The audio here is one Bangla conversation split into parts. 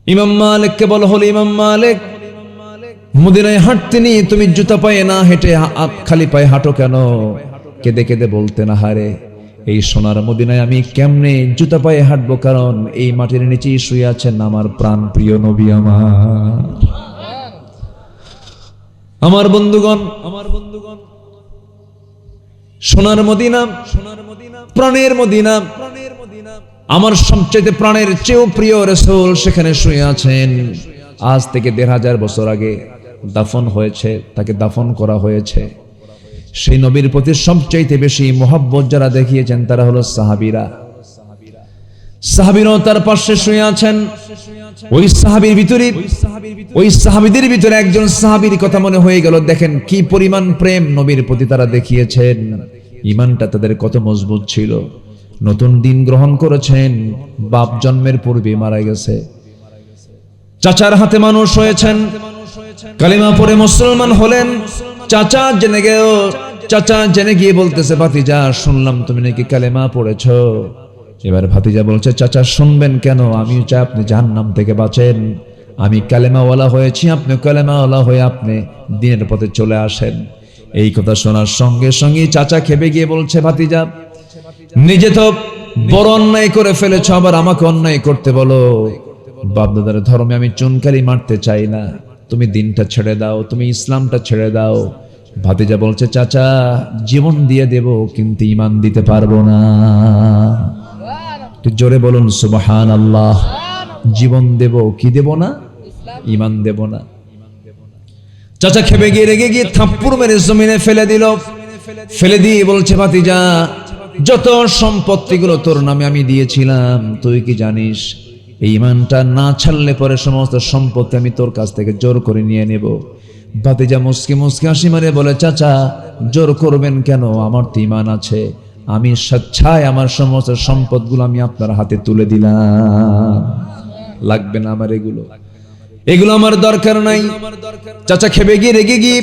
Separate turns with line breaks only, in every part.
ইমাম মালিককে বলা হলো, ইমাম মালিক, মদিনায় হাঁটতে নি, তুমি জুতা পায়ে না হেঁটে খালি পায়ে হাঁটো কেন? কেঁদে কেঁদে বলতেন, আহারে এই সোনার মদিনায় আমি কেমনে জুতা পায়ে হাঁটবো, কারণ এই মাটির নিচেই শুয়ে আছেন আমার প্রাণ প্রিয় নবী আমার বন্ধুগণ, সোনার মদিনা, প্রাণের মদিনা, আমার সবচেয়ে প্রাণের চেয়েও প্রিয় রাসূল সেখানে শুয়ে আছেন। আজ থেকে ১৫০০ বছর আগে দাফন হয়েছে, তাকে দাফন করা হয়েছে। সেই নবীর প্রতি সবচাইতে বেশি মোহাব্বত যারা দেখিয়েছেন তারা হলো সাহাবীরা। সাহাবীরাও তার পাশে শুয়ে আছেন। ওই সাহাবীর ভিতরে, ওই সাহাবীদের ভিতরে একজন সাহাবীর কথা মনে হয়ে গেল। দেখেন কি পরিমাণ প্রেম নবীর প্রতি তারা দেখিয়েছেন, ঈমানটা তাদের কত মজবুত ছিল। নতুন দিন গ্রহণ করেছেন, বাপ জন্মের পূর্বে মারা গেছে, চাচার হাতে মানুষ হয়েছেন, কালিমা পড়ে মুসলমান হলেন। চাচা জেনে গেল, চাচা জেনে গিয়ে বলতেছে, ভাতিজা শুনলাম তুমি নাকি কালেমা পড়েছো। এবার ভাতিজা বলছে, চাচা শুনবেন কেন, আমিও চাই আপনি জাহান্নাম থেকে বাঁচেন। আমি কালেমাওয়ালা হয়েছি, আপনি কালেমাওয়ালা হয়ে আপনি দিনের পথে চলে আসেন। এই কথা শোনার সঙ্গে সঙ্গে চাচা খেপে গিয়ে বলছে, ভাতিজা নিজে তো বড় অন্যায় করে ফেলেছ, আবার আমাকে অন্যায় করতে বলো। বাপদাদার ধর্মে আমি চুনকালি মারতে চাই না, তুমি দিনটা ছেড়ে দাও, তুমি ইসলামটা ছেড়ে দাও। ভাতিজা বলছে, চাচা জীবন দিয়ে দেব কিন্তু ঈমান দিতে পারবো না। একটু জোরে বলুন সুবহানাল্লাহ। জীবন দেব, কি দেব না? ঈমান দেব না। চাচা খেপে গিয়ে রেগে গিয়ে থাপ্পড় মেরে জমিনে ফেলে দিল। ফেলে দিয়ে বলছে, ভাতিজা যত সম্পত্তিগুলো তোর নামে আমি দিয়েছিলাম, তুই কি জানিস এই ঈমানটা না ছাড়লে পরে সমস্ত সম্পত্তি আমি তোর কাছ থেকে জোর করে নিয়ে নেব। ভাতিজা মুসকে মুসকে হাসি মারে বলে, চাচা জোর করবেন কেন, আমার তো ঈমান আছে, আমি স্বেচ্ছায় আমার সমস্ত সম্পদগুলো আমি আপনার হাতে তুলে দিলাম, লাগবে না আমার এগুলো, এগুলো আমার দরকার নাই। চাচা খেপে গিয়ে রেগে গিয়ে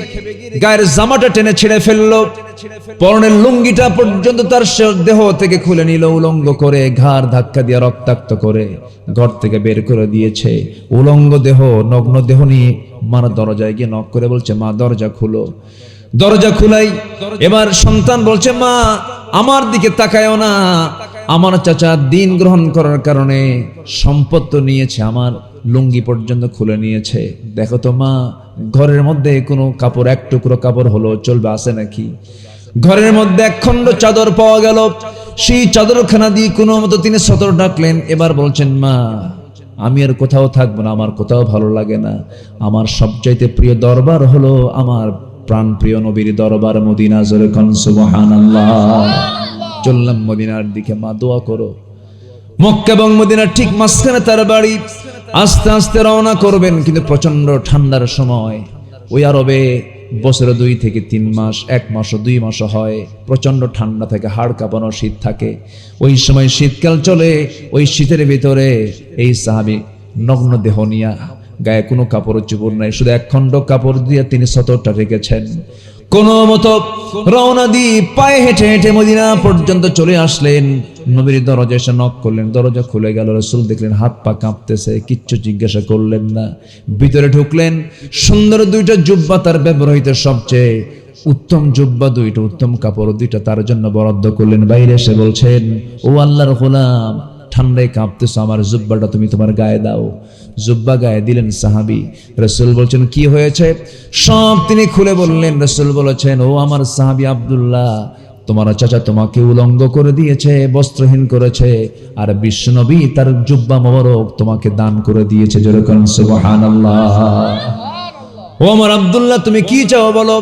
গায়ের জামাটা টেনে ছিঁড়ে ফেললো, পরনের লুঙ্গিটা পর্যন্ত তার দেহ থেকে খুলে নিল, উলঙ্গ করে ঘাড় ধাক্কা দিয়ে রক্তাক্ত করে ঘর থেকে বের করে দিয়েছে। উলঙ্গ দেহ, নগ্ন দেহ নিয়ে মার দরজায় গিয়ে নক করে বলছে, মা দরজা খুলো। দরজা খুলাই, এবার সন্তান বলছে, মা আমার দিকে তাকায়ও না, আমার চাচা দিন গ্রহণ করার কারণে সম্পদ তো নিয়েছে, আমার লুঙ্গি পর্যন্ত খুলে নিয়েছে। দেখো তো মা, ঘরের মধ্যে কোনো কাপড়, এক টুকরো কাপড় হলো চলবে, আছে নাকি? ঘরের মধ্যে একখণ্ড চাদর পাওয়া গেল, সেই চাদরখানা দিয়ে কোনো মতো তিনি সতর ডাকলেন। এবার বলছেন, মা আমি আর কোথাও থাকবো না, আমার কোথাও ভালো লাগে না, আমার সবচাইতে প্রিয় দরবার হলো আমার প্রাণ প্রিয় নবীর দরবার মদিনা। জোরে কোন সুবহানাল্লাহ। চললাম মদিনার দিকে, মা দোয়া করো। মক্কা এবং মদিনার ঠিক মাঝখানে তার বাড়ি। আস্তে আস্তে রওনা করবেন, কিন্তু প্রচন্ড ঠান্ডার সময়। ওই আরবে বছরে 2 থেকে 3 মাস, 1 মাস ও 2 মাস হয়, প্রচন্ড ঠান্ডা থাকে, হাড় কাঁপানো শীত থাকে। ওই সময় শীতকাল চলে, ওই শীতের ভিতরে এই সাহাবী নগ্ন দেহ নিয়া, গায়ে কোনো কাপড় চোপড় নাই, শুধু একখণ্ড কাপড় দিয়ে তিনি সতরটা রেখেছেন। কোন মতো রওনা দিয়ে পায়ে হেঁটে হেঁটে মদিনা পর্যন্ত চলে আসলেন। নবীর দরজা এসে নক করলেন, দরজা খুলে গেল। রাসূল দেখলেন হাত পা কাঁপতেছে, কিচ্ছু জিজ্ঞাসা করলেন না। ভিতরে ঢুকলেন, সুন্দর 2টা জুব্বা, তার ব্যবহৃত সবচেয়ে উত্তম জুব্বা, 2টা উত্তম কাপড়, 2টা তার জন্য বরাদ্দ করলেন। বাইরে এসে বলছেন, ও আল্লাহর গোলাম, ঠান্ডায় কাঁপতেছো, আমার জুব্বাটা তুমি তোমার গায়ে দাও। জুব্বা গায়ে দিলেন সাহাবী। রাসূল বলছেন, কি হয়েছে? সব তিনি খুলে বললেন। রাসূল বলেছেন, ও আমার সাহাবী আব্দুল্লাহ, তোমার চাচা তোমাকে উলঙ্গ করে দিয়েছে, বস্ত্রহীন করেছে, আর বিশ্বনবী তার জুব্বা মোবারক তোমাকে দান করে দিয়েছে। জোরে কোন সুবহানাল্লাহ। ও আমার আব্দুল্লাহ, তুমি কি চাও বলো?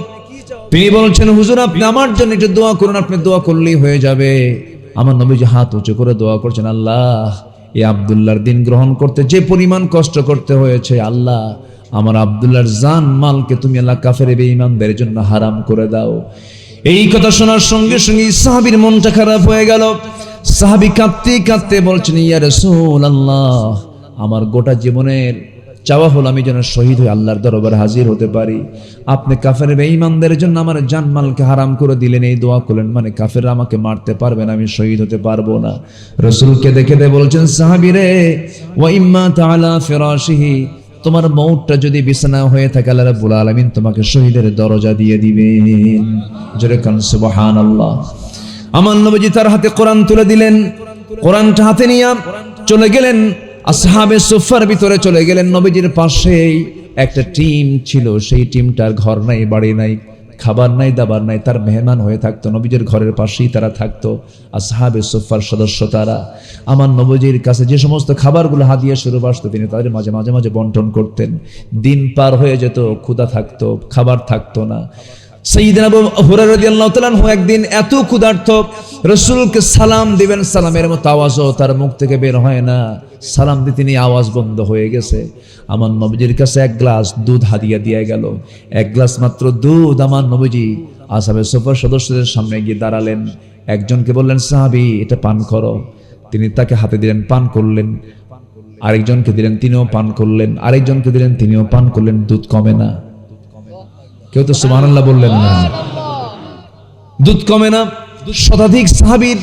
তিনি বলছেন, হুজুর আপনি আমার জন্য একটু দোয়া করুন, আপনি দোয়া করলেই হয়ে যাবে। আমার নবীজি হাত উঁচু করে দোয়া করছেন, আল্লাহ এই আব্দুল্লাহর দিন গ্রহণ করতে যে পরিমাণ কষ্ট করতে হয়েছে, আল্লাহ আমার আব্দুল্লাহর জান মালকে তুমি আল্লাহ কাফের বেঈমানদের জন্য হারাম করে দাও। এই কথা শোনার সঙ্গে সঙ্গে সাহাবীর মনটা খারাপ হয়ে গেল। সাহাবী কাঁদতে কাঁদতে বলছেন, ইয়া রাসূলুল্লাহ, আমার গোটা জীবনের চাওয়া হলো আমি যেন শহীদ হয়ে আল্লাহর দরবারে হাজির হতে পারি। আপনি কাফের বেঈমানদের জন্য আমার জানমালকে হারাম করে দিলেন, এই দোয়া করলেন, মানে কাফেররা আমাকে মারতে পারবে না, আমি শহীদ হতে পারবো না। রাসূলকে দেখে বলছেন, সাহাবী রে, ওয়া ইম্মা তাআলা ফিরাশিহি, তোমার মউতটা যদি বিছানা হয়ে থাকে আল্লাহ রাব্বুল আলামিন তোমাকে শহীদের দরজা দিয়ে দিবেন। জোরে কান সুবহানাল্লাহ। আমার নবীজি তার হাতে কোরআন তুলে দিলেন, কোরআনটা হাতে নিয়ে চলে গেলেন আসহাবে সুফার ভিতরে চলে গেলেন। নবীজির পাশেই একটা টিম ছিল, সেই টিমটার ঘর নাই, বাড়ি নাই, খাবার নাই, দাবার নাই, তার মেহমান হয়ে থাকতো। নবীজির ঘরের পাশেই তারা থাকতো, আসহাবে সুফার সদস্য তারা। আমার নবীজির কাছে যে সমস্ত খাবারগুলো হাদিয়া স্বরূপ আসতো তিনি তাদের মাঝে মাঝে মাঝে বন্টন করতেন। দিন পার হয়ে যেত, ক্ষুধা থাকতো, খাবার থাকতো না। সাইয়্যিদনা আবু হুরায়রা রাদিয়াল্লাহু তাআলা আনহু একদিন এত ক্ষুধার্ত, রাসূলকে সালাম দিবেন, সালামের মতো আওয়াজও তার মুখ থেকে বের হয় না, সালাম দিতে নিয়ে আওয়াজ বন্ধ হয়ে গেছে। আমার নবীজির কাছে এক গ্লাস দুধ হাদিয়া দিয়ে গেল, এক গ্লাস মাত্র দুধ। আমার নবীজি আসহাবে সুফার সদস্যদের সামনে গিয়ে দাঁড়ালেন, একজনকে বললেন, সাহাবী এটা পান করো। তিনি তাকে হাতে দিলেন, পান করলেন। আরেকজনকে দিলেন, তিনিও পান করলেন। আরেকজনকে দিলেন, তিনিও পান করলেন। দুধ কমে না। কেউ তো সুবহানাল্লাহ বললেন না। দুধ কমে না। শতাধিক সাহাবীর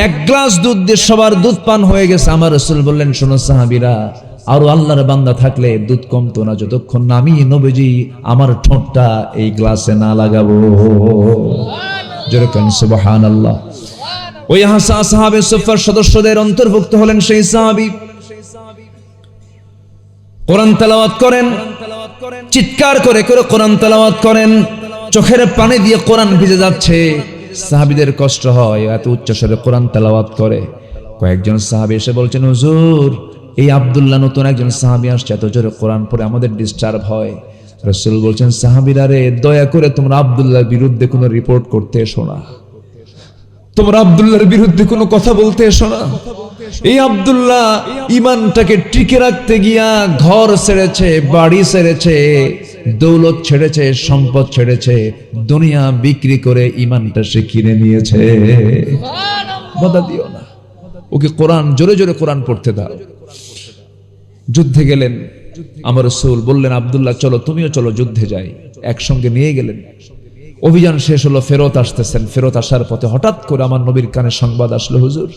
এক গ্লাস দুধ দিয়ে সবার দুধ পান হয়ে গেছে। আমার রাসূল বললেন, শোনো সাহাবীরা, আরো আল্লাহর বান্দা থাকলে দুধ কমতো না যতক্ষণ না আমি নবীজি আমার ঠোঁটটা এই গ্লাসে না লাগাবো। জোরে কান সুবহানাল্লাহ। ওই আসহাবে সুফার সদস্যদের অন্তর্ভুক্ত হলেন সেই সাহাবী, কোরআন তেলাওয়াত করেন, চিৎকার করে করে কোরআন তেলাওয়াত করেন, চোখের পানি দিয়ে কোরআন ভিজে যাচ্ছে। সাহাবীদের কষ্ট হয়, এত উচ্চস্বরে কোরআন তেলাওয়াত করে। কয়েকজন সাহাবী এসে বলছেন, হুজুর এই আব্দুল্লাহ নতুন একজন সাহাবী আসছে, এত জোরে কোরআন পড়ে আমাদের ডিস্টার্ব হয়। রাসূল বলছেন, সাহাবীরা রে, দয়া করে তোমরা আব্দুল্লাহর বিরুদ্ধে কোনো রিপোর্ট করতে এসো না, তোমরা আব্দুল্লাহর বিরুদ্ধে কোনো কথা বলতে এসো না। এই আব্দুল্লাহ ঈমানটাকে টিকে রাখতে গিয়া ঘর ছেড়েছে, বাড়ি ছেড়েছে, দৌলত ছেড়েছে, সম্পদ ছেড়েছে, দুনিয়া বিক্রি করে ঈমানটা সে কিনে নিয়েছে। বাধা দিও না, ওকে কোরআন জোরে জোরে কোরআন পড়তে দাও। যুদ্ধে গেলেন, আমার রাসূল বললেন, আব্দুল্লাহ চলো, তুমিও চলো, যুদ্ধে যাই। একসঙ্গে নিয়ে গেলেন। অভিযান শেষ হলো, ফেরত আসতেছেন। ফেরত আসার পথে হঠাৎ করে আমার নবীর কানে সংবাদ আসলো, হুজুর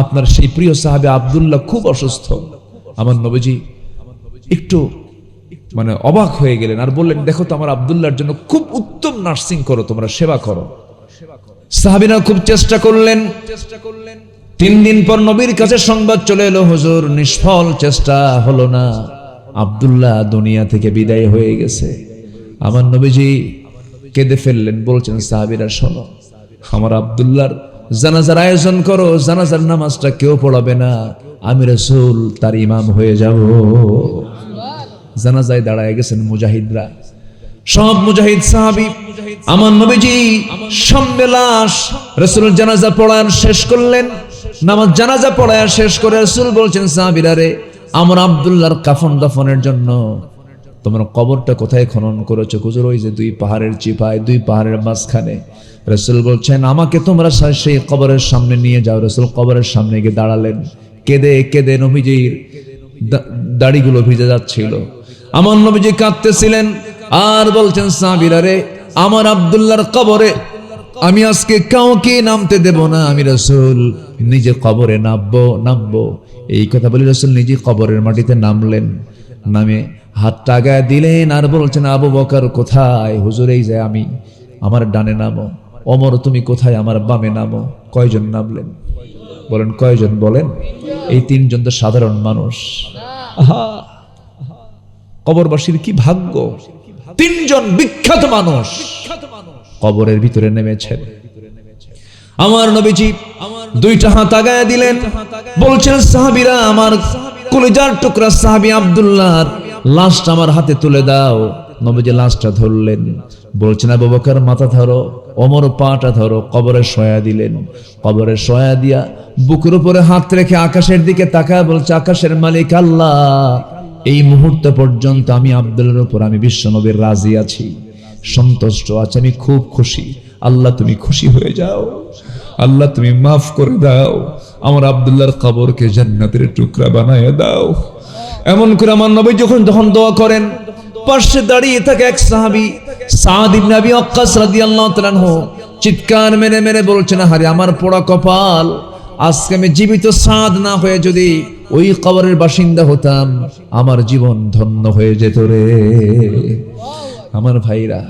আপনার সেই প্রিয় সাহাবে আব্দুল্লাহ খুব অসুস্থ। আমার নবীজি একটু মানে অবাক হয়ে গেলেন, আর বললেন, দেখো তো আমার আব্দুল্লাহর জন্য খুব উত্তম নার্সিং করো, তোমরা সেবা করো। সাহাবীরা খুব চেষ্টা করলেন। 3 দিন পর নবীর কাছে সংবাদ চলে এলো, হুজুর নিষ্ফল চেষ্টা হলো না, আব্দুল্লাহ দুনিয়া থেকে বিদায় হয়ে গেছে। আমার নবীজি কেঁদে ফেললেন, বলছেন, সাহাবীরা শোনো, আমার আব্দুল্লাহর জানাজার আয়োজন করো, জানাজার নামাজটা কেউ পড়াবে না, আমি রাসূল তার ইমাম হয়ে যাব। জানাজায় দাঁড়ায় গেছেন মুজাহিদরা, সব মুজাহিদ সাহাবী। আমার নবীজি সামনে লাশ, রাসূল জানাজা পড়ান শেষ করলেন, নামাজ জানাজা পড়ায় শেষ করে রাসূল বলছেন, সাহাবীরা রে, আমার আব্দুল্লাহর কাফন দাফনের জন্য তোমরা কবরটা কোথায় খনন করেছো? হুজুর ওই যে 2 পাহাড়ের চিপায়, 2 পাহাড়ের মাঝখানে। রাসূল বলছেন, আমাকে তোমরা সেই কবরের সামনে নিয়ে যাও। রাসূল কবরের সামনে গিয়ে দাঁড়ালেন, কেঁদে কেঁদে নবীজির দাড়িগুলো ভিজে যাচ্ছিল। আমার নবীজি কাঁদতেছিলেন আর বলছেন, সাহাবীরা রে, আমার আব্দুল্লাহর কবরে আমি আজকে কাউকে নামতে দেব না, আমি রাসূল নিজে কবরে নামবো। এই কথা বলে রাসূল নিজে কবরের মাটিতে নামলেন। নামে হাতটা আগায় দিলেন আর বলছেন, আবু বকর কোথায়? হুজুর এই যে আমি, আমার ডানে নামো। ওমর তুমি কোথায়? আমার বামে নামো। কয়জন নামলেন বলেন? কয়জন বলেন? এই 3 জন তো সাধারণ মানুষ। আহা, কবরবাসীর কি ভাগ্য! 3 জন বিখ্যাত মানুষ কবরের ভিতরে নেমেছেন। আমার নবীজি 2টা হাত আগায় দিলেন, বলছেন, সাহাবীরা, আমার কলিজার টুকরা সাহাবী আব্দুল্লাহর লাশটা আমার হাতে তুলে দাও। নবীজি লাশটা ধরলেন, বলছেন, আবু বকর মাথা ধরো, ওমর পাটা ধরো। কবরে শয়া দিলেন। কবরে শয়া দিয়া বুকের উপরে হাত রেখে আকাশের দিকে তাকায় বলছে, আকাশের মালিক আল্লাহ, এই মুহূর্ত পর্যন্ত আমি আব্দুল্লাহর উপর, আমি বিশ্বনবীর রাজি আছি, সন্তুষ্ট আছি, আমি খুব খুশি। আল্লাহ তুমি খুশি হয়ে যাও, আল্লাহ তুমি মাফ করে দাও, আমার আব্দুল্লাহর কবরকে জান্নাতের টুকরা বানায় দাও। এমন করে আমার নবী যখন দোয়া করেন, পাশে দাঁড়িয়ে থাকে এক সাহাবী সাদ ইবনে আবি ওয়াক্কাস রাদিয়াল্লাহু তাআলা আনহু, চিৎকার মেরে মেরে বলছেন, আরে আমার পোড়া কপাল, আজকে আমি জীবিত সাদ না হয়ে যদি ওই কবরের বাসিন্দা হতাম, আমার জীবন ধন্য হয়ে যেত রে। আমার ভাইরা,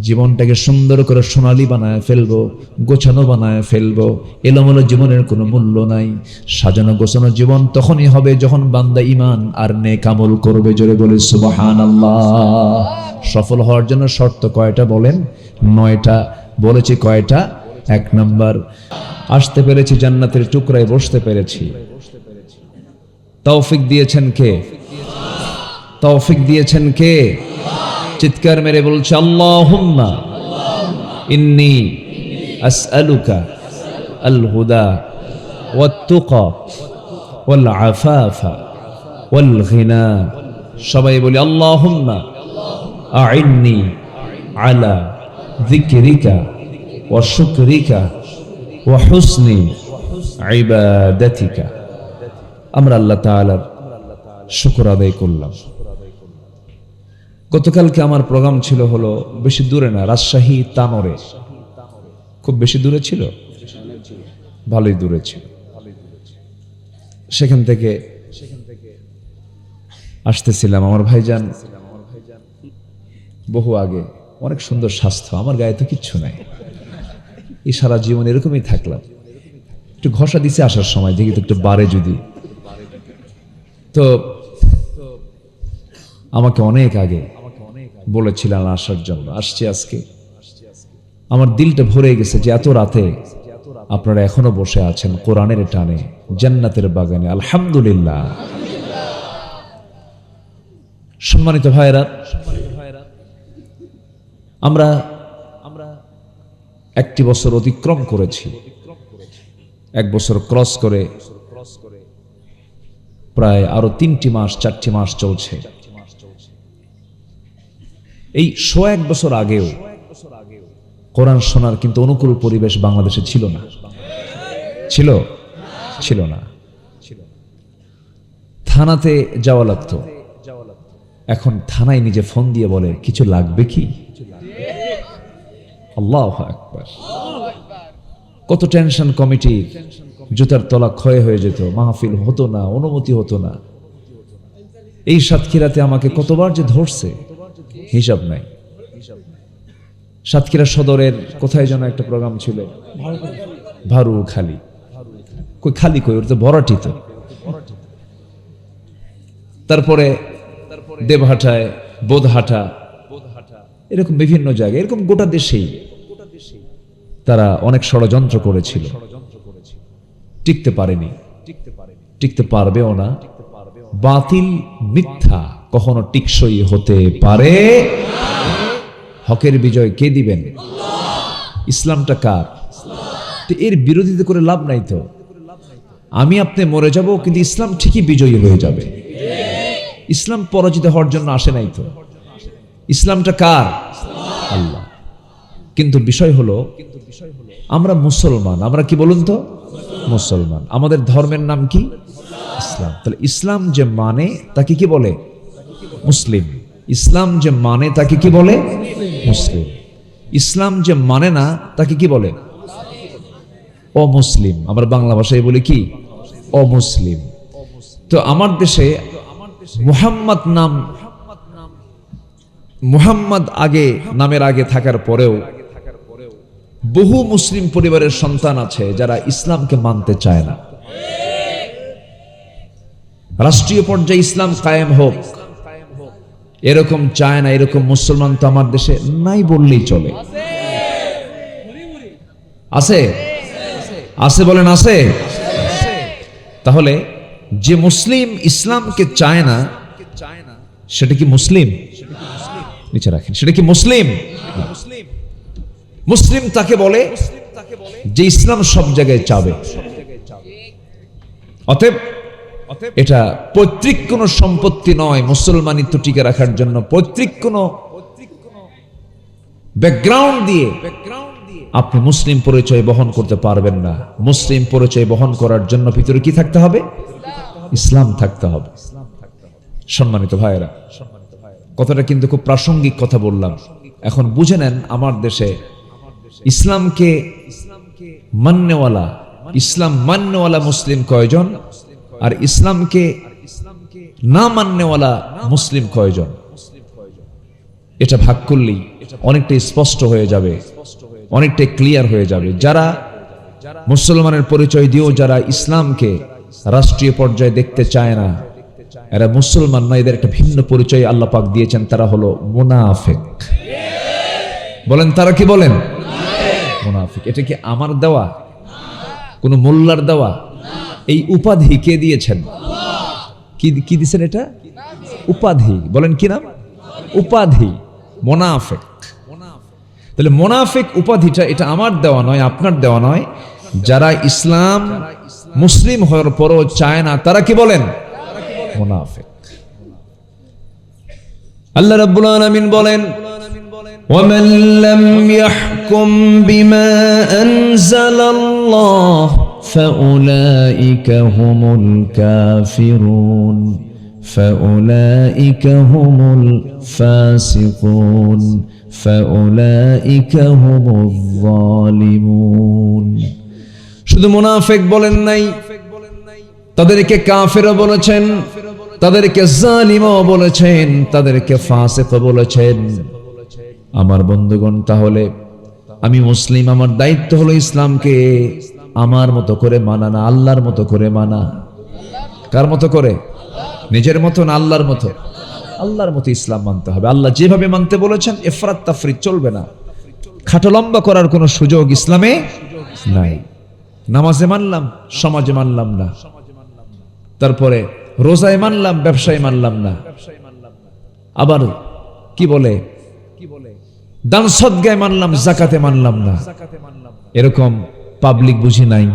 জীবনটাকে সুন্দর করে সোনালী বানায় ফেলবো, গোছানো বানায় ফেলবো। এলোমেলো জীবনের কোনো মূল্য নাই। সাজানো গোছানো জীবন তখনই হবে যখন বান্দা ঈমান আর নেক আমল করবে। জোরে বলে সুবহানাল্লাহ। সফল হওয়ার জন্য শর্ত কয়টা বলেন? 9টা। বলেছি কয়টা? 1 নাম্বার, আসতে পেরেছি, জান্নাতের টুকরায় বসতে পেরেছি। তৌফিক দিয়েছেন কে? তৌফিক দিয়েছেন কে? চিৎকার মেরে বলছে আল্লাহুম্মা ইন্নী আসআলুকা আল হুদা ওয়াত তুকা ওয়াল আফাফা ওয়াল গিনা। সবাই বলি আল্লাহুম্মা আইন্নি আলা যিকরিকা ওয়া শুকরিকা ওয়া হুসনি ইবাদাতিকা। আমরা আল্লাহ তাআলার শুকর আদায় করলাম। গতকালকে আমার প্রোগ্রাম ছিল হলো বেশি দূরে না, রাজশাহী তানোরে। খুব বেশি দূরে ছিল? ভালোই দূরে ছিল। সেখান থেকে আসতেছিলাম। আমার ভাইজান বহু আগে, অনেক সুন্দর স্বাস্থ্য, আমার গায়ে তো কিচ্ছু নাই। এই সারা জীবন এরকমই থাকলাম। একটু ঘষা দিছে আসার সময়, দেখি তো একটু বাড়ে যদি। তো আমাকে অনেক আগে বলেছিলেন আসার জন্য, আসছি আজকে। আমার দিলটা ভরে গেছে যে এত রাতে আপনারা এখনো বসে আছেন কোরআনের টানে, জান্নাতের বাগানে। আলহামদুলিল্লাহ। সম্মানিত ভাইরা, আমরা 1টি বছর অতিক্রম করেছি। 1 বছর ক্রস করে প্রায় আরো 3টি মাস 4টি মাস চলছে। এই 1 বছর আগেও কোরআন শোনার কিন্তু অনুকূল পরিবেশ বাংলাদেশে ছিল না। ছিল না। থানাতে যাওয়া লাগতো, এখন থানায় নিজে ফোন দিয়ে বলে কিছু লাগবে কি? আল্লাহু আকবার। কত টেনশন কমিটি, জুতার তলা ক্ষয় হয়ে যেত, মাহফিল হতো না, অনুমতি হতো না। এই সাতক্ষীরাতে আমাকে কতবার যে ধরছে হিসাব নাই। সাতক্ষীরা সদরের কোথায় যেন একটা প্রোগ্রাম ছিল, ভারু খালি, কই খালি কই, ওর তো ভরাটি তো। তারপরে দেবহাটায়, বোধহাটা, এরকম বিভিন্ন জায়গায়, এরকম গোটা দেশেই তারা অনেক ষড়যন্ত্র করেছিল, টিকতে পারেনি, টিকতে পারবেও না। বাতিল মিথ্যা কখনো টিকসই হতে পারে। হকের বিজয় কে দিবেন? ইসলামটা কার? এর বিরোধিতা করে লাভ নাই তো। আমি আপনি মরে যাব, কিন্তু ইসলাম ঠিকই বিজয়ী হয়ে যাবে। ইসলাম পরাজিত হওয়ার জন্য আসে নাই তো। ইসলামটা কার? আল্লাহ। কিন্তু বিষয় হলো আমরা মুসলমান। আমরা কি বলুন তো? মুসলমান। আমাদের ধর্মের নাম কি? ইসলাম। তাহলে ইসলাম যে মানে তাকে কি বলে? মুসলিম। ইসলাম যে মানে তাকে কি বলে? মুসলিম। ইসলাম যে মানে না তাকে কি বলে? অমুসলিম। আমরা বাংলা ভাষায় বলি কি? অমুসলিম। তো আমার দেশে মুহাম্মদ নাম, মুহাম্মদ আগে নামের আগে থাকার পরেও বহু মুসলিম পরিবারের সন্তান আছে যারা ইসলামকে মানতে চায় না। রাষ্ট্রীয় পর্যায়ে ইসলাম কায়েম হোক এরকম চায় না। এরকম মুসলমান তো আমার দেশে নাই বললেই চলে। আছে? আছে বলেন আছে? তাহলে যে মুসলিম ইসলামকে চায় না সেটা কি মুসলিম? নিচে রাখেন। সেটা কি মুসলিম? মুসলিম তাকে বলে যে ইসলাম সব জায়গায় চাবে। অতএব এটা পৈতৃক কোন সম্পত্তি নয়। মুসলমানিত্ব টিকে রাখার জন্য পৈতৃক কোন ব্যাকগ্রাউন্ড দিয়ে আপনি মুসলিম পরিচয় বহন করতে পারবেন না। মুসলিম পরিচয় বহন করার জন্য ভিতরে কি থাকতে হবে? ইসলাম থাকতে হবে। সম্মানিত ভাইয়েরা, কথাটা কিন্তু খুব প্রাসঙ্গিক কথা বললাম। এখন বুঝে নেন, আমার দেশে ইসলামকে মান্যওয়ালা, ইসলাম মান্যওয়ালা মুসলিম কয়জন, আর ইসলামকে না মান্যওয়ালা মুসলিম কয়জন? এটা ভাগ করলেই অনেকটা স্পষ্ট হয়ে যাবে, অনেকটা ক্লিয়ার হয়ে যাবে। যারা মুসলমানের পরিচয় দিয়েও যারা ইসলামকে রাষ্ট্রীয় পর্যায়ে দেখতে চায় না, এরা মুসলমান না, এদের একটা ভিন্ন পরিচয় আল্লাহ পাক দিয়েছেন, তারা হলো মুনাফিক। বলেন তারা কি? বলেন মুনাফিক। এটা কি আমার দেওয়া, কোন মোল্লার দেওয়া? এই উপাধি কে দিয়েছেন? কি দিয়েছেন? এটা উপাধি। বলেন কি নাম? উপাধি মুনাফিক। তাহলে মুনাফিক উপাধিটা এটা আমার দেওয়া নয়, আপনার দেওয়া নয়। যারা ইসলাম মুসলিম হওয়ার পরও চায় না, তারা কি বলেন? মুনাফিক। আল্লাহ রাব্বুল আলামিন বলেন, وَمَن لَّمْ يَحْكُمْ بِمَا أَنزَلَ اللَّهُ فَأُولَٰئِكَ هُمُ الْكَافِرُونَ فَأُولَٰئِكَ هُمُ الْفَاسِقُونَ فَأُولَٰئِكَ هُمُ الظَّالِمُونَ। শুধু মুনাফিক বলেন নাই, তাদেরকে কাফেরও বলেছেন, তাদেরকে জালিমও বলেছেন, তাদেরকে ফাসিকও বলেছেন। আমার বন্ধুগণ, তাহলে আমি মুসলিম, আমার দায়িত্ব হলো ইসলামকে আমার মতো করে মানা, না আল্লাহর মতো করে মানা। কার মতো করে? নিজের মতো না আল্লাহর মতো? আল্লাহর মতো ইসলাম মানতে হবে। আল্লাহ যেভাবে মানতে বলেছেন, ইফরাত তাফরিত চলবে না। খাটো লম্বা করার কোনো সুযোগ ইসলামে নাই। নামাজে মানলাম, সমাজে মানলাম না, তারপরে রোজায় মানলাম, ব্যবসায় মানলাম না, আবার কি বলে দান সদকায় মানলাম, যাকাতে মানলাম না। এরকম পাবলিক বুঝি নাই?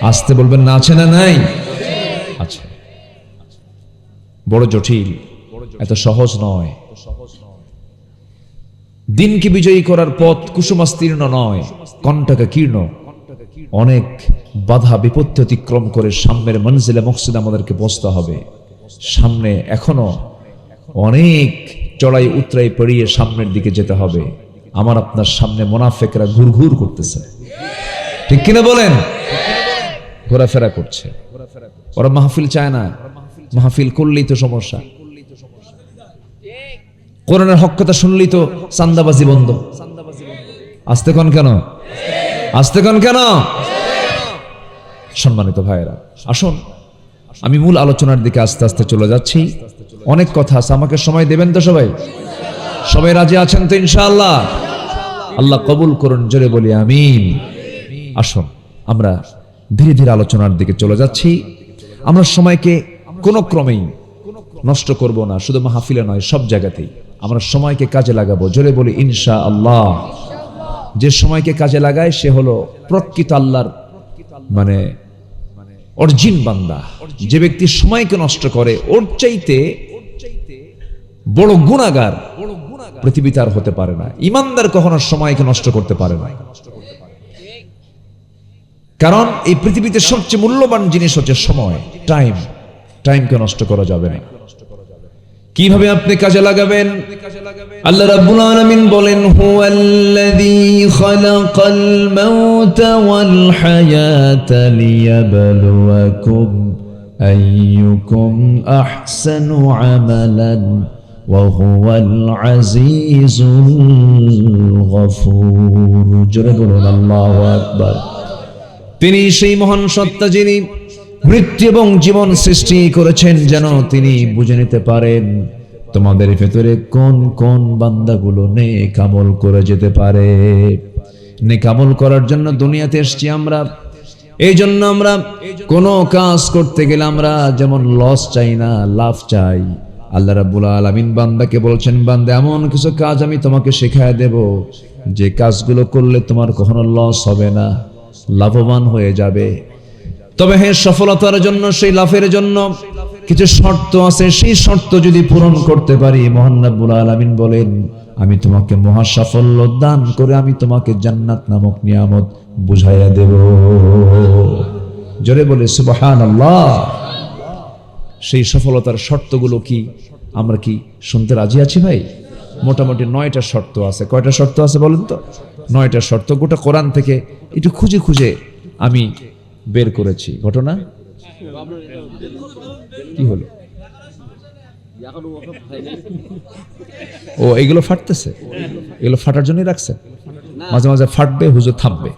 আসতে বলবেন না, আছে না নাই? আচ্ছা, বড় জটিল, এত সহজ নয়। দিনকে বিজয়ী করার পথ কুসুমাস্তীর্ণ নয়, কণ্টকা কীর্ণ। অনেক বাধা বিপত্তি অতিক্রম করে সামনের মঞ্জিলে মকসুদ আমাদেরকে পৌঁছতে হবে। সামনে এখনো অনেক চড়াই উতরাই পেরিয়ে সামনের দিকে যেতে হবে। আমার আপনার সামনে মুনাফিকরা ঘুরঘুর করতেছে, ঠিক কিনা বলেন? ঘোরাফেরা করছে। ওরা মাহফিল চায় না, মাহফিল করলেই তো সমস্যা। কোরআনের হক কথা শুনলেই তো চান্দাবাজি বন্ধ। আসতে কোন কেন? আসতে কোন কেন? সম্মানিত ভাইয়েরা, আসুন আমি মূল আলোচনার দিকে আস্তে আস্তে চলে যাচ্ছি। অনেক কথা আছে, আমাকে সময় দেবেন তো? সবাই সবাই রাজি আছেন তো ইনশাআল্লাহ? আল্লাহ কবুল করুন, জোরে বলি আমিন। আসুন আমরা ধীরে ধীরে আলোচনার দিকে চলে যাচ্ছি। আমরা সময়কে কোনো ক্রমেই নষ্ট করব না, শুধু মাহফিলে নয়, সব জায়গাতেই আমরা সময়কে কাজে লাগাবো। জোরে বলি ইনশাআল্লাহ। যে সময়কে কাজে লাগায় সে হলো প্রকৃত আল্লাহর মানে অরিজিন বান্দা। যে ব্যক্তি সময়কে নষ্ট করে, ওর চাইতে বড় গুনাহগার পৃথিবীতে আর হতে পারে না। ইমানদার কখনো সময়কে নষ্ট করতে পারে না, কারণ এই পৃথিবীতে সবচেয়ে মূল্যবান জিনিস হচ্ছে সময়, টাইম। টাইমকে নষ্ট করা যাবে না। কিভাবে আপনি কাজে লাগাবেন? আল্লাহ রাব্বুল আলামিন বলেন, হুয়াল্লাযী খালাকাল মাউতা ওয়াল হায়াতা লিয়াবলুয়াকুম আইয়ুকুম আহসানু আমালান ওয়া হুয়াল আজিজুল গফুর। জোরে বলুন আল্লাহু আকবার। তিনি সেই মহান সত্তা যিনি মৃত্যু এবং জীবন সৃষ্টি করেছেন, যেন তিনি বুঝে নিতে পারেন তোমাদের ভেতরে কোন কোন বান্দাগুলো নেক আমল করে যেতে পারে। নেক আমল করার জন্য দুনিয়াতে এসেছি আমরা। এই জন্য আমরা কোনো কাজ করতে গেলে আমরা যেমন লস চাই না, লাভ চাই। আল্লাহ রাব্বুল আলামিন বান্দাকে বলছেন, বান্দা এমন কিছু কাজ আমি তোমাকে শেখায় দেব, যে কাজগুলো করলে তোমার কখনো লস হবে না, লাভবান হয়ে যাবে। তবে হ্যাঁ, সফলতার জন্য, সেই লাভের জন্য কিছু শর্ত আছে। সেই শর্ত যদি পূরণ করতে পারি, মহান রব্বুল আলামিন বলেন, আমি তোমাকে মহা সাফল্য দান করে আমি তোমাকে জান্নাত নামক নিয়ামত বুঝাইয়া দেব। জোরে বলে সুবহানাল্লাহ। সেই সফলতার শর্তগুলো কি আমরা কি শুনতে রাজি আছি ভাই? মোটামুটি 9টা শর্ত আছে। কয়টা শর্ত আছে বলেন তো? 9টা শর্ত। গোটা কোরআন থেকে একটু খুঁজে খুঁজে আমি বের করেছি। ঘটনা কি হলো? ও এগুলো ফাটতেছে, এগুলো ফাটার জন্যই রাখছে। মাঝে মাঝে ফাটবে, হুজুর থামবে।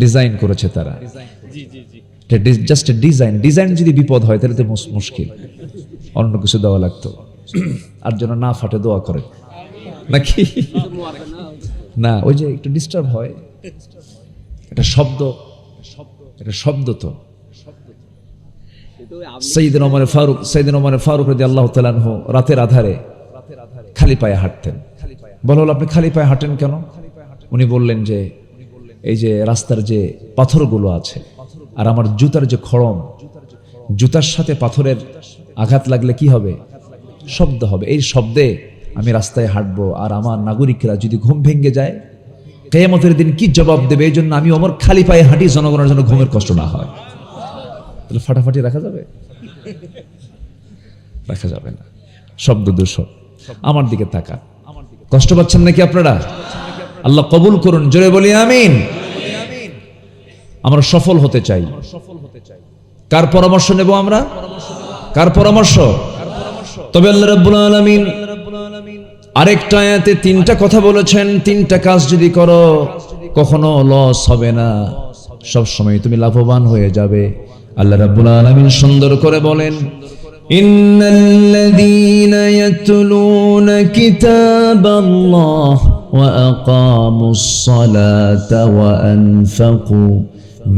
ডিজাইন করেছে তারা, জাস্ট ডিজাইন। ডিজাইন যদি বিপদ হয় তাহলে তো মুশকিল, অন্য কিছু দেওয়া লাগতো। আর যেন না ফাটে দোয়া করে নাকি? না, ওই যে একটু ডিস্টার্ব হয়, এটা শব্দ, এটা শব্দ। তো সাইয়েদনা ওমর ফারুক রাদিয়াল্লাহু তাআলা আনহু রাতের আধারে খালি পায়ে হাঁটতেন। বলা হলো, আপনি খালি পায়ে হাঁটেন কেন? উনি বললেন যে এই যে রাস্তার যে পাথরগুলো আছে আর আমার জুতার যে খড়ম, জুতার সাথে পাথরের আঘাত লাগলে কি হবে? শব্দ হবে। এই শব্দে আমি রাস্তায় হাঁটবো, আর আমার নাগরিকরা যদি ঘুম ভেঙে যায় কিয়ামতের দিন কি জবাব দেবে? এই জন্য আমি ওমর খালি পায়ে হাঁটি, জনগণের জন্য ঘুমের কষ্ট না হয়। তাহলে ফাটাফাটি রাখা যাবে? রাখা যাবে না। শব্দ দূষণ। আমার দিকে তাকান। কষ্ট পাচ্ছেন নাকি আপনারা? আল্লাহ কবুল করুন, জোরে বলি আমিন। আমরা সফল হতে চাই। কার পরামর্শ নেব আমরা? কার পরামর্শ? তবে আল্লাহ রাব্বুল আলামিন আরেকটা আয়াতে 3টা কথা বলেছেন। 3টা কাজ যদি করো কখনো লস হবে না, সব সময় তুমি লাভবান হয়ে যাবে। আল্লাহ রাব্বুল আলামিন সুন্দর করে বলেন, ইন্নাল্লাযীনা ইয়াতলুনা কিতাবাল্লাহ ওয়া আকামুস সালাতা ওয়া আনফাকু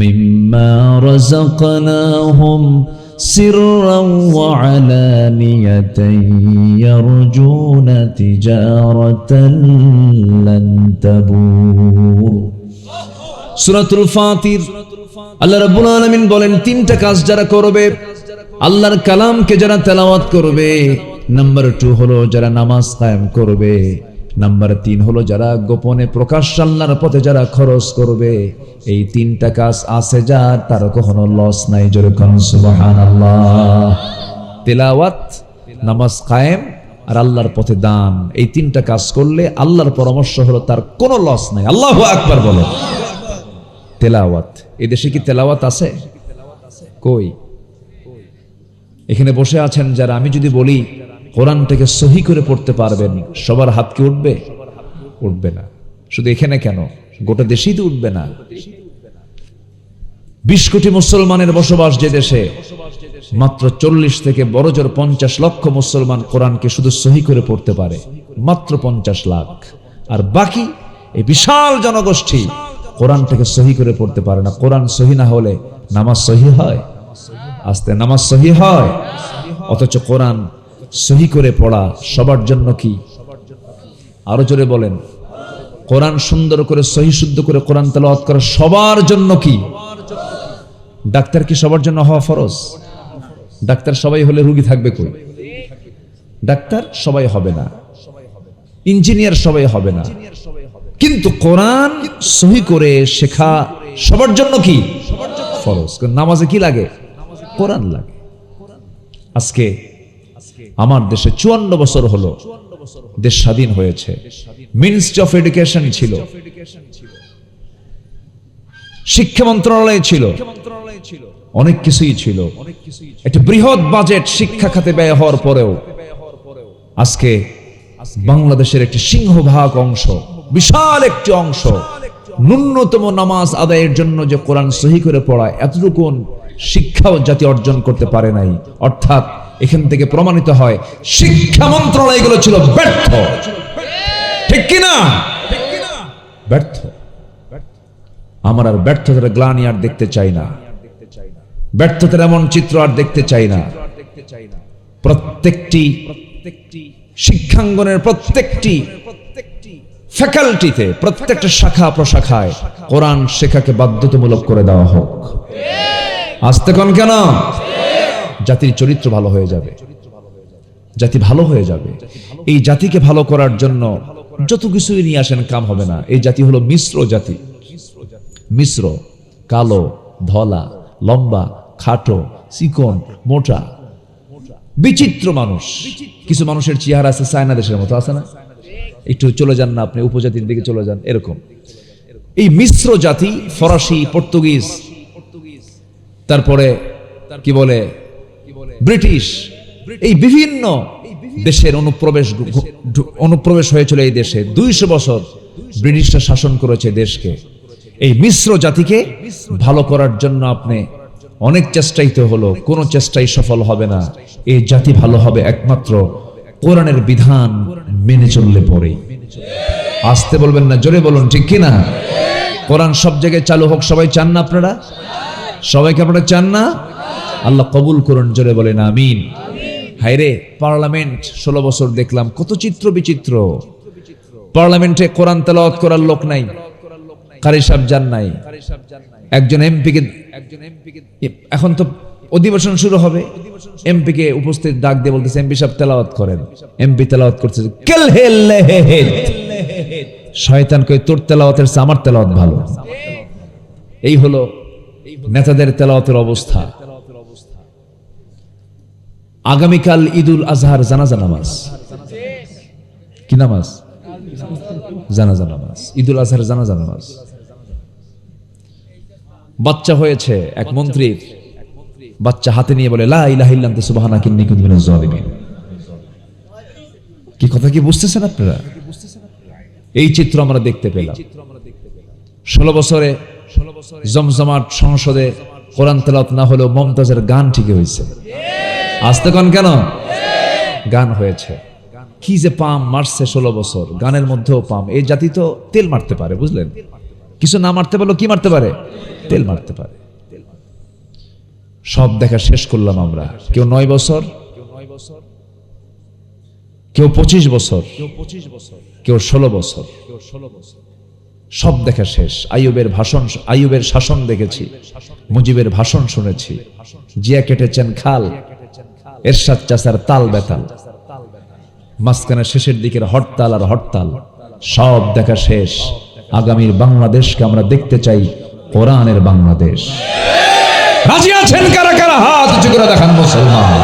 মিম্মা রাযাকনাহুম সিররান ওয়া আলানিয়াতান ইয়ারজুনা তিজারাতান লান তাবুর। সূরাতুল ফাতির আল্লাহ রাব্বুল আলামিন বলেন, 3টা কাজ যারা করবে, আল্লাহর কালামকে যারা তেলাওয়াত করবে, নাম্বার 2 হলো যারা নামাজ কায়েম করবে, নাম্বার 3 হলো যারা গোপনে প্রকাশ্যে আল্লাহর পথে যারা খরচ করবে। এই 3টা কাজ আছে যার, তার কখনো লস নাই। জোরে কোন সুবহানাল্লাহ। তেলাওয়াত, নামাজ কায়েম আর আল্লাহর পথে দান, এই 3টা কাজ করলে আল্লাহর পরামর্শ হলো তার কোনো লস নাই। আল্লাহু আকবার বলেন। তেলাওয়াত, এই দেশে কি তেলাওয়াত আছে? কই? এখানে বসে আছেন যারা, আমি যদি বলি কোরআনটাকে সহি করে পড়তে পারবেন, সবার হাত কি উঠবে? উঠবে না। শুধু এখানে কেন, গোটা দেশেই তো উঠবে না। 20 কোটি মুসলমানের বসবাস যে দেশে, মাত্র 40 থেকে বড় জোর 50 লক্ষ মুসলমান কোরআনকে শুধু সহি করে পড়তে পারে, মাত্র 50 লাখ। আর বাকি এই বিশাল জনগোষ্ঠী কোরআনটাকে সহি করে পড়তে পারে না। কোরআন সহি না হলে নামাজ সহি হয়? আস্তে নামাজ সহি হয়। অথচ কোরআন সহি করে পড়া সবার জন্য কি? আরো জোরে বলেন। কোরআন সুন্দর করে সহি শুদ্ধ করে কোরআন তেলাওয়াত করা সবার জন্য কি? ডাক্তার কি সবার জন্য হওয়া ফরজ? ডাক্তার সবাই হলে রোগী থাকবে কই? ডাক্তার সবাই হবে না, ইঞ্জিনিয়ার সবাই হবে না, কিন্তু কোরআন সহি করে শেখা সবার জন্য কি? ফরজ। নামাজে কি লাগে? কোরআন লাগে। আজকে আমার দেশে 54 বছর হলো দেশ স্বাধীন হয়েছে। মিনিস্ট্রি অফ এডুকেশন ছিল, শিক্ষা মন্ত্রণালয় ছিল, অনেক কিছুই ছিল। একটা বৃহৎ বাজেট শিক্ষা খাতে ব্যয় হওয়ার পরেও আজকে বাংলাদেশের একটি সিংহভাগ অংশ, বিশাল একটি অংশ ন্যূনতম নামাজ আদায়ের জন্য যে কোরআন সহি করে পড়া, এতটুকু শিক্ষাও জাতি অর্জন করতে পারে নাই। অর্থাৎ এখান থেকে প্রমাণিত হয় শিক্ষা মন্ত্রণালয়গুলো ছিল ব্যর্থ। ঠিক কিনা? ব্যর্থ। আমার আর ব্যর্থতার গ্লানি আর দেখতে চাই না, ব্যর্থতার এমন চিত্র আর দেখতে চাই না। প্রত্যেকটি শিক্ষাঙ্গনের প্রত্যেকটি ফ্যাকাল্টিতে, প্রত্যেকটা শাখা প্রশাখায় কোরআন শেখাকে বাধ্যতামূলক করে দেওয়া হোক। আসতে কোন কেন? জাতির চরিত্র ভালো হয়ে যাবে, জাতি ভালো হয়ে যাবে। এই জাতিকে ভালো করার জন্য যত কিছুই নিয়ে আসেন কাম হবে না। এই জাতি হলো মিশ্র জাতি, মিশ্র। কালো, ধলা, লম্বা, খাটো, চিকন, মোটা, বিচিত্র মানুষ। কিছু মানুষের চেহারা আছে চায়না দেশের মতো, আছে না? একটু চলে যান না আপনি উপজাতির দিকে চলে যান, এরকম। এই মিশ্র জাতি, ফরাসি, পর্তুগিজ, তারপরে কি বলে ব্রিটিশ, এই বিভিন্ন দেশের অনুপ্রবেশ হয়েছিল এই দেশে। 200 বছর ব্রিটিশরা শাসন করেছে দেশকে। এই মিশ্র জাতিকে ভালো করার জন্য আপনি অনেক চেষ্টাইতে হলো, কোনো চেষ্টাই সফল হবে না। এই জাতি ভালো হবে একমাত্র কোরআনের বিধান মেনে চললে পরে। আসতে বলবেন না, জোরে বলুন, ঠিক কিনা? কোরআন সব জায়গায় চালু হোক, সবাই চান না? আপনারা সবাইকে আপনারা চান না? আল্লাহ কবুল করুন, জোরে বলেন আমিন। হায়রে, পার্লামেন্ট 16 বছর দেখলাম, কত চিত্র বিচিত্র। পার্লামেন্টে কোরআন তেলাওয়াত করার লোক নাই, কারি সাহেব যান নাই। একজন এমপিকে, এখন তো অধিবেশন শুরু হবে, এমপিকে উপস্থিত ডাক দিয়ে বলতেছে, এমপি সাহেব তেলাওয়াত করেন। এমপি তেলাওয়াত করছে, শয়তান কই, তোর তেলাওয়াতের চেয়ে আমার তেলাওয়াত ভালো। এই হলো নেতাদের তেলাওয়াতের অবস্থা। আগামীকাল ঈদুল আজহার জানাজা নামাজ। কি নামাজ? জানাজা নামাজ। ঈদুল আজহার জানাজা নামাজ। বাচ্চা হয়েছে এক মন্ত্রীর, বাচ্চা হাতে নিয়ে বলে, লা ইলাহা ইল্লা আনতা সুবহানাকা ইন্নী কুনতু মিনাজ জালিমিন। কি কথা কি বুঝতেছেন আপনারা? এই চিত্র আমরা দেখতে পেলাম। 16 বছরে জমজমাট সংসদে কোরআন তেলাওয়াত না হলেও মমতাজের গান ঠিকই হয়েছে। আসতে কোন কেন? গান হয়েছে। কি যে পাম মারছে 16 বছর, গানের মধ্যেও পাম। এই জাতি তো তেল মারতে পারে, বুঝলেন? কিছু না মারতে পারলো কি মারতে পারে? তেল মারতে পারে। সব দেখা শেষ করলাম আমরা। কেউ 9 বছর, কেউ 25 বছর, কেউ 16 বছর, সব দেখা শেষ। আইয়ুবের শাসন দেখেছি, মুজিবের ভাষণ শুনেছি, জিয়া কেটেছেন খাল, এরশাদ চাচার তাল বেতাল, মাঝখানে শেষের দিকের হরতাল আর হরতাল, সব দেখা শেষ। আগামীর বাংলাদেশকে আমরা দেখতে চাই কোরআনের বাংলাদেশ। রাজি আছেন কারা কারা? হাত উঁচু করে দেখান মুসলমান।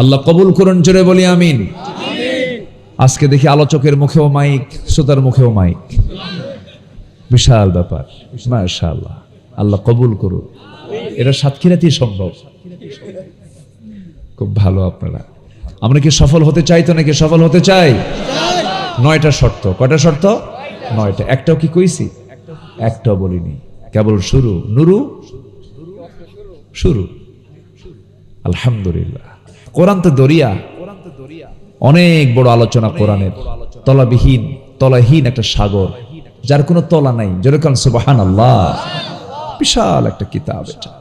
আল্লাহ কবুল করুন, জোরে বলি আমিন। আজকে দেখি আলোচকের মুখেও মাইক, শ্রোতার মুখেও মাইক, বিশাল ব্যাপার। মাশাআল্লাহ, আল্লাহ কবুল করুন। এটা সাতক্ষীরাতেই সম্ভব। খুব ভালো আপনারা। আমরা কি সফল হতে চাই? তো নাকি সফল হতে চাই? 9টা শর্ত। কয়টা শর্ত? 9টা। একটাও কি কইছি? একটাও বলিনি, কেবল শুরু। নুরু শুরু। আলহামদুলিল্লাহ। কোরআন তো দরিয়া, অনেক বড় আলোচনা কোরআনের। তলাহীন একটা সাগর, যার কোনো তলা নাই। যেরকম সুবহানাল্লাহ, বিশাল একটা কিতাব এটা।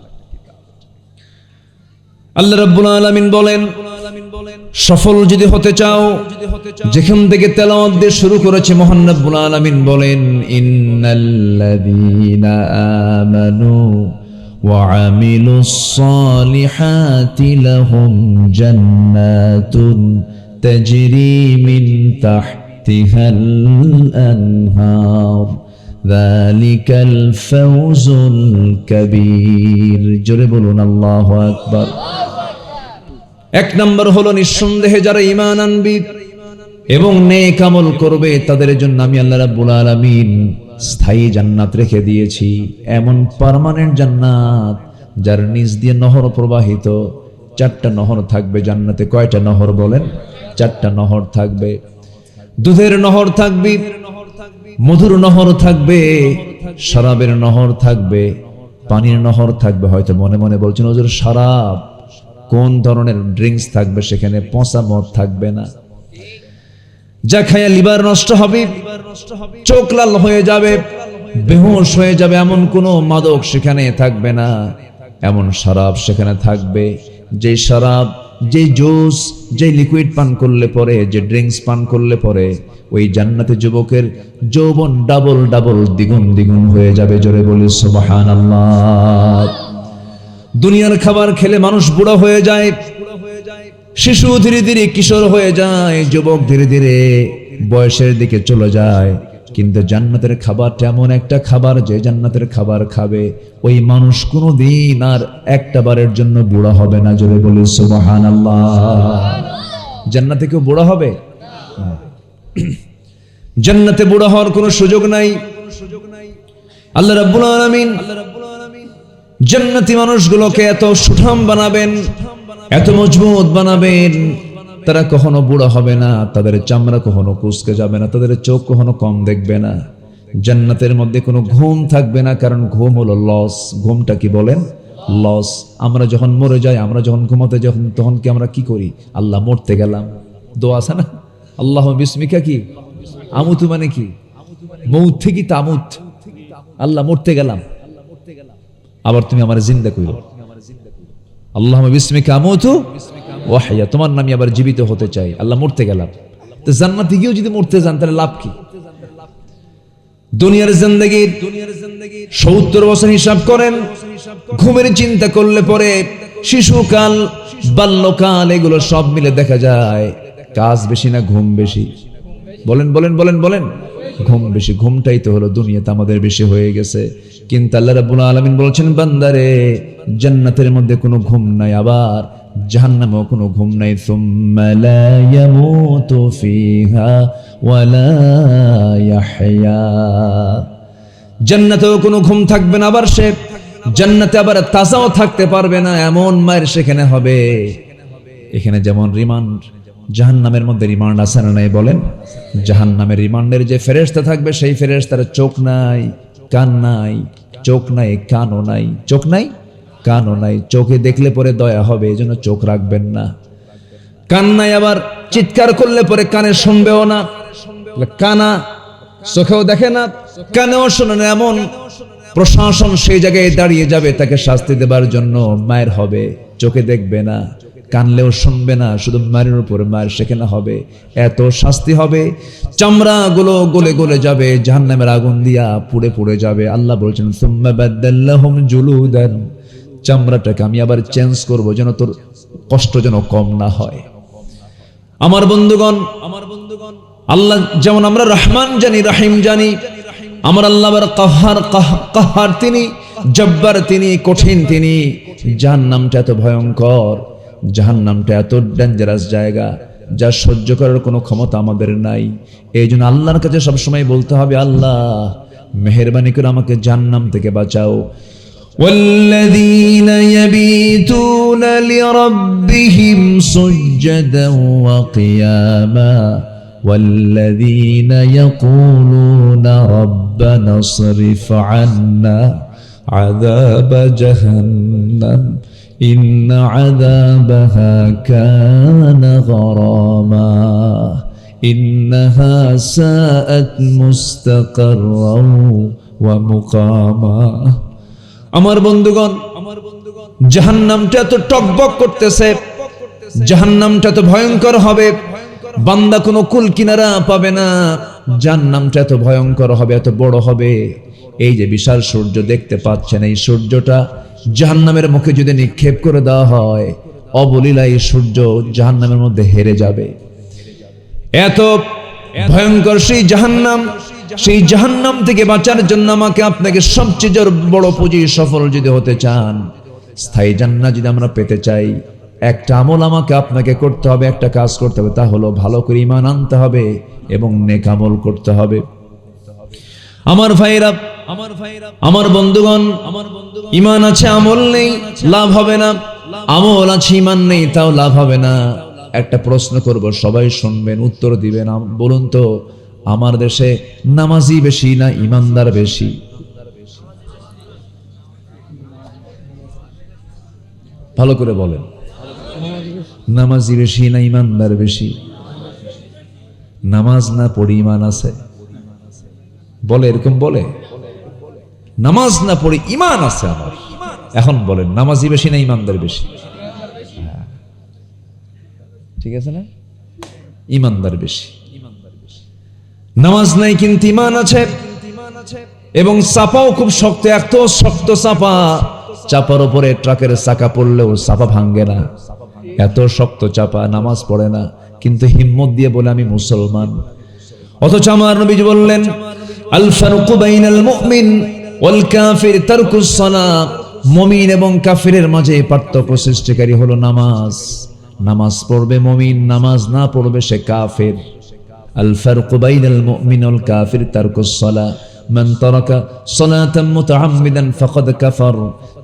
আল্লাহ রাব্বুল আলামিন বলেন, সফল যদি হতে চাও, যেখান থেকে তেলাওয়াত দিয়ে শুরু করেছে মহান রাব্বুল আলামিন বলেন, ইন্নাল্লাযীনা আমানু ওয়া আমিলুস সালিহাতি লাহুম জান্নাতুন তাজরি মিন তাহতিহাল আনহার যালিকাল ফাওজুল কাবীর। জোরে বলুন আল্লাহু আকবার। 1 নম্বর হলো, নিঃসন্দেহে যারা ঈমান আনবে এবং নেক আমল করবে তাদের জন্য আমি আল্লাহ রাব্বুল আলামিন স্থায়ী জান্নাত রেখে দিয়েছি। এমন পার্মানেন্ট জান্নাত যার নিচ দিয়ে নহর প্রবাহিত। 4টা নহর থাকবে জান্নাতে। কয়টা নহর বলেন? 4টা নহর থাকবে। দুধের নহর থাকবে, মধুর নহর থাকবে, শরাবের নহর থাকবে, পানির নহর থাকবে। হয়তো মনে মনে বলছেন, হুজুর শরাব, কোন ধরনের ড্রিঙ্কস থাকবে সেখানে? পচা মদ থাকবে না, যা খায়া লিভার নষ্ট হবে, চোখ লাল হয়ে যাবে, বেহুশ হয়ে যাবে, এমন কোনো মাদক সেখানে থাকবে না। এমন শরাব সেখানে থাকবে, যে শরাব, যে জুস, যে লিকুইড পান করলে পরে, যে ড্রিঙ্কস পান করলে পরে ওই জান্নাতে যুবকের যৌবন ডাবল দ্বিগুণ হয়ে যাবে। জোরে বলি সুবহানাল্লাহ। দুনিয়ার খাবার খেলে মানুষ বুড়া হয়ে যায়, শিশু ধীরে ধীরে কিশোর হয়ে যায়, যুবক ধীরে ধীরে বয়সের দিকে চলে যায়। কিন্তু জান্নাতের খাবারটা এমন একটা খাবার, যে জান্নাতের খাবার খাবে ওই মানুষ কোনোদিন আর একটা বারের জন্য বুড়া হবে না। জোরে বলি সুবহানাল্লাহ। জান্নাতে কেউ বুড়া হবে? জান্নাতে বুড়া হওয়ার কোনো সুযোগ নাই। আল্লাহ রাব্বুল আলামিন জান্নাতি মানুষগুলোকে এত সুঠাম বানাবেন, এত মজবুত বানাবেন, তারা কখনো বুড়া হবে না, তাদের চামড়া কখনো কুঁচকে যাবে না, তাদের চোখ কখনো কম দেখবে না। জান্নাতের মধ্যে কোনো ঘুম থাকবে না, কারণ ঘুম হলো লস। ঘুমটা কি বলেন? লস। আমরা যখন মরে যাই, আমরা যখন ঘুমাতে যখন তখন কি আমরা কি করি? আল্লাহ মরতে গেলাম, দোয়া আছে না? আল্লাহ বিসমিকা কি আমুতু, মানে কি মৌত থেকে তামুত, আল্লাহ মরতে গেলাম, আবার তুমি আমার জিন্দা কইরো। আল্লাহ বিসমিকা আমুতু ওয়া আহইয়া, তোমার নামে আবার জীবিত হতে চাই, আল্লাহ মরতে গেলাম। তো জান্নাতে গিয়েও যদি মরতে যান তাহলে লাভ কি? দুনিয়ার জিন্দেগির 70 বছর হিসাব করেন, ঘুমের চিন্তা করলে পরে শিশুকাল, বাল্যকাল, এগুলো সব মিলে দেখা যায় কাজ বেশি না ঘুম বেশি? বলেন বলেন বলেন বলেন। ঘুম বেশি। ঘুমটাই তো হলো দুনিয়াতে আমাদের বেশি হয়ে গেছে। কিন্তু আল্লাহ রাব্বুল আলামিন বলছেন, বান্দারে জান্নাতের মধ্যে কোনো ঘুম নাই, আবার জাহান্নামেও কোনো ঘুম নাই। সুম্মা লা ইয়ামুতু ফিহা ওয়া লা ইয়াহইয়া। জান্নাতেও কোনো ঘুম থাকবে না, আবার সে জান্নাতে আবার তাজাও থাকতে পারবে না, এমন মায়ের সেখানে হবে। এখানে যেমন রিমান্ড, জাহান্নামের মধ্যে রিমান্ড আছে না নাই বলেন? জাহান্নামের রিমান্ডের যে ফেরেশতা থাকবে, সেই ফেরেশতার চোখ নাই, কান নাই, চোখ নাই, কানও নাই, চোখ নাই, কানও নাই। চোখে দেখলে পরে দয়া হবে, এই জন্য চোখ রাখবেন না। কান নাই, আবার চিৎকার করলে পরে কানে শুনবেও না। কানা, চোখেও দেখে না, কানেও শোনে না, এমন প্রশাসন সেই জায়গায় দাঁড়িয়ে যাবে তাকে শাস্তি দেবার জন্য। মায়ের হবে, চোখে দেখবে না, কানলেও শুনবে না, শুধু মায়ের উপর মায়ের সেখানে হবে। এত শাস্তি হবে, চামড়া গুলো গলে গলে যাবে, জাহান্নামের আগুন দিয়া পুড়ে পুড়ে যাবে। আল্লাহ বলছেন, সুম্মা বাদদাল্লাহুম জুলুদান, চামড়াটাকে আমি আবার চেঞ্জ করব, যেন তোর কষ্ট যেন কম না হয়। আমার বন্ধুগণ, আল্লাহ যেমন আমরা রহমান জানি, রহিম জানি, আমার আল্লাহ আবার কাহার, কাহার তিনি, জব্বার তিনি, কঠিন তিনি। জাহান্নামটা এত ভয়ঙ্কর, জাহান্নামটা এত ডেঞ্জারাস জায়গা, যা সহ্য করার কোনো ক্ষমতা আমাদের নাই। এই জন্য আল্লাহর কাছে সবসময় বলতে হবে, আল্লাহ মেহেরবানি করে আমাকে জাহান্নাম থেকে বাঁচাও। والذين يبيتون لربهم سجدا وقياما والذين يقولون ربنا اصرف عنا عذاب جهنم إن عذابها كان غراما إنها ساءت مستقرا ومقاما। আমার বন্ধুগণ, জাহান্নামটা তো টকবক করতেছে, জাহান্নামটা তো ভয়ঙ্কর হবে, বান্দা কোনো কুল কিনারা পাবে না। জাহান্নামটা এত ভয়ঙ্কর হবে, এত বড় হবে। এই যে বিশাল সূর্য দেখতে পাচ্ছেন, এই সূর্যটা জাহান্নামের মুখে যদি নিক্ষেপ করে দেওয়া হয়, অবলীলা এই সূর্য জাহান্নামের মধ্যে হেরে যাবে। এত ভয়ঙ্কর সেই জাহান্নাম। সেই জাহান্নাম থেকে বাঁচার জন্য আমাকে আপনাকে সবচেয়ে বড় পুঁজি, সফল যদি হতে চান, স্থায়ী জান্নাত যদি আমরা পেতে চাই, একটা আমল আমাকে আপনাকে করতে হবে, একটা কাজ করতে হবে, তা হলো ভালো করে ঈমান আনতে হবে এবং নেক আমল করতে হবে। আমার ভাইরা, আমার বন্ধুগণ, ঈমান আছে আমল নেই, লাভ হবে না। আমল আছে ঈমান নেই, তাও লাভ হবে না। একটা প্রশ্ন করব, সবাই শুনবেন, উত্তর দিবেন। বলুন তো, আমার দেশে নামাজি বেশি না ঈমানদার বেশি? ভালো করে বলেন, নামাজি বেশি না ঈমানদার বেশি? নামাজ না পড়ে ঈমান আছে বলে, এরকম বলে? নামাজ না পড়ে ঈমান আছে আমার। এখন বলেন, নামাজি বেশি না ঈমানদার বেশি? ঠিক আছে না? ঈমানদার বেশি। নামাজ নাই কিন্তু ঈমান আছে, এবং চাপাও খুব শক্ত, এত শক্ত চাপা, চাপার উপরে ট্রাকের চাকা পড়লেও চাপা ভাঙ্গে না, এত শক্ত চাপা, নামাজ পড়ে না, কিন্তু হিম্মত দিয়ে বলে আমি মুসলমান। অথচ আমার নবীজি বললেন আল ফারকু বাইনাল মুমিন ওয়াল কাফির তারকুস সালাহ, মুমিন এবং কাফিরের মাঝে পার্থক্য সৃষ্টিকারী হলো নামাজ। নামাজ পড়বে মুমিন, নামাজ না পড়বে সে কাফির। আল ফারকু বাইনাল মুমিন ওয়াল কাফির তারকুস সালাহ, মান তারাকা সালাতান মুতাআম্মিদান ফাকাদ কাফার,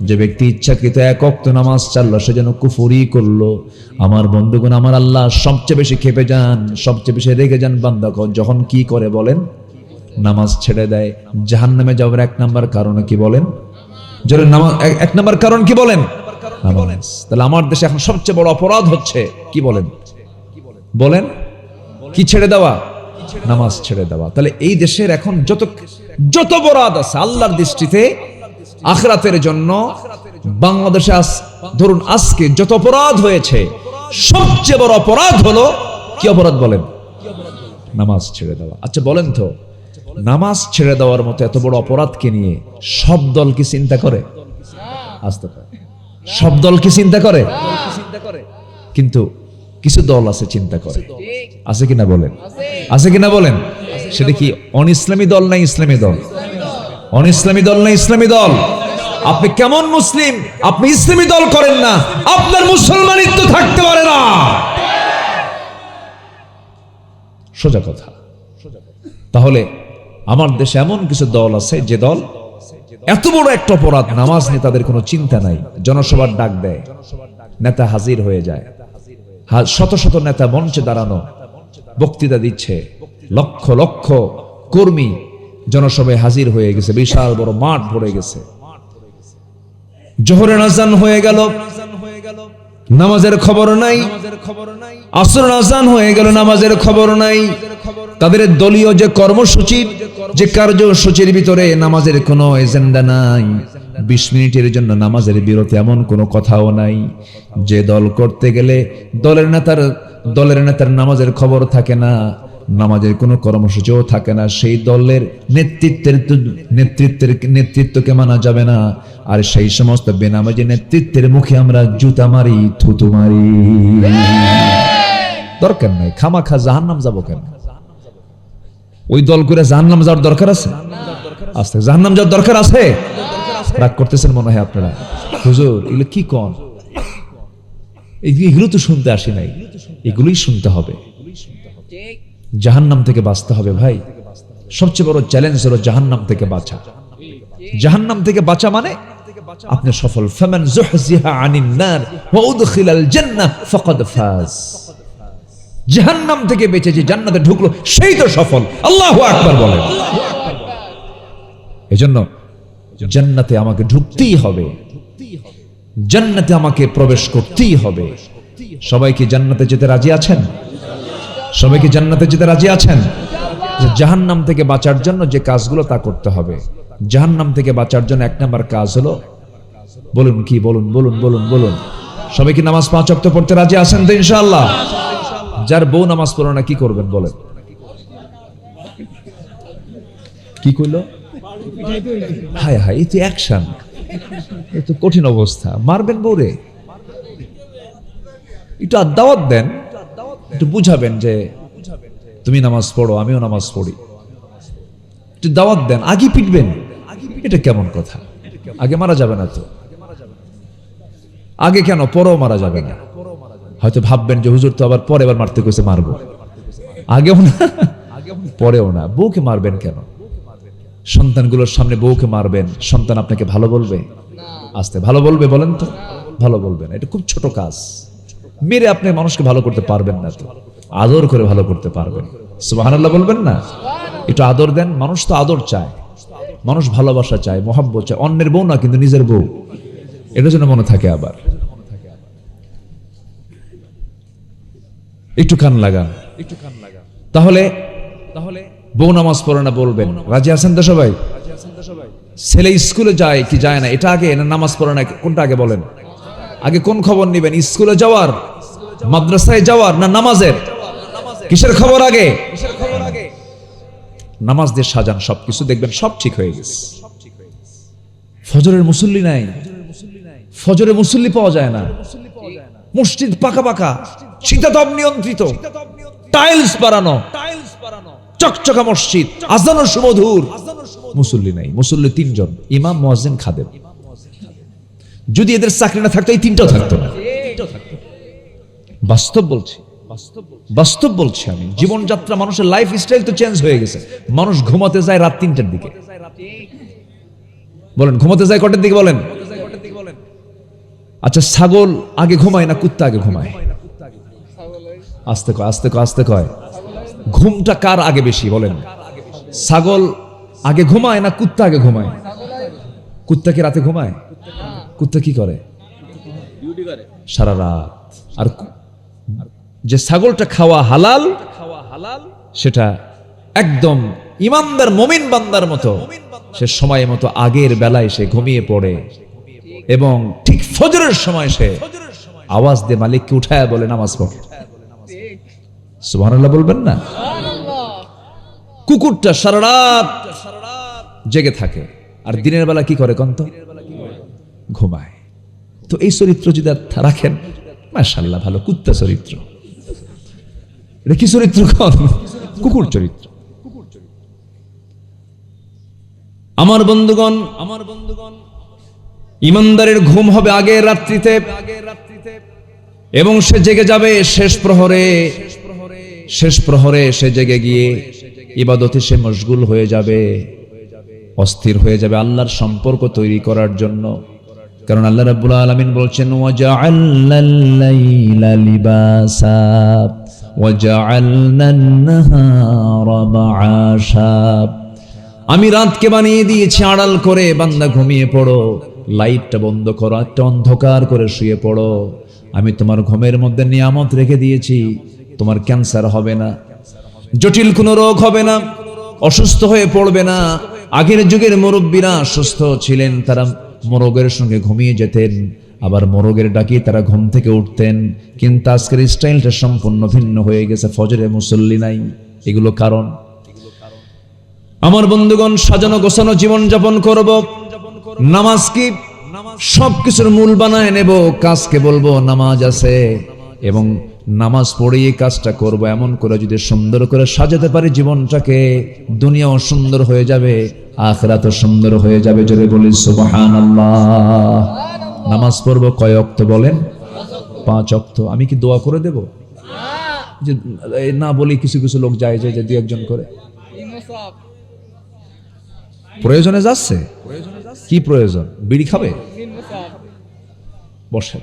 যে ব্যক্তি ইচ্ছাকৃত এক ওয়াক্ত নামাজ ছাড়লো সে যেন কুফরি করলো। আমার বন্ধুগণ, আমার আল্লাহ সবচেয়ে বেশি ক্ষেপে যান, সবচেয়ে বেশি রেগে যান বান্দা যখন কি করে বলেন, নামাজ ছেড়ে দেয়। জাহান্নামে যাওয়ার এক নাম্বার কারণ কি বলেন? জোরে নামাজ, এক নাম্বার কারণ কি বলেন? নামাজ। তাহলে আমার দেশে এখন সবচেয়ে বড় অপরাধ হচ্ছে কি বলেন? বলেন কি ছেড়ে দেওয়া? নামাজ ছেড়ে দেওয়া। তাহলে এই দেশের এখন যত অপরাধ আছে আল্লাহর দৃষ্টিতে আখিরাতের জন্য বাংলাদেশে ধরুন আজকে যত অপরাধ হয়েছে, সবচেয়ে বড় অপরাধ হলো কি অপরাধ বলেন? নামাজ ছেড়ে দেওয়া। আচ্ছা বলেন তো, নামাজ ছেড়ে দেওয়ার মতো এত বড় অপরাধকে নিয়ে সব দল কি চিন্তা করে? সব দল কি চিন্তা করে? কিন্তু কিছু দল আছে চিন্তা করে, আছে কিনা বলেন? আছে কিনা বলেন? সেটা কি অন ইসলামী দল না ইসলামী দল? অন ইসলামী দল না ইসলামী দল? আপনি কেমন মুসলিম, আপনি ইসলামী দল করেন না, আপনার মুসলমানিত্ব থাকতে পারে না। সোজা কথা। তাহলে আমার দেশে এমন কিছু দল আছে যে দল এত বড় একটা অপরাধ, নামাজ নিয়ে তাদের কোনো চিন্তা নাই, জনসভার ডাক দেয়, নেতা হাজির হয়ে যায়, শত শত নেতা মঞ্চে দাঁড়ানো বক্তৃতা দিচ্ছে, লক্ষ লক্ষ কর্মী জনসভায় হাজির হয়ে গেছে, বিশাল বড় মাঠ ভরে গেছে। জোহরের আজান হয়ে গেল, নামাজের খবর নাই। আসরের আজান হয়ে গেল, নামাজের খবর নাই। তাদের দলীয় যে কর্মসূচি, যে কার্যসূচির ভিতরে নামাজের কোনো এজেন্ডা নাই। 20 মিনিটের জন্য নামাজের বিরতি এমন কোনো কথাও নাই। যে দল করতে গেলে দলের নেতার নামাজের খবর থাকে না, নামাজের কোনো কর্মসূচিও থাকে না, সেই দলের নেতৃত্বকে মানা যাবে না। আর সেই সমস্ত বেনামাজি নেতৃত্বের মুখে আমরা জুতা মারি, থুতু মারি। দরকার নাই, খামাখা জাহান্নাম যাবো কেন? ওই দল করে জাহান্নাম যাওয়ার দরকার আছে? আস্তে জাহান্নাম যাওয়ার দরকার আছে? রাগ করতেছেন মনে হয় আপনারা। হুজুর এগুলো কি কন? এগুলো তো শুনতে আসি নাই, এগুলোই শুনতে হবে। জাহান্নাম থেকে বাঁচতে হবে ভাই। সবচেয়ে বড় চ্যালেঞ্জ হলো জাহান্নাম থেকে বাঁচা। জাহান্নাম থেকে বাঁচা মানে আপনি সফল। ফামান যুহজিহা আনিন নার ওয়া উদখিলাল জান্নাহ ফাকাদ ফাজ। জাহান্নাম থেকে বেঁচে যে জান্নাতে ঢুকলো সেই তো সফল। আল্লাহু আকবার বলেন। এজন্য জান্নাতে আমাকে ঢুকতেই হবে, জান্নাতে আমাকে প্রবেশ করতেই হবে। সবাই কি জান্নাতে যেতে রাজি আছেন? সবাই কি জান্নাতে যেতে রাজি আছেন? জাহান্নাম থেকে বাঁচার জন্য যে কাজগুলো তা করতে হবে। জাহান্নাম থেকে বাঁচার জন্য এক নাম্বার কাজ হলো, বলুন কি? বলুন বলুন বলুন বলুন। সবাই কি নামাজ 5 ওয়াক্ত পড়তে রাজি আছেন তো ইনশাআল্লাহ? যার বউ নামাজ পড়ে না কি করবেন বলেন? কি কইলো? হায় হায়, এই তো অ্যাকশন, এই তো কঠিন অবস্থা। মারবেন বউরে? একটু দাওয়াত দেন, একটু বুঝাবেন যে তুমি নামাজ পড়ো, আমিও নামাজ পড়ি, একটু দাওয়াত দেন। আগে পিটবেন, এটা কেমন কথা? আগে মারা যাবে না তো? আগে কেন? পরেও মারা যাবে না। হয়তো ভাববেন যে হুজুর তো আবার পরে মারতে কইছে, মারবো। আগেও না, পরেও না। বউকে মারবেন কেন? সন্তানগুলোর সামনে বউকে মারবেন, সন্তান আপনাকে ভালো বলবে? আস্তে ভালো বলবে? বলেন তো, ভালো বলবে না। এটা খুব ছোট কাজ। মেরে আপনি মানুষকে ভালো করতে পারবেন না, তো আদর করে ভালো করতে পারবেন। সুবহানাল্লাহ বলবেন না? একটু আদর দেন। মানুষ তো আদর চায়, মানুষ ভালোবাসা চায়, মহব্বত চায়। অন্যের বউ না, কিন্তু নিজের বউ, এটার জন্য মনে থাকে। আবার একটু কান লাগান। তাহলে বউ নামাজ পড়ে না বলবেন, রাজি আছেন তো সবাই? ছেলে স্কুলে যায় কি যায় না, এটা আগে না নামাজ পড়ে না কোনটা আগে বলেন? আগে কোন খবর নেবেন? স্কুলে যাওয়ার, মাদ্রাসায় যাওয়ার, না নামাজের? কিসের খবর আগে? নামাজ দিয়ে সাজান সবকিছু, দেখবেন সব ঠিক হয়ে গেছে। ফজরের মুসল্লি নাই, ফজরে মুসল্লি পাওয়া যায় না, মসজিদ পাকা পাকা, শীতাতপ নিয়ন্ত্রিত, টাইলস বানানো, চকচকা মসজিদ, আজানো সুমধুর, মুসল্লি নাই। মুসল্লি 3 জন, ইমাম, মুয়াজ্জিন, খাদেম। যদি এদের চাকরি না থাকতো এই 3টাও থাকতো না। বাস্তব বলছি, বাস্তব বলছি আমি। জীবনযাত্রা, মানুষের লাইফ স্টাইল তো চেঞ্জ হয়ে গেছে। মানুষ ঘুমাতে যায় রাত 3টার দিকে। বলেন ঘুমাতে যায় কটার দিকে? বলেন। আচ্ছা, ছাগল আগে ঘুমায় না কুত্তা আগে ঘুমায়? আস্তে কয়, আস্তে কয়, আস্তে কয়। ঘুমটা কার আগে বেশি বলেন? ছাগল আগে ঘুমায় না কুত্তা আগে ঘুমায়? কুত্তা কি রাতে ঘুমায়? কুত্তা কি করে? সারা রাত। আর যে ছাগলটা খাওয়া হালাল, সেটা একদম ইমানদার মুমিন বান্দার মতো, সে সময় মতো আগের বেলায় সে ঘুমিয়ে পড়ে এবং ঠিক ফজরের সময় সে আওয়াজ দিয়ে মালিককে উঠায় বলে নামাজ পড়। সুবহানাল্লাহ বলবেন না? কুকুরটা সারা রাত জেগে থাকে আর দিনের বেলা কি করে কন্ত? ঘুমায়। তো এই চরিত্র যদি রাখেন, মাশাআল্লাহ, ভালো কুত্তা চরিত্র। এটা কি চরিত্র? কুকুর চরিত্র। আমার বন্ধুগণ, ইমানদারের ঘুম হবে আগের রাত্রিতে এবং সে জেগে যাবে শেষ প্রহরে। শেষ প্রহরে সে জেগে গিয়ে ইবাদতে সে মশগুল হয়ে যাবে, অস্থির হয়ে যাবে আল্লাহর সম্পর্ক তৈরি করার জন্য। কারণ আল্লাহ রাব্বুল আলামিন বলছেন, ওয়াজআলনাল লাইলা লিবাসা ওয়াজআলনান নাহারা মাআশা। আমি রাতকে বানিয়ে দিয়েছি আড়াল করে, বান্দা ঘুমিয়ে পড়ো, লাইটটা বন্ধ করো, একটা অন্ধকার করে শুয়ে পড়ো। আমি তোমার ঘুমের মধ্যে নিয়ামত রেখে দিয়েছি, তোমার ক্যান্সার হবে না, জটিল কোনো রোগ হবে না, অসুস্থ হয়ে পড়বে না। আগের যুগের মুরব্বীরা সুস্থ ছিলেন, তারা মোরগের সঙ্গে ঘুমিয়ে যেতেন, আবার মোরগের ডাকি তারা ঘুম থেকে উঠতেন। কিন্তু আজকের স্টাইলটা সম্পূর্ণ ভিন্ন হয়ে গেছে, ফজরে মুসল্লি নাই। এগুলো কারণ। আমার বন্ধুগণ, সাজানো গোছানো জীবন যাপন করব, নামাজ কি সবকিছুর মূল বানায় নেব, কাজকে বলবো নামাজ আছে এবং নামাজ পড়েই কাজটা করব। এমন করে যদি সুন্দর করে সাজাতে পারি জীবনটাকে, দুনিয়াও সুন্দর হয়ে যাবে, আখিরাতও সুন্দর হয়ে যাবে। জোরে বলি সুবহানাল্লাহ। নামাজ পড়ব কয় ওয়াক্ত বলেন? 5 ওয়াক্ত। আমি কি দোয়া করে দেব? যে না বলি, কিছু কিছু লোক যায় যে 2-1 করে প্রয়োজনে যাচ্ছে। কি প্রয়োজন? বিড়ি খাবে? বসেন,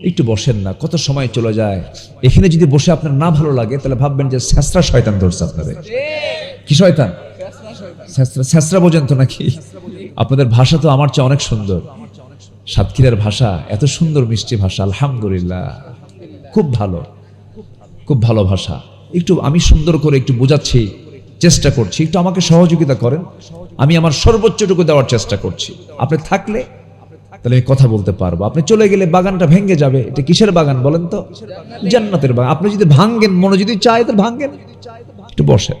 একটু বসেন না, কত সময় চলে যায়। এখানে যদি বসে আপনার না ভালো লাগে তাহলে ভাববেন যে ছেঁচড়া শয়তান ধরছে আপনাদের। কি শয়তান? ছেঁচড়া বোঝেন তো নাকি? আপনাদের ভাষা তো আমার চেয়ে অনেক সুন্দর। সাতক্ষীরার ভাষা এত সুন্দর, মিষ্টি ভাষা, আলহামদুলিল্লাহ, খুব ভালো, খুব ভালো ভাষা। একটু আমি সুন্দর করে একটু বোঝাচ্ছি, চেষ্টা করছি, একটু আমাকে সহযোগিতা করেন। আমি আমার সর্বোচ্চটুকু দেওয়ার চেষ্টা করছি। আপনি থাকলে তাহলে আমি কথা বলতে পারবো, আপনি চলে গেলে বাগানটা ভেঙে যাবে। এটা কিসের বাগান বলেন তো? জান্নাতের বাগান। আপনি যদি ভাঙ্গেন, মনে যদি চায় তো ভাঙ্গেন, একটু বসে,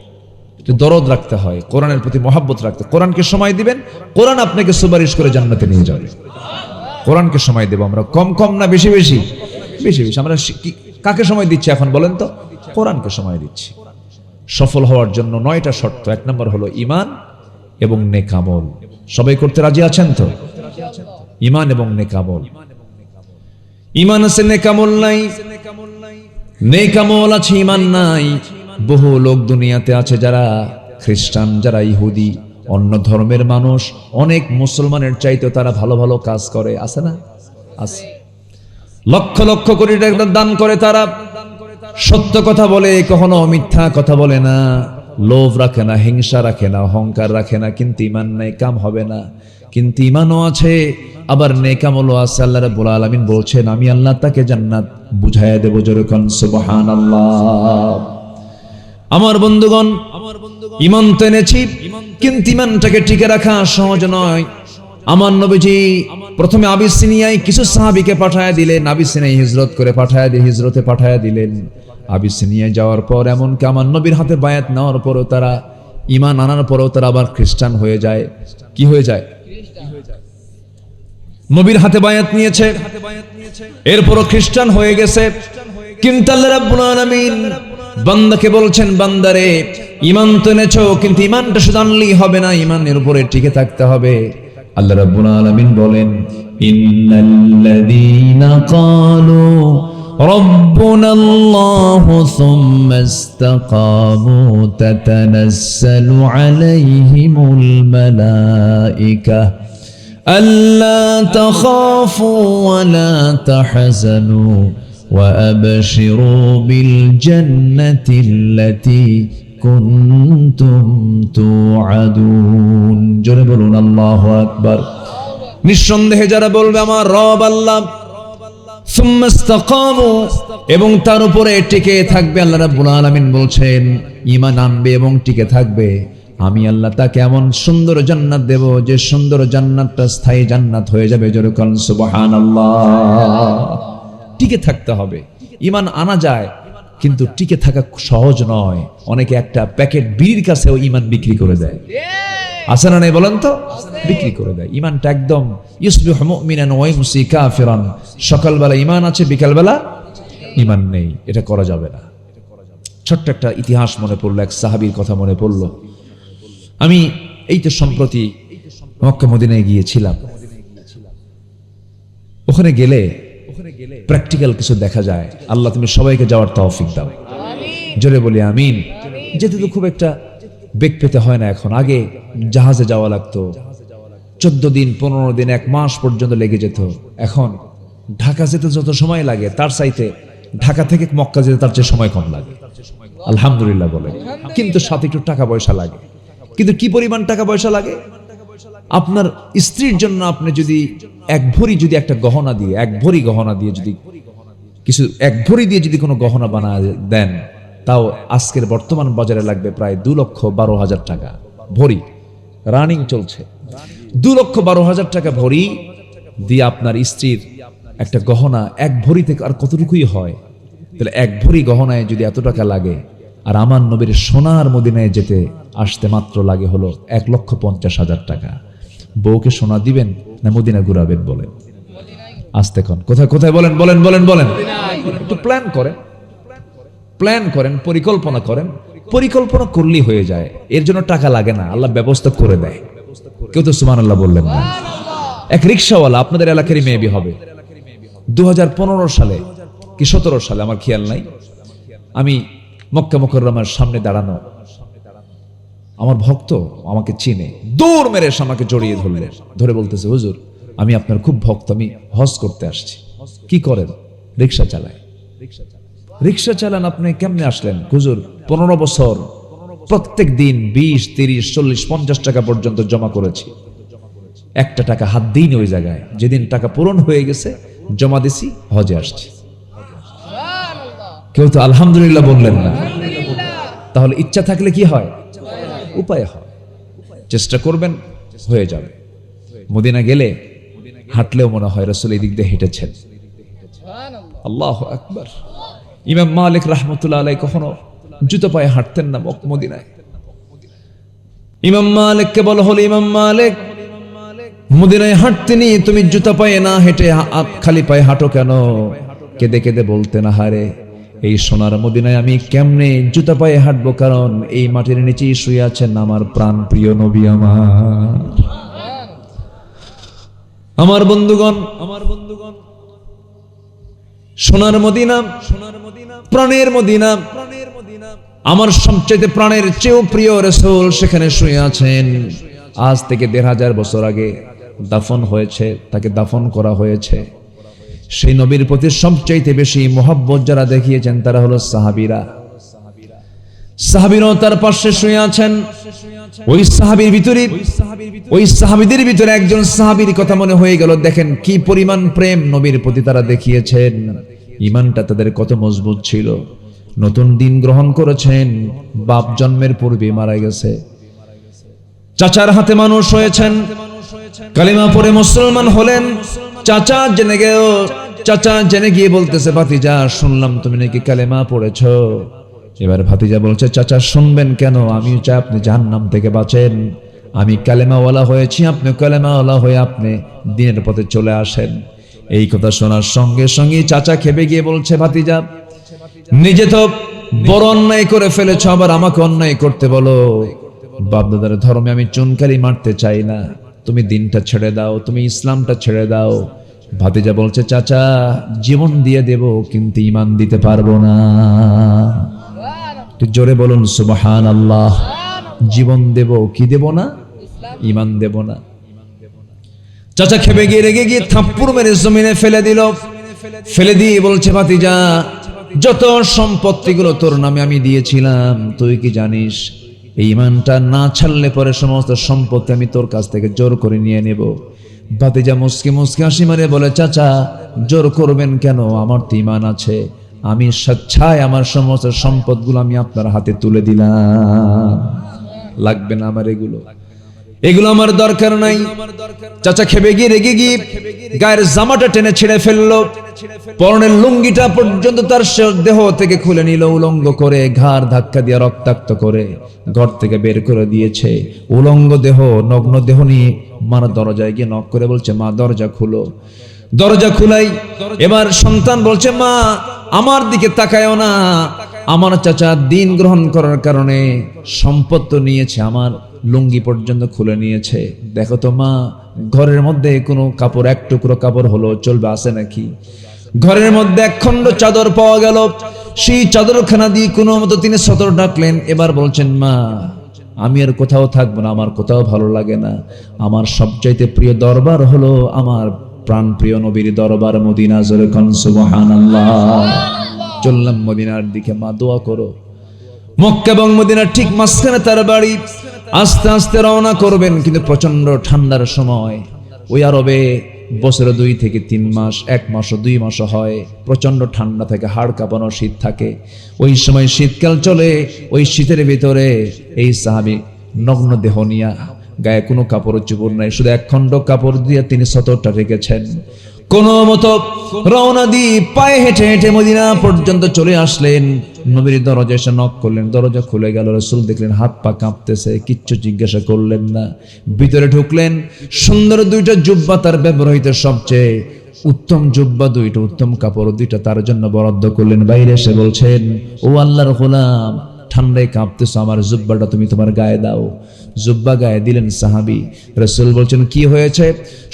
একটু দরদ রাখতে হয়, কোরআনের প্রতি মহাব্বত রাখতে। কোরআনকে সময় দিবেন, কোরআন আপনাকে সুপারিশ করে জান্নাতে নিয়ে যাবে। কোরআনকে সময় দেব আমরা, কম কম না বেশি বেশি? বেশি বেশি। আমরা কাকে সময় দিচ্ছি এখন বলেন তো? কোরআনকে সময় দিচ্ছি। সফল হওয়ার জন্য 9টা শর্ত। 1 নম্বর হলো ঈমান এবং নেক আমল। সবাই করতে রাজি আছেন তো? ঈমান এবং নেক আমল। ঈমান আছে, নেক আমল নাই। নেক আমল আছে, ঈমান নাই। বহু লোক দুনিয়াতে আছে যারা খ্রিস্টান, যারা ইহুদি, অন্য ধর্মের মানুষ, অনেক মুসলমানের চাইতে তারা ভালো ভালো কাজ করে। আছে না? আছে। লক্ষ লক্ষ কোটি টাকা দান করে তারা, সত্য কথা বলে, কখনো মিথ্যা কথা বলে না, লোভ রাখে না, হিংসা রাখে না, অহংকার রাখে না, কিন্তু ঈমান নাই, কাম হবে না। কিন্তু ঈমানও আছে, আবার নেক আমলও আছে। আল্লাহ রাব্বুল আলামিন বলছেন, আমি আল্লাহ তাকে জান্নাত বুঝাইয়া দেব। জোরে কোন সুবহানাল্লাহ। আমার বন্ধুগণ, ঈমান তো এনেছি, কিন্তু ঈমানটাকে টিকে রাখা সহজ নয়। আমার নবীজি প্রথমে আবিসিনিয়ায় কিছু সাহাবীকে পাঠায়া দিলেন, আবিসিনিয়ায় হিজরত করে হিজরতে পাঠায়া দিলেন। আবিসিনিয়ায় যাওয়ার পর এমনকি আমার নবীর হাতে বায়াত নেওয়ার পরও তারা, ঈমান আনার পরও তারা আবার খ্রিস্টান হয়ে যায়। কি হয়ে যায়? নবীর হাতে বায়াত নিয়েছে, এরপরও খ্রিস্টান হয়ে গেছে। কিন্তু আল্লাহ রাব্বুল আলামিন বান্দাকে বলছেন, বান্দারে ঈমান তো এনেছো, কিন্তু ঈমানটা শুধু আনলেই হবে না, ঈমানের উপরে টিকে থাকতে হবে। আল্লাহ রাব্বুল আলামিন বলেন, ইন্নাল্লাযীনা ক্বালু রাব্বুনাল্লাহু সুম্মা ইসতাকামু তাতানাজ্জালু আলাইহিমুল মালায়েকা আল্লা তাখাফু ওয়া লা তাহজানু وأبشروا بالجنة التي كنتم توعدون জোরে বলুন আল্লাহু আকবার। নিঃসন্দেহে যারা বলবে আমার রব আল্লাহ, সুম্মা ইসতাকামু, এবং তার উপরে টিকে থাকবে, আল্লাহ রাব্বুল আলামিন বলছেন ঈমান আনবে এবং টিকে থাকবে, আমি আল্লাহ তাকে এমন সুন্দর জান্নাত দেব যে সুন্দর জান্নাতটা স্থায়ী জান্নাত হয়ে যাবে। জোরে বলুন সুবহানাল্লাহ। টিকে থাকতে হবে। ঈমান আনা যায়, কিন্তু টিকে থাকা সহজ নয়। অনেকে একটা প্যাকেট বিড়ির কাছেও ঈমান বিক্রি করে দেয়, আছে না নাই বলেন তো? বিক্রি করে দেয় ঈমানটা একদম। ইউসবিহু মুমিনান ওয়া ইউমসি কাফিরান, সকালবেলা ঈমান আছে, বিকালবেলা ঈমান নেই। এটা করা যাবে না। ছোট্ট একটা ইতিহাস মনে পড়লো, এক সাহাবীর কথা মনে পড়লো। আমি এই তো সম্প্রতি মক্কা মদিনায় গিয়েছিলাম। ওখানে গেলে প্র্যাকটিক্যাল কিছু দেখা যায়। আল্লাহ তুমি সবাইকে যাওয়ার তৌফিক দাও, জোরে বলি আমিন। যেতে তো খুব একটা বেগ পেতে হয় না এখন। আগে জাহাজে যাওয়া লাগতো, 14 দিন 15 দিন 1 মাস পর্যন্ত লেগে যেত। এখন ঢাকা যেতে যত সময় লাগে তার চাইতে ঢাকা থেকে মক্কা যেতে তার চেয়ে সময় কম লাগে, আলহামদুলিল্লাহ বলে। কিন্তু সাথে একটু টাকা পয়সা লাগে। কিন্তু কি পরিমাণ টাকা পয়সা লাগে? আপনার স্ত্রীর জন্য আপনি যদি 1 ভরি যদি একটা গহনা দিয়ে, 1 ভরি গহনা দিয়ে যদি কিছু 1 ভরি দিয়ে যদি কোনো গহনা বানায় দেন, তাও আজকের বর্তমান বাজারে লাগবে প্রায় 2,12,000 টাকা ভরি। রানিং চলছে। 2,12,000 টাকা ভরি দিয়ে আপনার স্ত্রীর একটা গহনা 1 ভরি থেকে আর কতটুকুই হয়? তাহলে 1 ভরি গহনায় যদি এত টাকা লাগে, আর আমার নবীর সোনার মদিনায় যেতে আসতে মাত্র লাগে হলো 1,50,000 টাকা। বউকে সোনা দিবেন না মদিনা ঘুরাবেন বলেন? আসতে কোন কোথায় কোথায় বলেন বলেন বলেন বলেন। একটু প্ল্যান করেন, পরিকল্পনা করেন। পরিকল্পনা করলেই হয়ে যায়, এর জন্য টাকা লাগে না, আল্লাহ ব্যবস্থা করে দেয়। কেউ তো সুবহানাল্লাহ বললেন না? এক রিকশাওয়ালা আপনাদের এলাকারই মেবি হবে, 2015 সালে কি 17 সালে আমার খেয়াল নাই, আমি মক্কা মুকাররমার সামনে দাঁড়ানো, আমার ভক্ত আমাকে চিনে, দৌড় মেরে এসে আমাকে জড়িয়ে ধরলেন, ধরে বলতেছে, হুজুর আমি আপনার খুব ভক্ত, আমি হজ করতে আসছি। কি করেন? রিকশা চালায়। রিকশা চালান, আপনি কেমনে আসলেন? হুজুর 15 বছর প্রত্যেক দিন 20, 30, 40, 50 টাকা পর্যন্ত জমা করেছি, একটা টাকা হাত দিইনি ওই জায়গায়। যেদিন টাকা পূরণ হয়ে গেছে জমা দিছি, হজে আসছি। কেউ তো আলহামদুলিল্লাহ বললেন না। তাহলে ইচ্ছা থাকলে কি হয়? উপায় হয়। চেষ্টা করবেন, হয়ে যাবে। মদিনা গেলে হাঁটলেও মনে হয় রাসূল এই দিক দিয়ে হেঁটেছেন। আল্লাহু আকবার। ইমাম মালিক রাহমাতুল্লাহ আলাইহি কখনো জুতো পায়ে হাঁটতেন না মদিনায়। ইমাম মালিককে বলা হলো, ইমাম মালিক মদিনায় হাঁটতেনি, তুমি জুতো পায়ে না হেঁটে খালি পায়ে হাঁটো কেন? কেঁদে কেঁদে বলতেন, হারে এই সোনার মদিনায় আমি কেমনে জুতা পায়ে হাঁটবো? কারণ এই মাটির নিচেই শুয়ে আছেন আমার প্রাণ প্রিয় নবী আমার বন্ধুগণ, সোনার মদিনা, প্রাণের মদিনা, আমার সবচেয়ে প্রাণের চেয়েও প্রিয় রাসূল সেখানে শুয়ে আছেন। আজ থেকে 1500 বছর আগে দাফন হয়েছে, তাকে দাফন করা হয়েছে। সেই নবীর প্রতি সবচাইতে বেশি মোহাব্বত যারা দেখিয়েছেন তারা হলো সাহাবীরা। সাহাবীরাও তার পাশে শুয়ে আছেন। ওই সাহাবীর ভিতরে, ওই সাহাবীদের ভিতরে একজন সাহাবীর কথা মনে হয়ে গেল। দেখেন কি পরিমাণ প্রেম নবীর প্রতি তারা দেখিয়েছেন, ঈমানটা তাদের কত মজবুত ছিল। নতুন দিন গ্রহণ করেছেন, বাপ জন্মের পূর্বে মারা গেছে। চাচার হাতে মানুষ হয়েছেন, কালিমা পড়ে মুসলমান হলেন। চাচা জেনে গিয়ে বলতেছে, ভাতিজা শুনলাম তুমি নাকি কালেমা পড়েছো। এবার ভাতিজা বলছে, চাচা শুনবেন কেন? আমিও চাই আপনি জাহান্নাম থেকে বাঁচেন, আমি কালেমাওয়ালা হয়েছি, আপনি কালেমাওয়ালা হয়ে আপনি দ্বীনের পথে চলে আসেন। এই কথা শোনার সঙ্গে সঙ্গে চাচা খেপে গিয়ে বলছে, ভাতিজা নিজে তো বড় অন্যায় করে ফেলেছ, আবার আমাকে অন্যায় করতে বলো। বাপদাদার ধর্মে আমি চুনকালি মারতে চাই না, তুমি দিনটা ছেড়ে দাও, তুমি ইসলামটা ছেড়ে দাও। ভাতিজা বলছে, চাচা জীবন দিয়ে দেব কিন্তু ঈমান দিতে পারবো না। জোরে বলুন সুবহানাল্লাহ। জীবন দেব কি দেব না? ঈমান দেব না। চাচা খেপে গিয়ে রেগে গিয়ে থাপ্পড় মেরে জমিনে ফেলে দিল। ফেলে দিয়ে বলছে, ভাতিজা যত সম্পত্তিগুলো তোর নামে আমি দিয়েছিলাম, তুই কি জানিস এই ঈমানটা না ছাড়লে পরে সমস্ত সম্পত্তি আমি তোর কাছ থেকে জোর করে নিয়ে নেব। ভাতিজা মুসকি মুসকি হাসি মারে বলে, চাচা জোর করবেন কেন? আমার তো ঈমান আছে, আমি স্বেচ্ছায় আমার সমস্ত সম্পদগুলো আমি আপনার হাতে তুলে দিলাম, লাগবে না আমার এগুলো আমার দরকার নাই। চাচা খেপে গিয়ে রেগে গিয়ে গায়ের জামাটা টেনে ছেড়ে ফেললো, পরনের লুঙ্গিটা পর্যন্ত তার দেহ থেকে খুলে নিল, উলঙ্গ করে ঘাড় ধাক্কা দিয়ে রক্তাক্ত করে ঘর থেকে বের করে দিয়েছে। উলঙ্গ দেহ, নগ্ন দেহ নিয়ে মার দরজায় গিয়ে নক করে বলছে, মা দরজা খুলো। দরজা খুলাই, এবার সন্তান বলছে, মা আমার দিকে তাকায়ও না, আমার চাচা দিন গ্রহণ করার কারণে সম্পদ তো নিয়েছে, আমার লুঙ্গি পর্যন্ত খুলে নিয়েছে, দেখো তো মা ঘরের মধ্যে কোনো কাপড়, এক টুকরো কাপড় হলো চলবে, আছে নাকি? ঘরের মধ্যে এক খণ্ড চাদর পাওয়া গেল, সেই চাদরখানা দিয়ে কোনো মতো তিনি সতর ডাকলেন। এবার বলছেন, মা আমি আর কোথাও থাকবো না, আমার কোথাও ভালো লাগে না, আমার সবচাইতে প্রিয় দরবার হলো আমার প্রাণ প্রিয় নবীর দরবার মদিনা। জোরে কোন সুবহানাল্লাহ। চললাম মদিনার দিকে, মা দোয়া করো। মক্কা এবং মদিনার ঠিক মাঝখানে তার বাড়ি। আস্তে আস্তে রওনা করবেন, কিন্তু প্রচন্ড ঠান্ডার সময়। ওই আরবে বছরে 2 থেকে 3 মাস, 1 মাসও 2 মাসও হয়, প্রচন্ড ঠান্ডা থাকে, হাড় কাঁপানো শীত থাকে। ওই সময় শীতকাল চলে, ওই শীতের ভিতরে এই সাহাবী নগ্ন দেহ নিয়া, গায়ে কোনো কাপড় চোপড় নাই, শুধু এক খণ্ড কাপড় দিয়ে তিনি সতরটা রেখেছেন। কোনো মতো রওনা দিয়ে পায়ে হেঁটে হেঁটে মদিনা পর্যন্ত চলে আসলেন। নবীর দরজা এসে নক করলেন, দরজা খুলে গেল। রাসূল দেখলেন হাত পা কাঁপতেছে, কিচ্ছু জিজ্ঞাসা করলেন না। ভিতরে ঢুকলেন, সুন্দর 2টা জুব্বা, তার ব্যবহৃত সবচেয়ে উত্তম জুব্বা 2টা, উত্তম কাপড় 2টা তার জন্য বরাদ্দ করলেন। বাইরে এসে বলছেন, ও আল্লাহর গোলাম, ঠান্ডায় কাঁপতেছ, আমার জুব্বাটা তুমি তোমার গায়ে দাও। জুব্বা গায়ে দিলেন সাহাবী। রাসূল বলছেন, কি হয়েছে?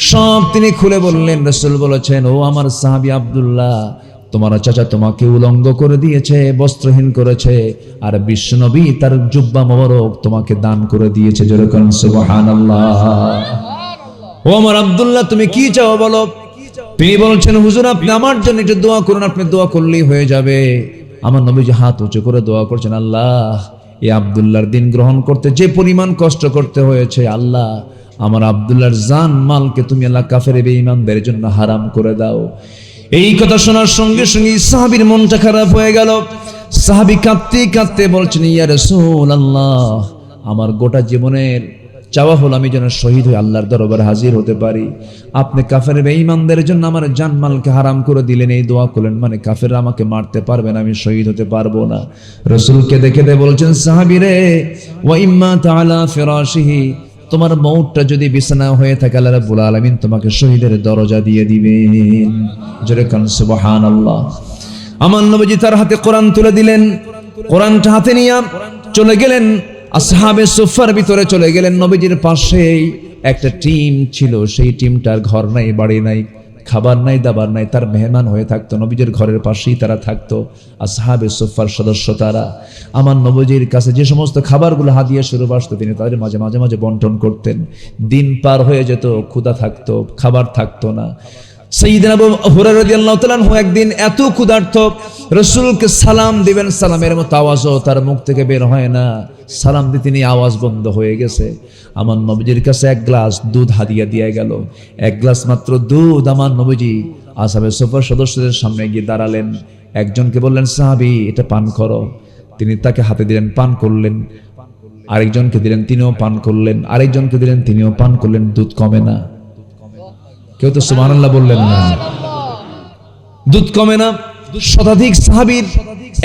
সব তিনি খুলে বললেন। রাসূল বলেছেন, ও আমার সাহাবী আব্দুল্লাহ, তোমার চাচা তোমাকে উলঙ্গ করে দিয়েছে, বস্ত্রহীন করেছে, আর বিশ্বনবী তার জুব্বা মোবারক তোমাকে দান করে দিয়েছে। জোরে কোন সুবহানাল্লাহ। ও আমার আব্দুল্লাহ, তুমি কি চাও বলো? তিনি বলছেন, হুজুর আপনি আমার জন্য একটু দোয়া করুন, আপনি দোয়া করলেই হয়ে যাবে। আমার নবীজি হাত উঁচু করে দোয়া করছেন, আল্লাহ এই আব্দুল্লাহর দিন গ্রহণ করতে যে পরিমাণ কষ্ট করতে হয়েছে, আল্লাহ আমার আব্দুল্লাহর জান মালকে তুমি আল্লাহ কাফের বেঈমানদের জন্য হারাম করে দাও। এই কথা শোনার সঙ্গে সঙ্গে সাহাবীর মনটা খারাপ হয়ে গেল। সাহাবী কাঁদতে কাঁদতে বলছেন, ইয়া রাসূলুল্লাহ, আমার গোটা জীবনের চাওয়া হলো আমি যেন শহীদ হয়ে আল্লাহর দরবারে হাজির হতে পারি। আপনি কাফের বেঈমানদের জন্য আমার জানমালকে হারাম করে দিলেন, এই দোয়া করলেন, মানে কাফেররা আমাকে মারতে পারবে না, আমি শহীদ হতে পারবো না। রাসূলকে দেখে বলছেন, সাহাবী রে, ওয়া ইম্মা তাআলা ফিরাশিহি, তোমার মউতটা যদি বিছানা হয়ে থাকে, আল্লাহ রাব্বুল আলামিন তোমাকে শহীদের দরজা দিয়ে দিবেন। জোরে কান সুবহানাল্লাহ। আমার নবীজি তার হাতে কোরআন তুলে দিলেন। কোরআনটা হাতে নিয়ে চলে গেলেন, আসহাবে সুফার ভিতরে চলে গেলেন। নবীজির পাশেই একটা টিম ছিল, সেই টিমটার ঘর নাই, বাড়ি নাই, খাবার নাই, দাবার নাই, তার মেহমান হয়ে থাকতো। নবীজির ঘরের পাশেই তারা থাকতো, আসহাবে সুফার সদস্য তারা। আমার নবীজির কাছে যে সমস্ত খাবারগুলো হাদিয়া স্বরূপ আসতো, তিনি তাদের মাঝে মাঝে মাঝে বন্টন করতেন। দিন পার হয়ে যেত, ক্ষুধা থাকতো, খাবার থাকতো না। সাইয়্যিদনা আবু হুরায়রা রাদিয়াল্লাহু তাআলা আনহু একদিন এত ক্ষুধার্ত, রাসূলকে সালাম দিবেন, সালামের মতো আওয়াজও তার মুখ থেকে বের হয় না। সালাম দিতে নিয়ে আওয়াজ বন্ধ হয়ে গেছে। আমার নবীজির কাছে 1 গ্লাস দুধ হাদিয়া দিয়ে গেল। 1 গ্লাস মাত্র দুধ। আমার নবীজি আসহাবে সুফার সদস্যদের সামনে গিয়ে দাঁড়ালেন। একজনকে বললেন, সাহাবী এটা পান করো। তিনি তাকে হাতে দিলেন, পান করলেন। আরেকজনকে দিলেন, তিনিও পান করলেন। আরেকজনকে দিলেন, তিনিও পান করলেন। দুধ কমে না। কেউ তো সুবহানাল্লাহ বললেন না। দুধ কমে না। শতাধিক সাহাবীর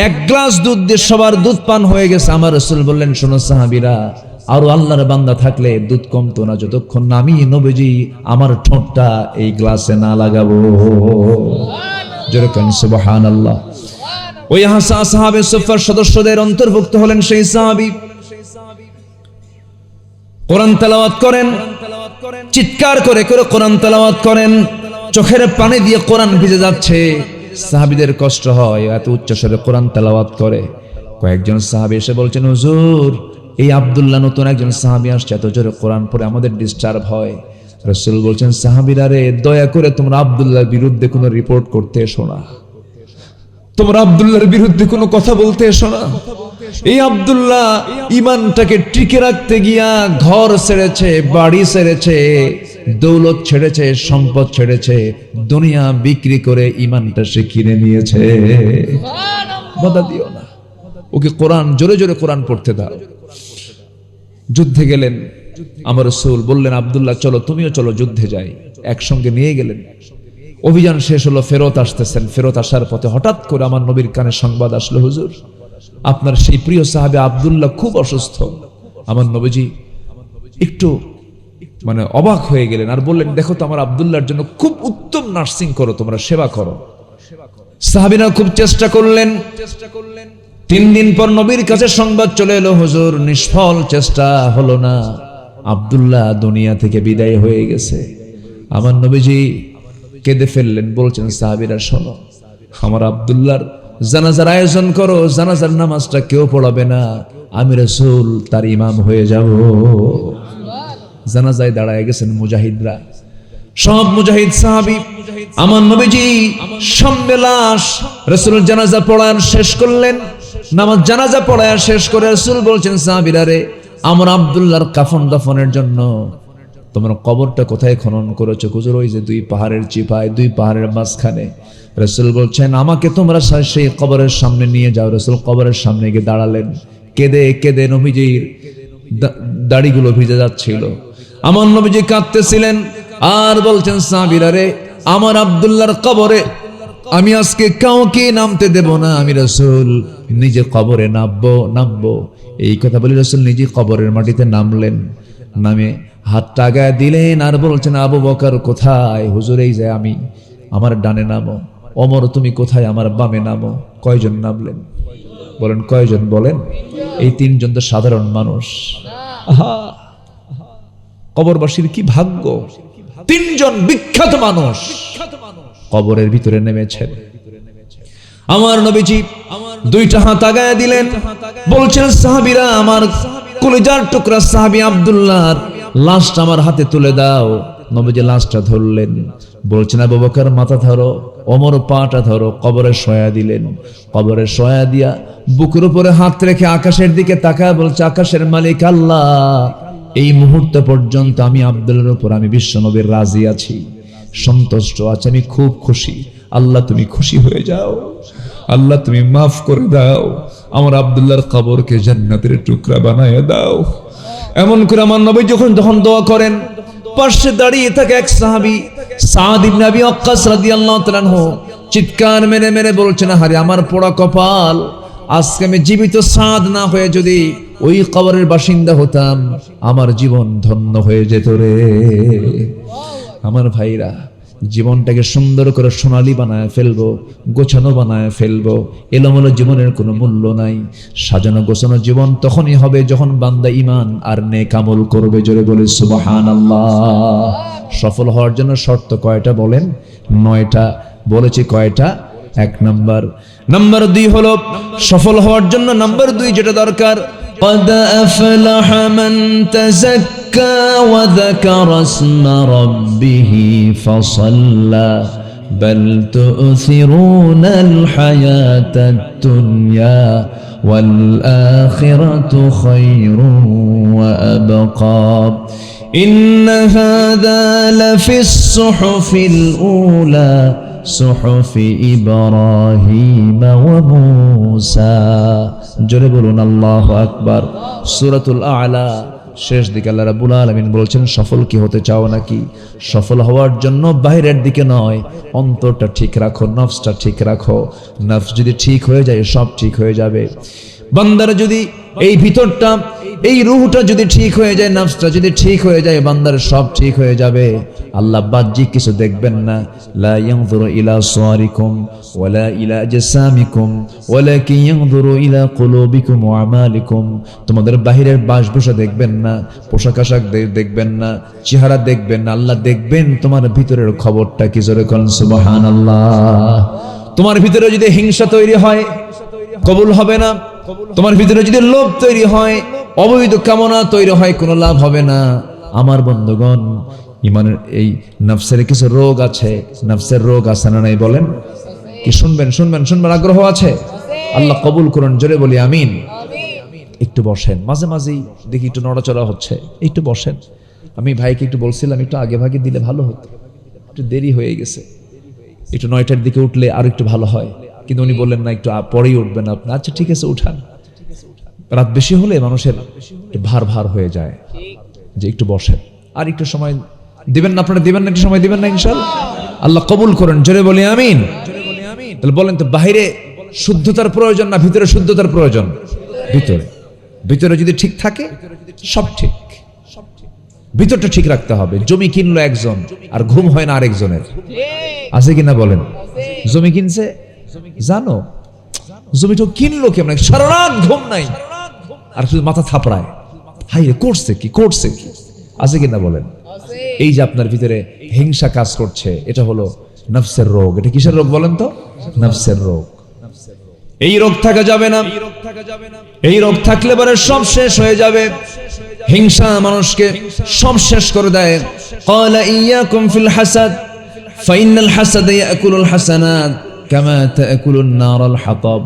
1 গ্লাস দুধ দিয়ে সবার দুধ পান হয়ে গেছে। আমার রাসূল বললেন, শোনো সাহাবীরা, আরো আল্লাহর বান্দা থাকলে দুধ কমতো না যতক্ষণ না আমি নবীজি আমার ঠোঁটটা এই গ্লাসে না লাগাবো। যেরকম সুবহানাল্লাহ। ওই সাহাবে সুফার সদস্যদের অন্তর্ভুক্ত হলেন সেই সাহাবী। কোরআন তেলাওয়াত করেন, চিৎকার করে করে কোরআন তেলাওয়াত করেন, চোখের পানি দিয়ে কোরআন ভিজে যাচ্ছে। সাহাবীদের কষ্ট হয়, এত উচ্চস্বরে কোরআন তেলাওয়াত করে। কয়েকজন সাহাবী এসে বলছেন, হুজুর এই আব্দুল্লাহ নতুন একজন সাহাবী আসছে, এত জোরে কোরআন পড়ে আমাদের ডিস্টার্ব হয়। রাসূল বলছেন, সাহাবীরা রে, দয়া করে তোমরা আব্দুল্লাহর বিরুদ্ধে কোনো রিপোর্ট করতে এসো না, তোমরা আব্দুল্লাহর বিরুদ্ধে কোনো কথা বলতে এসো না। এই আব্দুল্লাহ ঈমানটাকে টিকে রাখতে গিয়া ঘর ছেড়েছে, বাড়ি ছেড়েছে, দৌলত ছেড়েছে, সম্পদ ছেড়েছে, দুনিয়া বিক্রি করে ঈমানটা সে কিনে নিয়েছে। বাধা দিও না, ওকে কোরআন জোরে জোরে কোরআন পড়তে দাও। যুদ্ধে গেলেন, আমার রাসূল বললেন, আব্দুল্লাহ চলো, তুমিও চলো, যুদ্ধে যাই। একসঙ্গে নিয়ে গেলেন। অভিযান শেষ হলো, ফেরত আসতেছেন। ফেরত আসার পথে হঠাৎ করে আমার নবীর কানে সংবাদ আসলো, হুজুর আপনার সেই প্রিয় সাহাবী আব্দুল্লাহ খুব অসুস্থ। আমার নবীজি একটু অবাক হয়ে গেলেন আর বললেন, দেখো তো আমার আব্দুল্লাহর জন্য খুব উত্তম নার্সিং করো, তোমরা সেবা করো। সাহাবীরা খুব চেষ্টা করলেন। 3 দিন পর নবীর কাছে সংবাদ চলে এলো, হুজুর নিষ্ফল চেষ্টা হলো না, আব্দুল্লাহ দুনিয়া থেকে বিদায় হয়ে গেছে। আমার নবীজি কেঁদে ফেললেন, বলছেন, সাহাবীরা শোনো, আমার আব্দুল্লাহর জানাজার আয়োজন করো, জানাজার নামাজটা কেউ পড়াবে না, আমি রাসূল তার ইমাম হয়ে যাব। জানাজায় দাঁড়ায় গেছেন মুজাহিদরা, সব মুজাহিদ সাহাবী। আমার নবীজি সামনে লাশ, রাসূল জানাজা পড়ান শেষ করলেন, নামাজ জানাজা পড়ায় শেষ করে রাসূল বলছেন, সাহাবীরা রে, আমার আব্দুল্লাহর কাফন দাফনের জন্য তোমরা কবরটা কোথায় খনন করেছো? হুজুর ওই যে 2 পাহাড়ের চিপায়, 2 পাহাড়ের মাঝখানে। রাসূল বলছেন, আমাকে তোমরা সেই কবরের সামনে নিয়ে যাও। রাসূল কবরের সামনে গিয়ে দাঁড়ালেন, কেঁদে কেঁদে নবীজির দাড়িগুলো ভিজে যাচ্ছিল। আমার নবীজি কাঁদতেছিলেন আর বলছেন, সাহাবীরা রে, আমার আব্দুল্লাহর কবরে আমি আজকে কাউকে নামতে দেব না, আমি রাসূল নিজে কবরে নামবো। এই কথা বলে রাসূল নিজে কবরের মাটিতে নামলেন। নামে হাতটা আগায় দিলেন আর বলছেন, আবু বকর কোথায়? হুজুর এই যে আমি, আমার ডানে নামো। ওমর তুমি কোথায়? আমার বামে নামো। কয়জন নামলেন? বলেন কয়জন? বলেন। এই 3 জন তো সাধারণ মানুষ। আহা, কবরবাসীর কি ভাগ্য! 3 জন বিখ্যাত মানুষ কবরের ভিতরে নেমেছেন। আমার নবীজি 2টা হাত আগায় দিলেন, বলছেন, সাহাবীরা, আমার কলিজার টুকরা সাহাবী আব্দুল্লাহর লাশটা আমার হাতে তুলে দাও। নবীজি লাশটা ধরলেন, বলছেন, আবু বকর মাথা ধরো, ওমর পাটা ধরো। কবরে শোয়া দিলেন। কবরে শোয়া দিয়া বুকের উপরে হাত রেখে আকাশের দিকে তাকায় বলছে, আকাশের মালিক আল্লাহ, এই মুহূর্ত পর্যন্ত আমি আব্দুল্লাহর উপর, আমি বিশ্বনবীর রাজি আছি, সন্তুষ্ট আছি, আমি খুব খুশি। আল্লাহ তুমি খুশি হয়ে যাও, আল্লাহ তুমি মাফ করে দাও, আমার আব্দুল্লাহর কবরকে জান্নাতের টুকরা বানায় দাও। এমন করে আমার নবী যখন দোয়া করেন, পাশে দাঁড়িয়ে থাকে এক সাহাবী সাদ ইবনে আবি ওয়াক্কাস রাদিয়াল্লাহু তাআলা আনহু, চিৎকার মেরে মেরে বলছেন, আরে আমার পোড়া কপাল, আজকে আমি জীবিত সাদ না হয়ে যদি ওই কবরের বাসিন্দা হতাম, আমার জীবন ধন্য হয়ে যেত রে। আমার ভাইরা, জীবনটাকে সুন্দর করে সোনালী বানায় ফেলবো, গোছানো বানায় ফেলবো। এলোমেলো জীবনের কোনো মূল্য নাই। সাজানো গোছানো জীবন তখনই হবে যখন বান্দা ঈমান আর নেক আমল করবে। জোরে বলে সুবহানাল্লাহ। সফল হওয়ার জন্য শর্ত কয়টা বলেন? 9টা। বলেছি কয়টা? 1 নাম্বার 2 হলো সফল হওয়ার জন্য নাম্বার 2 যেটা দরকার, قد أفلح من تزكى وذكر اسم ربه فصلى بل تؤثرون الحياة الدنيا والآخرة خير وأبقى إن هذا لفي الصحف الأولى صحف إبراهيم وموسى। জোরে বলুন আল্লাহু আকবার। সূরাতুল আ'লা শেষ দিকে আল্লাহ রাব্বুল আলামিন বলছেন, সফল কি হতে চাও নাকি? সফল হওয়ার জন্য বাইরের দিকে নয়, অন্তরটা ঠিক রাখো, নফসটা ঠিক রাখো। নফস যদি ঠিক হয়ে যায় সব ঠিক হয়ে যাবে। বান্দার যদি এই ভিতরটা, এই রূহটা যদি ঠিক হয়ে যায়, নফসটা যদি ঠিক হয়ে যায়, বান্দার সব ঠিক হয়ে যাবে। আল্লাহ বাহ্যিক কিছু দেখবেন না। লা ইয়ানজুরু ইলা সুওয়ারিকুম ওয়ালা ইলা আজসামিকুম ওয়ালাকিন ইয়ানজুরু ইলা কুলুবিকুম ওয়া আমালিকুম। তোমাদের বাহিরের বাসভূষা দেখবেন না, পোশাক আশাক দেখবেন না, চেহারা দেখবেন না। আল্লাহ দেখবেন তোমার ভিতরের খবরটা কি। জোরে কোন সুবহানাল্লাহ। তোমার ভিতরে যদি হিংসা তৈরি হয়, কবুল হবে না। তোমার ভিতরে যদি লোভ তৈরি হয়, অবৈধ কামনা তৈরি হয়, কোনো লাভ হবে না। আমার বন্ধুগণ, ইমানের এই নফসের কিছু রোগ আছে। নফসের রোগ আছে না নাই বলেন? কি শুনবেন শুনবেন শুনবেন আগ্রহ আছে? আল্লাহ কবুল করুন, জোরে বলি আমিন। একটু বসেন, মাঝে মাঝেই দেখি একটু নড়াচড়া হচ্ছে, একটু বসেন। আমি ভাইকে একটু বলছিলাম একটু আগে ভাগে দিলে ভালো হতো, একটু দেরি হয়ে গেছে, একটু 9টার দিকে উঠলে আর একটু ভালো হয়। কিন্তু উনি বললেন না, একটু পরেই উঠবেন আপনি। আচ্ছা ঠিক আছে, উঠান। রাত বেশি হলে মানুষের ভার ভার হয়ে যায়, যে একটু বসেন আর একটু সময় দিবেন না। আপনারা দিবেন না, একটু সময় দিবেন না ইনশাআল্লাহ? আল্লাহ কবুল করেন, জোরে বলি আমিন। তাহলে বলেন তো, বাহিরে শুদ্ধতার প্রয়োজন না ভিতরে শুদ্ধতার প্রয়োজন? ভিতরে। ভিতরে যদি ঠিক থাকে সব ঠিক। ভিতরটা ঠিক রাখতে হবে। জমি কিনলো একজন আর ঘুম হয় না আরেকজনের, আছে কিনা বলেন? জমি কিনছে, জানো জমিটা কিনলো কেমন, সারা রাত ঘুম নাই আর শুধু মাথা থাপড়ায়, হাই রে করছে কি করছে কি, আছে কিনা বলেন? এই যে আপনার ভিতরে হিংসা কাজ করছে, এটা হলো নফসের রোগ। এটা কিসের রোগ বলেন তো? নফসের রোগ। এই রোগ থাকা যাবে না। এই রোগ থাকলে পরে সব শেষ হয়ে যাবে। হিংসা মানুষকে সব শেষ করে দেয়। ক্বালা ইয়াকুম ফিল হাসাদ ফাইনাল হাসাদা ইয়াকুলুল হাসানাত কামা তাকুলুন নারাল হাতাব।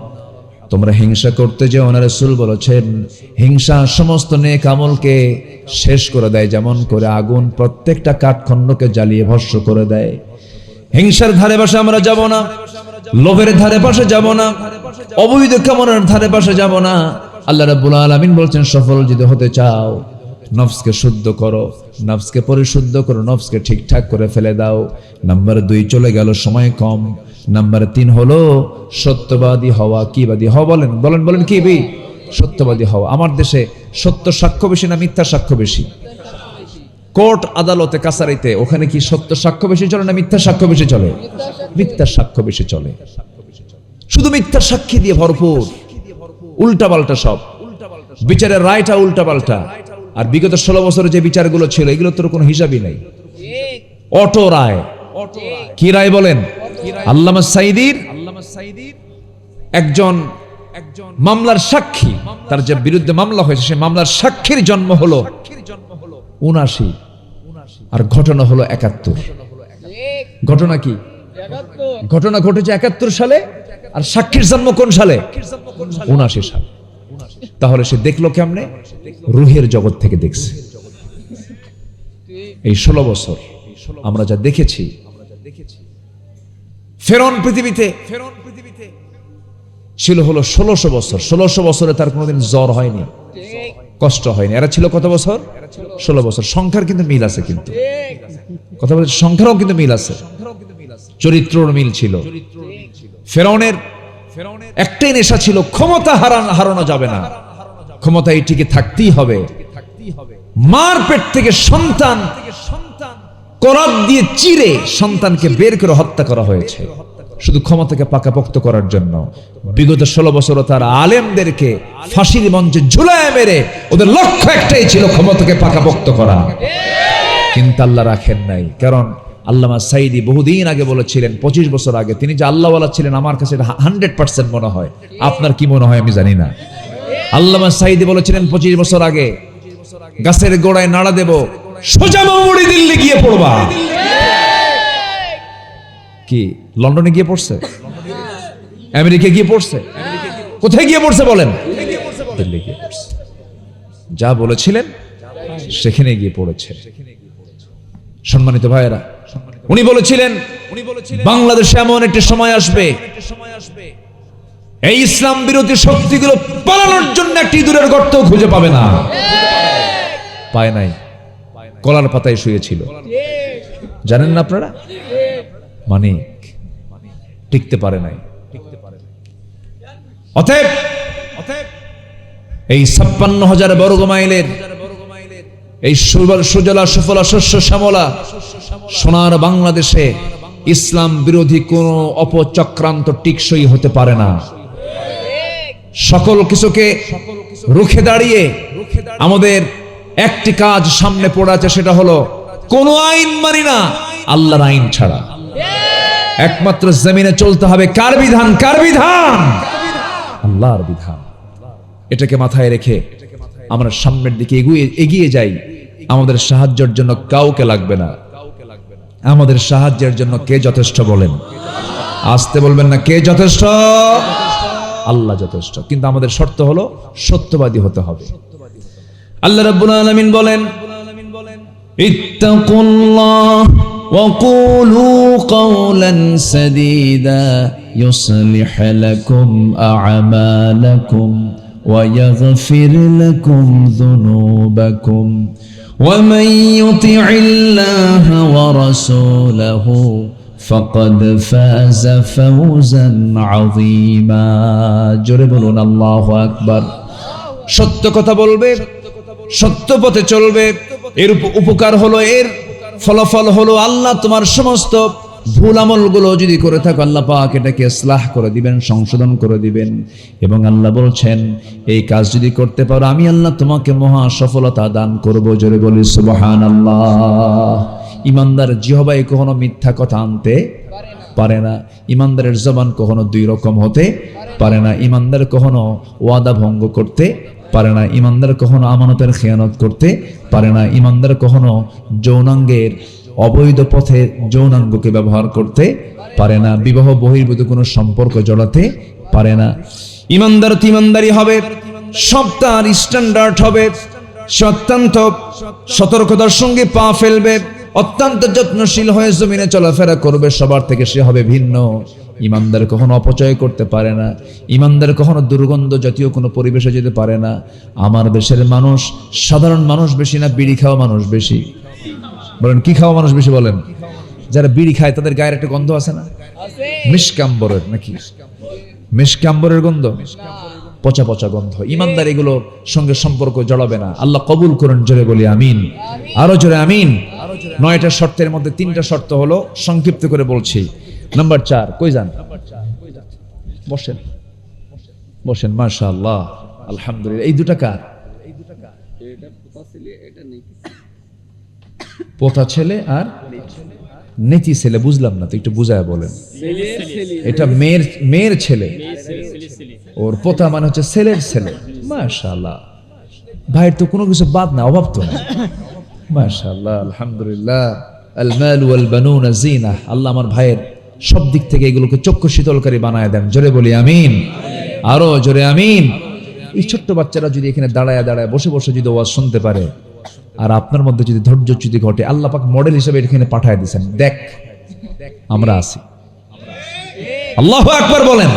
তোমরা হিংসা করতে যেও না, রাসূল বলেছেন হিংসা সমস্ত নেক আমলকে শেষ করে দেয়, যেমন করে আগুন প্রত্যেকটা কাঠখণ্ডকে জ্বালিয়ে ভস্ম করে দেয়। হিংসার ধারে পাশে আমরা যাব না, লোভের ধারে পাশে যাব না, অবৈধ কামনার ধারে পাশে যাব না। আল্লাহ রাব্বুল আলামিন বলছেন, সফল যদি হতে চাও নফসকে শুদ্ধ করো, নফসকে পরিশুদ্ধ করো, নফসকে ঠিকঠাক করে ফেলে দাও। নাম্বার 2 চলে গেল, সময় কম। নাম্বার 3 হলো সত্যবাদী হওয়া। কি বাদী হওয়া? বলেন বলেন বলেন, কি বি? সত্যবাদী হওয়া। আমার দেশে সত্য সাক্ষ্য বেশি না মিথ্যা সাক্ষ্য বেশি? কোর্ট আদালতে কাছারিতে ওখানে কি সত্য সাক্ষ্য বেশি চলে না মিথ্যা সাক্ষ্য বেশি চলে? মিথ্যা সাক্ষ্য বেশি চলে। শুধু মিথ্যা সাক্ষী দিয়ে ভরপুর, উল্টা পাল্টা সব বিচারের রায়টা উল্টা পাল্টা। আর বিগত 16 বছরে যে বিচারগুলো ছিল এগুলো তোর কোনো হিসাবই নাই। অটো রায়। কি রায় বলেন? আল্লামা সাঈদীর একজন মামলার সাক্ষী, তার যে বিরুদ্ধে মামলা হয়েছে সে মামলার সাক্ষীর জন্ম হলো 79 আর ঘটনা হলো 71। ঘটনা কি? ঘটনা ঘটেছে 71 সালে আর সাক্ষীর জন্ম কোন সালে? 79 সালে। তাহলে সে দেখলো কেমনে? রুহের জগৎ থেকে দেখছে। এই 16 বছর আমরা যা দেখেছি, ফেরাউন পৃথিবীতে ছিল হলো 1600 বছর। 1600 বছরে তার কোনোদিন জ্বর হয়নি, কষ্ট হয়নি। এরা ছিল কত বছর? 16 বছর। সংখ্যার কিন্তু মিল আছে, কিন্তু কথা বলছে সংখ্যারও কিন্তু মিল আছে, চরিত্রর মিল ছিল। ফেরাউনের একটাই নেশা ছিল, ক্ষমতা হারানো যাবে না, ক্ষমতায় টিকে থাকতেই হবে। মার পেট থেকে সন্তান করাত দিয়ে চিরে সন্তানকে বের করে হত্যা করা হয়েছে শুধু ক্ষমতাকে পাকাপোক্ত করার জন্য। বিগত 16 বছর তার আলেমদেরকে ফাঁসির মঞ্চে ঝুলায় মেরে ওদের লক্ষ্য একটাই ছিল, ক্ষমতাকে পাকাপোক্ত করা। কিন্তু আল্লাহ রাখেন নাই। কারণ আল্লামা সাঈদী বহুদিন আগে বলেছিলেন, 25 বছর আগে, তিনি যে আল্লাহওয়ালা ছিলেন আমার কাছে 100% মনে হয়। আপনার কি মনে হয় আমি জানি না। আল্লামা সাঈদী বলেছিলেন 25 বছর আগে, গাছের গোড়ায় নাড়া দেব, সোজা মামুড়ি দিল্লি গিয়ে পড়বা। কি লন্ডনে গিয়ে পড়ছে? আমেরিকা গিয়ে পড়ছে? কোথায় গিয়ে পড়ছে বলেন? দিল্লি গিয়ে পড়ছে। যা বলেছিলেন সেখানে গিয়ে পড়েছে। সম্মানিত ভাইয়েরা, উনি বলেছিলেন বাংলাদেশে এমন একটি সময় আসবে এই ইসলাম বিরোধী শক্তিগুলো পালানোর জন্য একটি ইঁদুরের গর্ত খুঁজে পাবে না। পায় নাই, কলার পাতায় শুয়েছিল। জানেন না আপনারা? মানিক টিকতে পারে নাই। অতএব এই 56,000 বর্গ মাইলের এই সুজলা সুফলা শস্য শ্যামলা সোনার বাংলাদেশে ইসলাম বিরোধী কোন অপচক্রান্ত টিকসই হতে পারে না। সকল কিছুকে রুখে দাঁড়িয়ে আমাদের একটি কাজ সামনে পড়ে আছে, সেটা হলো কোন আইন মানি না আল্লাহর আইন ছাড়া। একমাত্র জমিনে চলতে হবে কার বিধান? কার বিধান? আল্লাহর বিধান। এটাকে মাথায় রেখে আমরা সামনের দিকে এগিয়ে যাই। আমাদের সাহায্যের জন্য কাউকে লাগবে না। আমাদের সাহায্যের জন্য কে যথেষ্ট বলেন? আসতে বলবেন না, কে যথেষ্ট? আল্লাহ যথেষ্ট। কিন্তু আমাদের শর্ত হলো সত্যবাদী হতে হবে। আল্লাহ রাব্বুল আলামিন বলেন, ইত্তাকুল্লাহ ওয়া কুলু কাওলান সাদীদা ইউসলিহ লাকুম আ'মালাকুম ওয়া ইয়াগফির লাকুম যুনুবাকুম ওয়া মান ইউতি'ইল্লাহা ওয়া রাসূলাহু ফাকাদ ফাযা ফাওজান আযীমা। জোরে বলুন আল্লাহু আকবার। সত্য কথা বলবে, সত্য পথে চলবে, এর উপকার হলো, এর ফলাফল হলো আল্লাহ তোমার সমস্ত ভুল আমলগুলো যদি করে থাকো আল্লাহ পাক এটাকে ইসলাহ করে দিবেন, সংশোধন করে দিবেন। এবং আল্লাহ বলছেন এই কাজ যদি করতে পারো আমি আল্লাহ তোমাকে মহা সফলতা দান করব। জোরে বলি সুবহানাল্লাহ। ইমানদার জিহ্বায় কখনো মিথ্যা কথা আনতে পারে না। ইমানদারের জবান কখনো দুই রকম হতে পারে না। ইমানদার কখনো ওয়াদা ভঙ্গ করতে পারে না। ইমানদার কখনো আমানতের খেয়ানত করতে পারে না। ইমানদার কখনো যৌনাঙ্গের অবৈধ পথে যৌনাঙ্গকে ব্যবহার করতে পারে না। বিবাহ বহির্ভূত কোনো সম্পর্ক জড়াতে পারে না। ইমানদার তো ইমানদারি হবে, সব তার স্ট্যান্ডার্ড হবে, সে অত্যন্ত সতর্কতার সঙ্গে পা ফেলবে, অত্যন্ত যত্নশীল হয়ে জমিনে চলাফেরা করবে, সবার থেকে সে হবে ভিন্ন। ইমানদার কখনো অপচয় করতে পারে না। ইমানদার কখনো দুর্গন্ধ জাতীয় কোনো পরিবেশে যেতে পারে না। আমার দেশের মানুষ সাধারণ মানুষ বেশি না বিড়ি খাওয়া মানুষ বেশি? বলেন কি খাওয়া মানুষ বেশি বলেন? যারা বিড়ি খায় তাদের গায়ের একটা গন্ধ আছে না? মিশকাম্বরের নাকি? মিশকাম্বরের গন্ধ, পচা পচা গন্ধ। ইমানদার এগুলোর সঙ্গে সম্পর্ক জড়াবে না। আল্লাহ কবুল করেন। জোরে বলি আমিন। আরো জোরে আমিন। 9টা শর্তের মধ্যে 3টা শর্ত হলো, সংক্ষিপ্ত করে বলছি। নাম্বার 4, কই যান? বসেন বসেন। মাশাআল্লাহ, আলহামদুলিল্লাহ। এই দুটা কার? পোতা ছেলে আর নেতি ছেলে। বুঝলাম না তো, একটু বুঝায় বলেন। এটা মেয়ের ছেলে, ওর পোতা মানে হচ্ছে ছেলের ছেলে। মাশাআল্লাহ, ভাইয়ের তো কোনো কিছু বাদ না, অভাব তো না। মাশাআল্লাহ, আলহামদুলিল্লাহ। আল মাল ওয়াল বানুনা জিনাহ। আল্লাহ আমার ভাইয়ের সব দিক থেকে এগুলোকে চক্ষু শীতলকারী বানায় দেন। জোরে বলি আমিন। আরো জোরে আমিন। এই ছোট্ট বাচ্চারা যদি এখানে দাঁড়ায় দাঁড়ায় বসে বসে যদি ওয়াজ শুনতে পারে, আর আপনার মধ্যে যদি ধৈর্যচ্যুতি ঘটে, আল্লাহ পাক মডেল হিসেবে এখানে পাঠায় দিয়েছেন। দেখ আমরা আছি। আল্লাহু আকবার বলেন।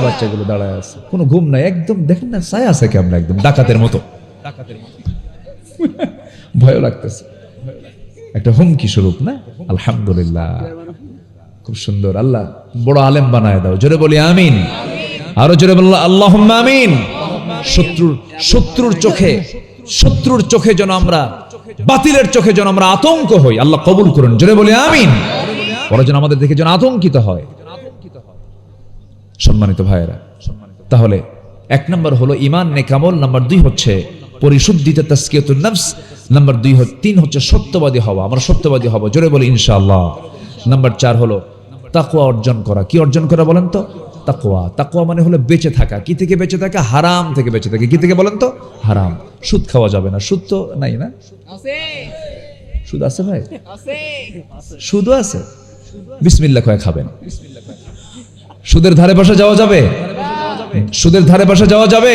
বাচ্চাগুলো দাঁড়ায় আছে, কোনো ঘুম নাই, একদম দেখেন না ছায়া আছে কেমন, একদম ডাকাতের মতো। ভয় লাগতেছে, একটা হুমকি স্বরূপ না? আলহামদুলিল্লাহ, খুব সুন্দর। আল্লাহ বড় আলেম বানায় দাও। জোরে বলি আমিন। আরো জোরে বলল আল্লাহুম্মা আমিন। শত্রুর চোখে যেন আমরা, বাতিলের চোখে যেন আমরা আতঙ্ক হই, আল্লাহ কবুল করুন। জোরে বলি আমিন। ওরা যেন আমাদের দেখে যেন আতঙ্কিত হয়। সম্মানিত ভাইয়েরা, তাহলে 1 নম্বর হলো ঈমান নেকামল। নাম্বার 2 হচ্ছে পরিশুদ্ধিতে তাসকিয়াতুন নফস। নাম্বার 3 হচ্ছে সত্যবাদী হওয়া। আমরা সত্যবাদী হব। জোরে বলি ইনশাআল্লাহ। নাম্বার 4 হলো তাকওয়া অর্জন করা। কি অর্জন করা বলেন তো? তাকওয়া। তাকওয়া মানে হলো বেঁচে থাকা। কি থেকে বেঁচে থাকা? হারাম থেকে বেঁচে থাকা। কি থেকে বলেন তো? হারাম। সুদ খাওয়া যাবে না। সুদ তো নাই না? সুদ আছে ভাই? সুদও আছে। বিসমিল্লাহ কয়ে খাবেন। সুদের ধারে পাশে যাওয়া যাবে? সুদের ধারে পাশে যাওয়া যাবে?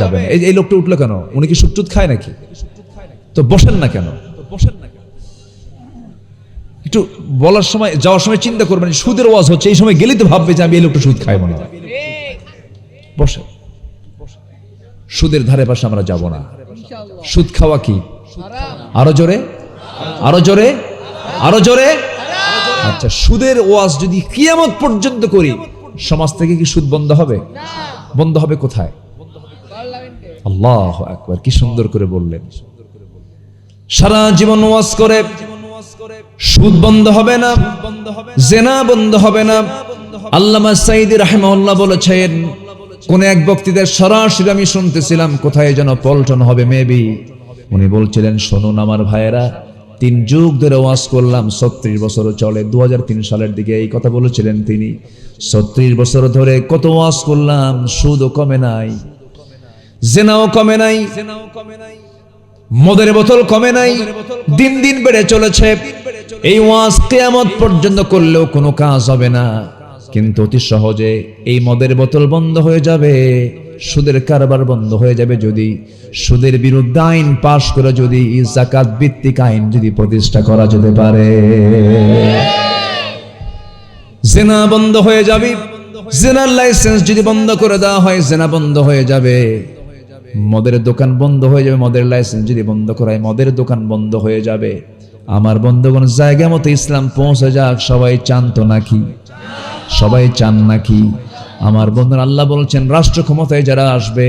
যাবে। এই লোকটা উঠলো কেন? উনি কি সুদ টুদ খায় নাকি? তো বসেন না কেন? একটু বলার সময়, যাওয়ার সময় চিন্তা করবেন সুদের ওয়াজ হচ্ছে, এই সময় গেলেই তো ভাববে যে আমি এই লোকটা সুদ খাই মনে হয়। বসে। সুদের ধারে পাশে আমরা যাব না। সুদ খাওয়া কি? আরো জোরে, আরো জোরে, আরো জোরে। আচ্ছা, সুদের ওয়াজ যদি কিয়ামত পর্যন্ত করি, সমাজ থেকে কি সুদ বন্ধ হবে? বন্ধ হবে কোথায়? আল্লাহু আকবার, কি সুন্দর করে বললেন। সারা জীবন ওয়াজ করে সুদ বন্ধ হবে না, জেনা বন্ধ হবে না। আল্লামা সাঈদী রাহিমাহুল্লাহ বলেছেন, কোন এক বক্তৃতায় সরাসরি আমি শুনতেছিলাম, কোথায় যেন পল্টন হবে মেবি, উনি বলছিলেন, শুনুন আমার ভাইয়েরা, 3 যুগ ধরে ওয়াজ করলাম, 36 বছর চলে, 2003 সালের দিকে এই কথা বলেছিলেন তিনি। 36 বছর ধরে কত ওয়াজ করলাম, সুদও কমে নাই, জেনাও কমে নাই, মদের বোতল কমে নাই, দিন দিন বেড়ে চলেছে। এই ওয়াজ কিয়ামত পর্যন্ত করলেও কোনো কাজ হবে না, কিন্তু অতি সহজে এই মদের বোতল বন্ধ হয়ে যাবে, সুদের কারবার বন্ধ হয়ে যাবে যদি সুদের বিরুদ্ধে আইন পাশ করে, যদি যাকাত ভিত্তিক আইন যদি প্রতিষ্ঠা করা যেতে পারে। জেনা বন্ধ হয়ে যাবে, জেনার লাইসেন্স যদি বন্ধ করে দেওয়া হয়, জেনা বন্ধ হয়ে যাবে। মদের দোকান বন্ধ হয়ে যাবে, মদের লাইসেন্স যদি বন্ধ করায়, মদের দোকান বন্ধ হয়ে যাবে। আমার বন্ধুগণ, জায়গা মতো ইসলাম পৌঁছে যাক, সবাই চান তো নাকি? সবাই চান নাকি? আমার বন্ধুরা, আল্লাহ বলছেন, রাষ্ট্র ক্ষমতায় যারা আসবে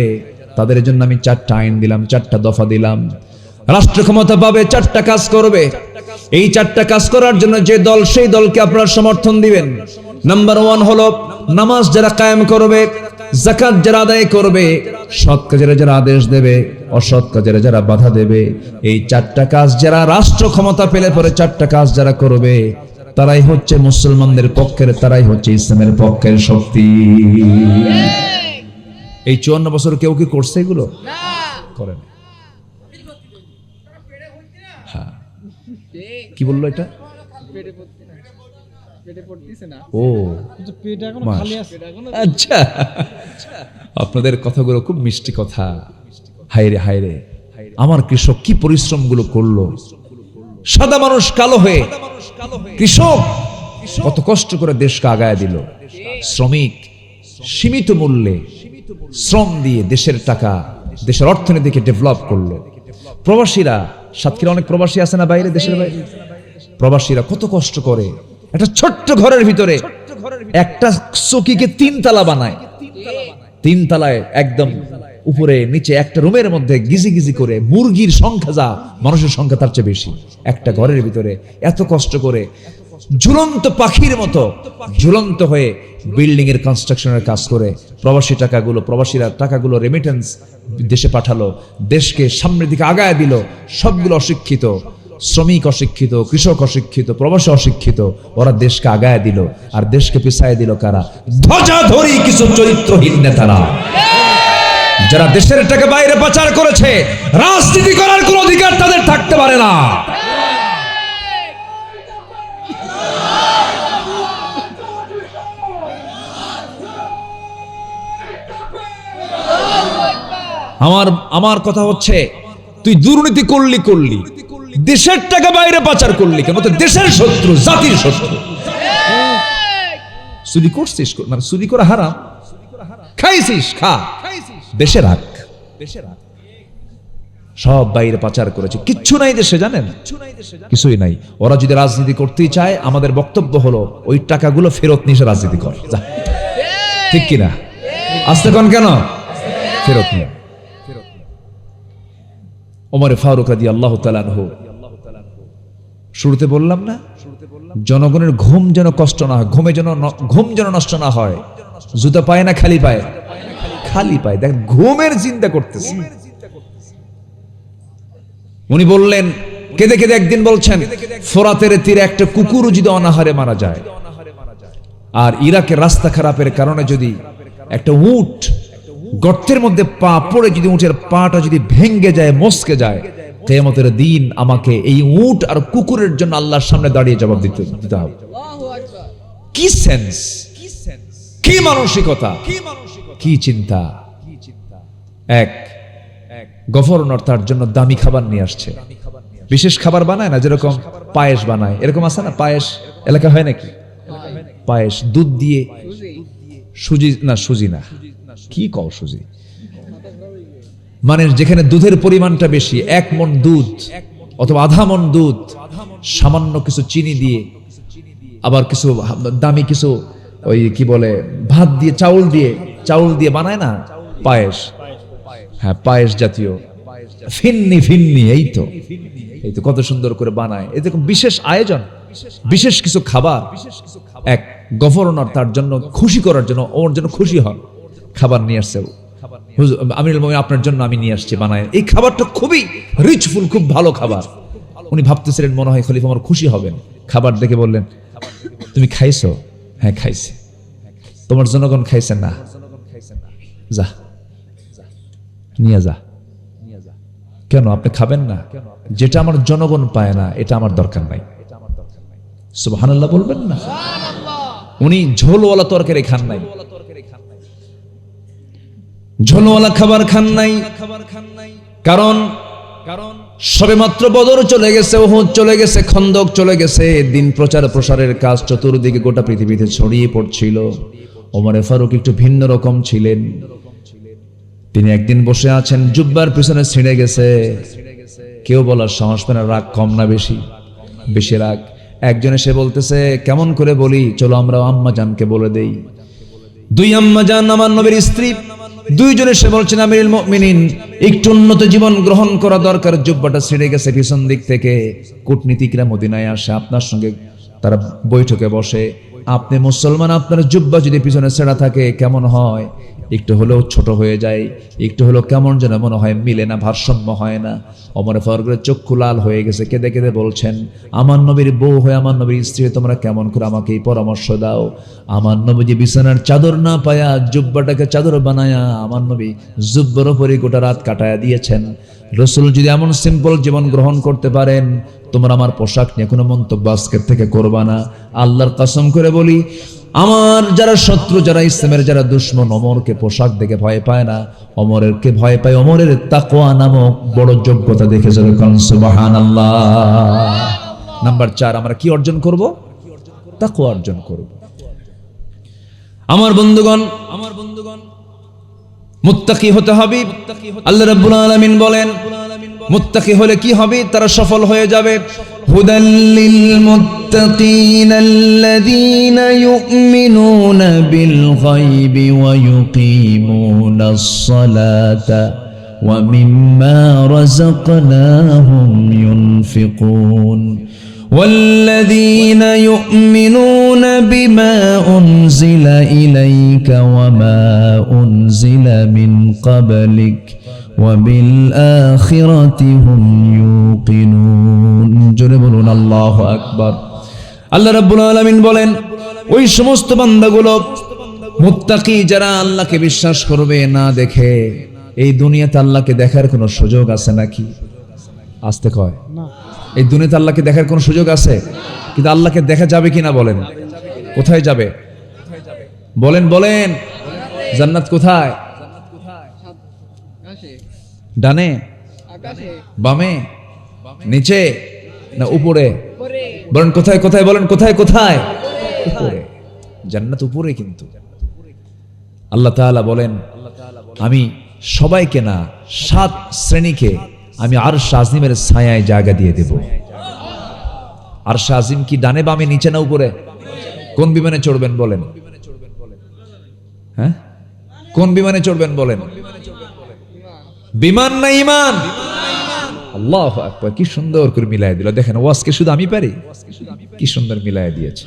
তাদের জন্য আমি 4টা আইন দিলাম, 4টা দফা দিলাম। রাষ্ট্র ক্ষমতা পাবে, 4টা কাজ করবে। এই 4টা কাজ করার জন্য যে দল, সেই দলকে আপনারা সমর্থন দিবেন। নাম্বার 1 হলো নামাজ যারা কায়েম করবে, যাকাত যারা আদায় করবে, সৎ কাজের যারা আদেশ দেবে, অসৎ কাজের যারা বাধা দেবে। এই 4টা কাজ যারা রাষ্ট্র ক্ষমতা পেলে পরে 4টা কাজ যারা করবে, তারাই হচ্ছে মুসলমানদের পক্ষের, তারাই হচ্ছে ইসলামের পক্ষের শক্তি। এই 54 বছর কেউ কি করছে এগুলো? করেন। হ্যাঁ, কি বললো এটা? ও আচ্ছা, আপনাদের কথাগুলো খুব মিষ্টি কথা। হায়রে হায়রে, আমার কৃষক কি পরিশ্রম গুলো করলো, সাদা মানুষ কালো হয়ে, কৃষক কত কষ্ট করে দেশকে আগায় দিল। শ্রমিক সীমিত মূল্যে শ্রম দিয়ে দেশের টাকা, দেশের অর্থনীতিকে ডেভেলপ করলো। প্রবাসীরা, সাতক্ষীরা অনেক প্রবাসী আছে না বাইরে, দেশের বাইরে, প্রবাসীরা কত কষ্ট করে একটা ছোট্ট ঘরের ভিতরে একটা চকিকে 3 তালা বানায়, 3 তালায় একদম উপরে নিচে একটা রুমের মধ্যে গিজি গিজি করে, মুরগির সংখ্যা যা, মানুষের সংখ্যা তার চেয়ে বেশি, একটা ঘরের ভিতরে এত কষ্ট করে ঝুলন্ত পাখির মতো ঝুলন্ত হয়ে বিল্ডিং এর কনস্ট্রাকশনের কাজ করে প্রবাসীরা টাকাগুলো রেমিটেন্স দেশে পাঠালো, দেশকে সামনের দিকে আগায় দিল। সবগুলো অশিক্ষিত, শ্রমিক অশিক্ষিত, কৃষক অশিক্ষিত, প্রবাসী অশিক্ষিত, ওরা দেশকে আগায় দিল। আর দেশকে পিছায় দিল কারা? ধ্বজাধরী কিছু চরিত্রহীন নেতারা, যারা দেশের টাকা বাইরে পাচার করেছে। রাজনীতি করার কোন অধিকার তাদের থাকতে পারে না। আমার কথা হচ্ছে, তুই দুর্নীতি করলি, দেশের টাকা বাইরে পাচার করলি কেন? তো দেশের শত্রু, জাতির শত্রু। চুরি করছিস, মানে চুরি করা হারাম, খাইছিস খা, দেশে রাখ। সব বাইরে পাচার করেছে, কিচ্ছু নাই দেশে, জানেন? কিছুই নাই। ওরা যদি রাজনীতি করতেই চায়, আমাদের বক্তব্য হলো ওই টাকাগুলো ফেরত নিয়ে রাজনীতি কর, ঠিক কিনা? আসতে কোন কেন ফেরত নিয়ে। ওমর ফারুক রাদিয়াল্লাহু তাআলা আনহু, শুরুতে বললাম না, জনগণের ঘুম যেন কষ্ট না হয়, ঘুম যেন নষ্ট না হয়। জুতা পায় না খালি পায়? খালি পায়। দেখ, ঘুমের চিন্তা করতেছে। উনি বললেন, কেঁদে কেঁদে একদিন বলছেন, ফোরাতের তীরে একটা কুকুর যদি অনাহারে মারা যায়, আর ইরাকের রাস্তা খারাপের কারণে যদি একটা উট গর্তের মধ্যে পা পড়ে, যদি উটের পাটা যদি ভেঙ্গে যায়, মস্কে যায়, কিয়ামতের দিন আমাকে এই উট আর কুকুরের জন্য আল্লাহর সামনে দাঁড়িয়ে জবাব দিতে হবে। কি সেন্স, কি মানসিকতা, কি চিন্তা! এক গভর্নর তার জন্য দামি খাবার নিয়ে আসছে, বিশেষ খাবার বানায় না, যেরকম পায়েস বানায়, এরকম আছে না? পায়েস এলাকা হয় নাকি? পায়েস দুধ দিয়ে, সুজি না, কি কও সুজি, মানে যেখানে দুধের পরিমাণটা বেশি, 1 মণ দুধ অথবা আধা মণ দুধ, সামান্য কিছু চিনি দিয়ে, আবার কিছু দামি কিছু ওই কি বলে ভাত দিয়ে, চাউল দিয়ে বানায় না পায়েস। হ্যাঁ পায়েস জাতীয় ফিন্নি ফিন্নি, এই তো কত সুন্দর করে বানায়। এরকম বিশেষ আয়োজন, বিশেষ কিছু খাবার। এক গভর্নর তার জন্য খুশি করার জন্য, ওর জন্য খুশি হন, খাবার নিয়ে আসছে। আমিরুল মুমিনিন আপনার জন্য আমি নিয়ে আসছি বানায়। এই খাবারটা খুবই রিচফুল, খুব ভালো খাবার। উনি ভাবতেছিলেন মনে হয় খলিফা আমার খুশি হবেন। খাবার দেখে বললেন, তুমি খাইছো? হ্যাঁ খাইছি। তোমার জনগণ খাইছে? না। যা নিয়ে যা। কেন আপনি খাবেন না? যেটা আমার জনগণ পায় না এটা আমার দরকার নাই। সুবহানাল্লাহ বলবেন না? উনি ঝোলওয়ালা তরকারি খান নাই, ঝোলওয়ালা খাবার খান নাই। কারণ সবেমাত্র বদর চলে গেছে, উহুদ চলে গেছে, খন্দক চলে গেছে। দিন প্রচার প্রসারের কাজ চতুর্দিকে গোটা পৃথিবীতে ছড়িয়ে পড়ছিল। ওমরে ফারুক একটু ভিন্ন রকম ছিলেন। তিনি একদিন বসে আছেন, জুব্বার পিছনে ছিঁড়ে গেছে। কেউ বলার সাহস পায় না, রাগ কম না বেশি? বেশি রাগ। একজন এসে বলতেছে, কেমন করে বলি, চলো আমরা আম্মা জানকে বলে দেই। দুই আম্মা জান আমার নবীর স্ত্রী, দুইজন এসে বলছেন, আমিরুল মুমিনিন একটু উন্নত জীবন গ্রহণ করা দরকার। জুব্বাটা ছিঁড়ে গেছে পিছন দিক থেকে। কূটনীতিকরা মদিনায় আসে, আপনার সঙ্গে তারা বৈঠকে বসে। আপনি মুসলমান, আপনার জুব্বা যদি পিছনে ছেঁড়া থাকে কেমন হয়? একটু হলেও ছোট হয়ে যায়, একটু হলেও কেমন যেন মনে হয়, মিলে না, ভারসাম্য হয় না। ওমর ফারুকের চক্ষু লাল হয়ে গেছে, কেঁদে কেঁদে বলছেন, আমার নবীর বউ হয়ে, আমার নবীর স্ত্রী, তোমরা কেমন করে আমাকে এই পরামর্শ দাও? আমার নবী যে বিছানার চাদর না পায়া জুব্বাটাকে চাদর বানায়া আমার নবী জুব্বার উপরে গোটা রাত কাটায়া দিয়েছেন। রাসূল যদি এমন সিম্পল জীবন গ্রহণ করতে পারেন, তোমরা আমার পোশাক নিয়ে কোনো মন্তব্য আজকের থেকে করবা না। আল্লাহর কসম করে বলি, আমার যারা শত্রু, যারা ইসলামের যারা দুশ্মন, ওমরকে পোশাক দেখে ভয় পায় না, ওমরেরকে ভয় পায় ওমরের তাকওয়া নামক বড় যোগ্যতা দেখে। সুবহানাল্লাহ। নাম্বার 4, আমরা কি অর্জন করব? তাকওয়া অর্জন করব। আমার বন্ধুগণ, মুত্তাকি হতে হবে। আল্লাহ রাব্বুল আলামিন বলেন, মুত্তাকি হলে কি হবে? তারা সফল হয়ে যাবে। হুদাল্লিল মুত্তাকিনাল্লাযীনা ইউমিনুনা বিল গায়বি ওয়া ইউকিমুনাস সালাতা ওয়া মিম্মা রাযাকনাহুম ইউনফিকুন والذين يؤمنون بما أنزل إليك وما أنزل من قبلك وبالآخرة هم يوقنون। জোরে বলুন আল্লাহু আকবার। আল্লাহ রাব্বুল আলামিন বলেন, ওই সমস্ত বান্দাগুলো মুত্তাকি যারা আল্লাহকে বিশ্বাস করবে না দেখে। এই দুনিয়াতে আল্লাহকে দেখার কোনো সুযোগ আছে নাকি? আসতে কয় না। এই দুনিয়াতে আল্লাহকে দেখার কোনো সুযোগ আছে? কিন্তু আল্লাহকে দেখা যাবে কিনা বলেন? কোথায় যাবে বলেন? বলেন জান্নাত কোথায়? ডানে, বামে, নিচে না উপরে? বলেন কোথায় কোথায়? বলেন কোথায় কোথায়? উপরে। জান্নাত উপরে। কিন্তু আল্লাহ তাআলা বলেন, আমি সবাইকে না, 7 শ্রেণীকে আমি আরশ আজিমের ছায়ায় জায়গা দিয়ে দেব। আরশ আজিম কি ডানে বামে নিচে না উপরে? কোন বিমানে চড়বেন বলেন? হ্যাঁ, কোন বিমানে চড়বেন বলেন? বিমান না ঈমান? আল্লাহু আকবার। কি সুন্দর করে মিলায় দিল। দেখেন, ওয়াজকে শুধু আমি পারি, কি সুন্দর মিলায় দিয়েছে।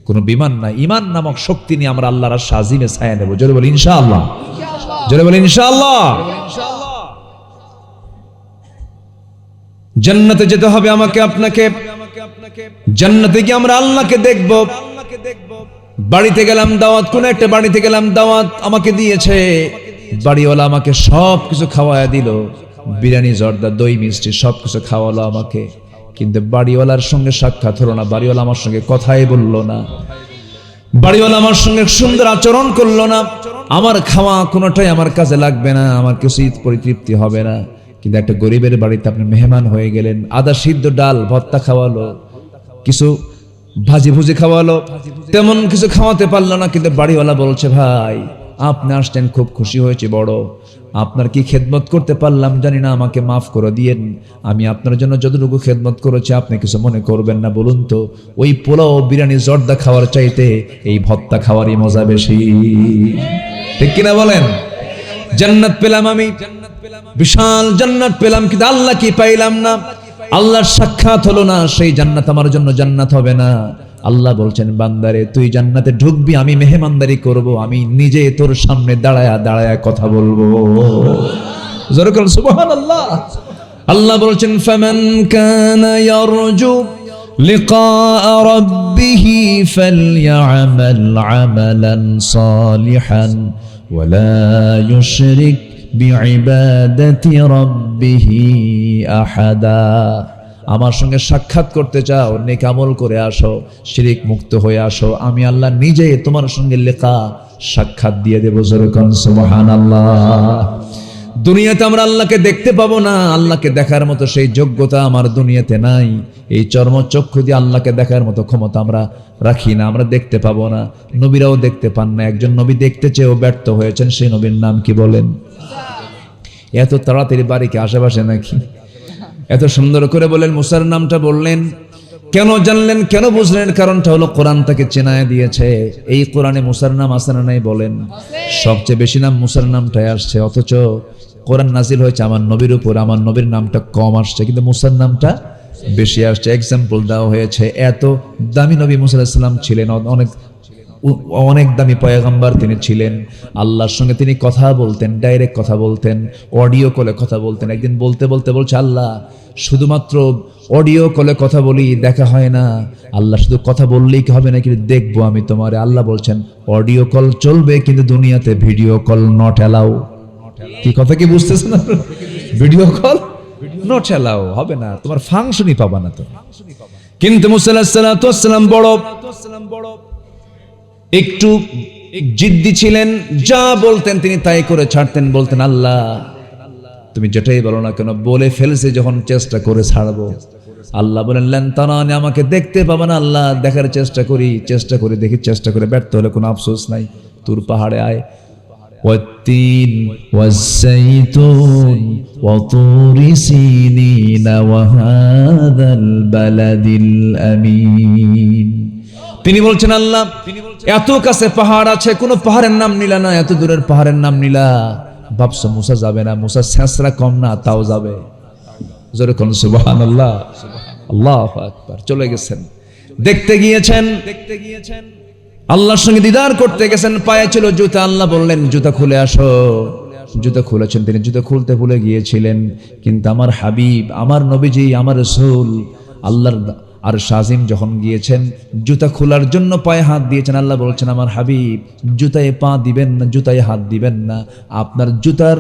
কোন বিমান না, ঈমান নামক শক্তি নিয়ে আমরা আল্লাহর আরশ আজিমে ছায়া নেব। জোরে বলি ইনশাআল্লাহ। জোরে বলি ইনশাআল্লাহ। জান্নাতে যেতে হবে আমাকে আপনাকে। জান্নাতে গিয়ে আমরা আল্লাহকে দেখব। বাড়িতে গেলাম দাওয়াত, কোন একটা বাড়িতে গেলাম দাওয়াত আমাকে দিয়েছে, বাড়িওয়ালা আমাকে সব কিছু খাওয়ায়া দিল, বিরিয়ানি, জর্দা, দই, মিষ্টি সবকিছু খাওয়ালো আমাকে। কিন্তু বাড়িওয়ালার সঙ্গে সাক্ষাৎ হলো না, বাড়িওয়ালা আমার সঙ্গে কথাই বললো না, বাড়িওয়ালা আমার সঙ্গে সুন্দর আচরণ করলো না। আমার খাওয়া কোনোটাই আমার কাজে লাগবে না, আমার কিছু পরিতৃপ্তি হবে না। কিন্তু একটা গরিবের বাড়িতে আপনি মেহমান হয়ে গেলেন, আদা সিদ্ধ ডাল ভর্তা খাওয়ালো, কিছু ভাজি ভুজি খাওয়ালো, তেমন কিছু খাওয়াতে পারলো না। কিন্তু বাড়িওয়ালা বলছে, ভাই আপনি আসছেন, খুব খুশি হয়েছে বড়, আপনার কি খেদমত করতে পারলাম জানি না, আমাকে মাফ করে দিয়েন। আমি আপনার জন্য যতটুকু খেদমত করেছি আপনি কিছু মনে করবেন না। বলুন তো, ওই পোলাও, বিরিয়ানি, জর্দা খাওয়ার চাইতে এই ভর্তা খাওয়ারই মজা বেশি, ঠিক কিনা বলেন? জান্নাত পেলাম আমি, বিশাল জান্নাত পেলাম, কিন্তু আল্লাহ কি পাইলাম না, আল্লাহর সাক্ষাৎ হলো না, সেই জান্নাত আমার জন্য জান্নাত হবে না। আল্লাহ বলছেন বান্দারে তুই জান্নাতে ঢুকবি, আমি মেহমানদারি করব, আমি নিজে তোর সামনে দাঁড়ায়া দাঁড়ায়া কথা বলবো। জোরে বলুন সুবহানাল্লাহ। আল্লাহ বলছেন ফামান কানা ইয়ারজু লিকা রাব্বিহি ফালইআমাল আমালান সালিহান ওয়ালা ইউশরিক বিইবাদাতি রাব্বিহি আহাদা। আমার সঙ্গে সাক্ষাৎ করতে চাও, নেক আমল করে আসো, শিরিক মুক্ত হয়ে আসো, আমি আল্লাহ নিজে তোমার সঙ্গে লেখা সাক্ষাৎ দিয়ে দেব। জোরে কোন সুবহানাল্লাহ। দুনিয়াতে আমরা আল্লাহকে দেখতে পাবো না, আল্লাহকে দেখার মতো সেই যোগ্যতা আমার দুনিয়াতে নাই। এই চর্মচক্ষু দিয়ে আল্লাহকে দেখার মতো ক্ষমতা আমরা রাখি না, আমরা দেখতে পাবো না, নবীরাও দেখতে পান না। একজন নবী দেখতে চেয়েও ব্যর্থ হয়েছেন, সেই নবীর নাম কি বলেন? এত তাড়াতাড়ি বাড়িকে আশেপাশে নাকি? এত সুন্দর করে বলেন, মুসার নামটা বললেন, কেন জানলেন, কেন বুঝলেন? কারণটা হলো কোরআন তাকে চেনায় দিয়েছে। এই কোরআনে মুসার নাম আছে না নাই বলেন? সবচেয়ে বেশি নাম মুসার নামটাই আসছে, অথচ কোরআন নাজিল হয়েছে আমার নবীর উপর, আমার নবীর নামটা কম আসছে, কিন্তু মুসার নামটা বেশি আসছে। এক্সাম্পল দেওয়া হয়েছে, এত দামি নবী মুসা আলাইহিস সালাম ছিলেন, অনেক দামি পয়গম্বর তিনি ছিলেন। আল্লাহর সঙ্গে তিনি কথা বলতেন, ডাইরেক্ট কথা বলতেন, অডিও কলে কথা বলতেন। একদিন বলতে বলতে বলছে, আল্লাহ শুধুমাত্র অডিও কলে কথা বলি, দেখা হয় না। আল্লাহ শুধু কথা বললেই কি হবে নাকি? দেখবো আমি তোমারে। আল্লাহ বলছেন অডিও কল চলবে, কিন্তু দুনিয়াতে ভিডিও কল নট অ্যালাউ। কি কথা কি বুঝতেছেন? ভিডিও কল নট অ্যালাউ হবে না, তোমার ফাংশনই পাবা না তো। কিন্তু মুসা আলাইহিস সালাম বড় একটু জিদ্দি ছিলেন, যা বলতেন তিনি তাই করে ছাড়তেন। বলতেন আল্লাহ তুমি যেটাই বলো না কেন, বলে ফেলছে যখন চেষ্টা করে ছাড়বো। আল্লাহ বলেন লেন তারানি, আমাকে দেখতে পাবে না। আল্লাহ দেখার চেষ্টা করি দেখি, চেষ্টা করে ব্যর্থ হলে কোনো আফসোস নাই। তুর পাহাড়ে আয়, ওয়াত্তিন ওয়াজ্জাইতুন ওয়া তুরি সিনিনা ওয়া হাযাল বালাদিল আমিন। তিনি বলছেন আল্লাহ এত কাছে পাহাড় আছে, কোন পাহাড়ের নাম নিলা না, এত দূরের পাহাড়ের নাম নিলা, ভাবছো মুসা যাবে না? মুসা ছেঁচড়া কম না, তাও যাবে। জোরে কোন সুবহানাল্লাহ। আল্লাহু আকবার। চলে গেছেন, দেখতে গিয়েছেন, আল্লাহর সঙ্গে দিদার করতে গেছেন। পায়ে ছিল জুতা, আল্লাহ বললেন জুতা খুলে আসো। জুতা খুলেছেন, তিনি জুতা খুলতে ভুলে গিয়েছিলেন। কিন্তু আমার হাবিব, আমার নবীজি, আমার রাসূল আল্লাহর আর শাজিম যখন গিয়েছেন, জুতা খোলার জন্য পায়ে হাত দিয়েছেন। আল্লাহ বলছেন আমার হাবিব জুতায় পা দিবেন না, জুতায় হাত দিবেন না। আপনার জুতার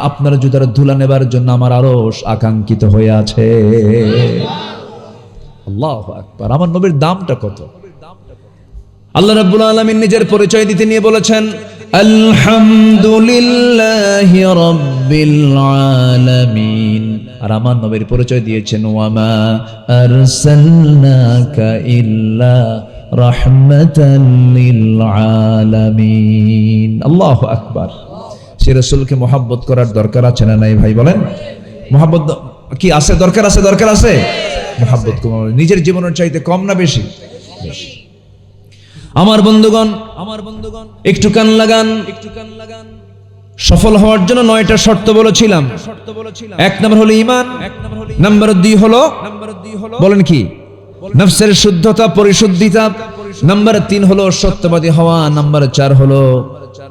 আপনার জুতার ধুলা নেবার জন্য আমার আরশ আকাঙ্ক্ষিত হয়ে আছে। আল্লাহু আকবার। আমার নবীর দামটা কত! আল্লাহ রাব্বুল আলামিন নিজের পরিচয় দিতে নিয়ে বলেছেন আলহামদুলিল্লাহি রাব্বিল আলামিন। আর আমার নবীর পরিচয় দিয়েছেন ওয়ামা আরসালনাকা ইল্লা রাহমাতাল লিল আলামিন। আল্লাহু আকবার। সে রাসূলকে মহব্বত করার দরকার আছে না নাই ভাই বলেন? মহব্বত কি আছে? দরকার আছে, দরকার আছে। মহব্বত নিজের জীবনের চাইতে কম না বেশি? বেশি। আমার বন্ধুগণ একটু কান লাগান। সফল হওয়ার জন্য 9টা শর্ত বলেছিলাম। 1 নম্বর হলো ঈমান, নাম্বার 2 হলো বলেন কি? নফসের শুদ্ধতা, পরিশুদ্ধিতা। নাম্বার 3 হলো সত্যবাদী হওয়া। নাম্বার 4 হলো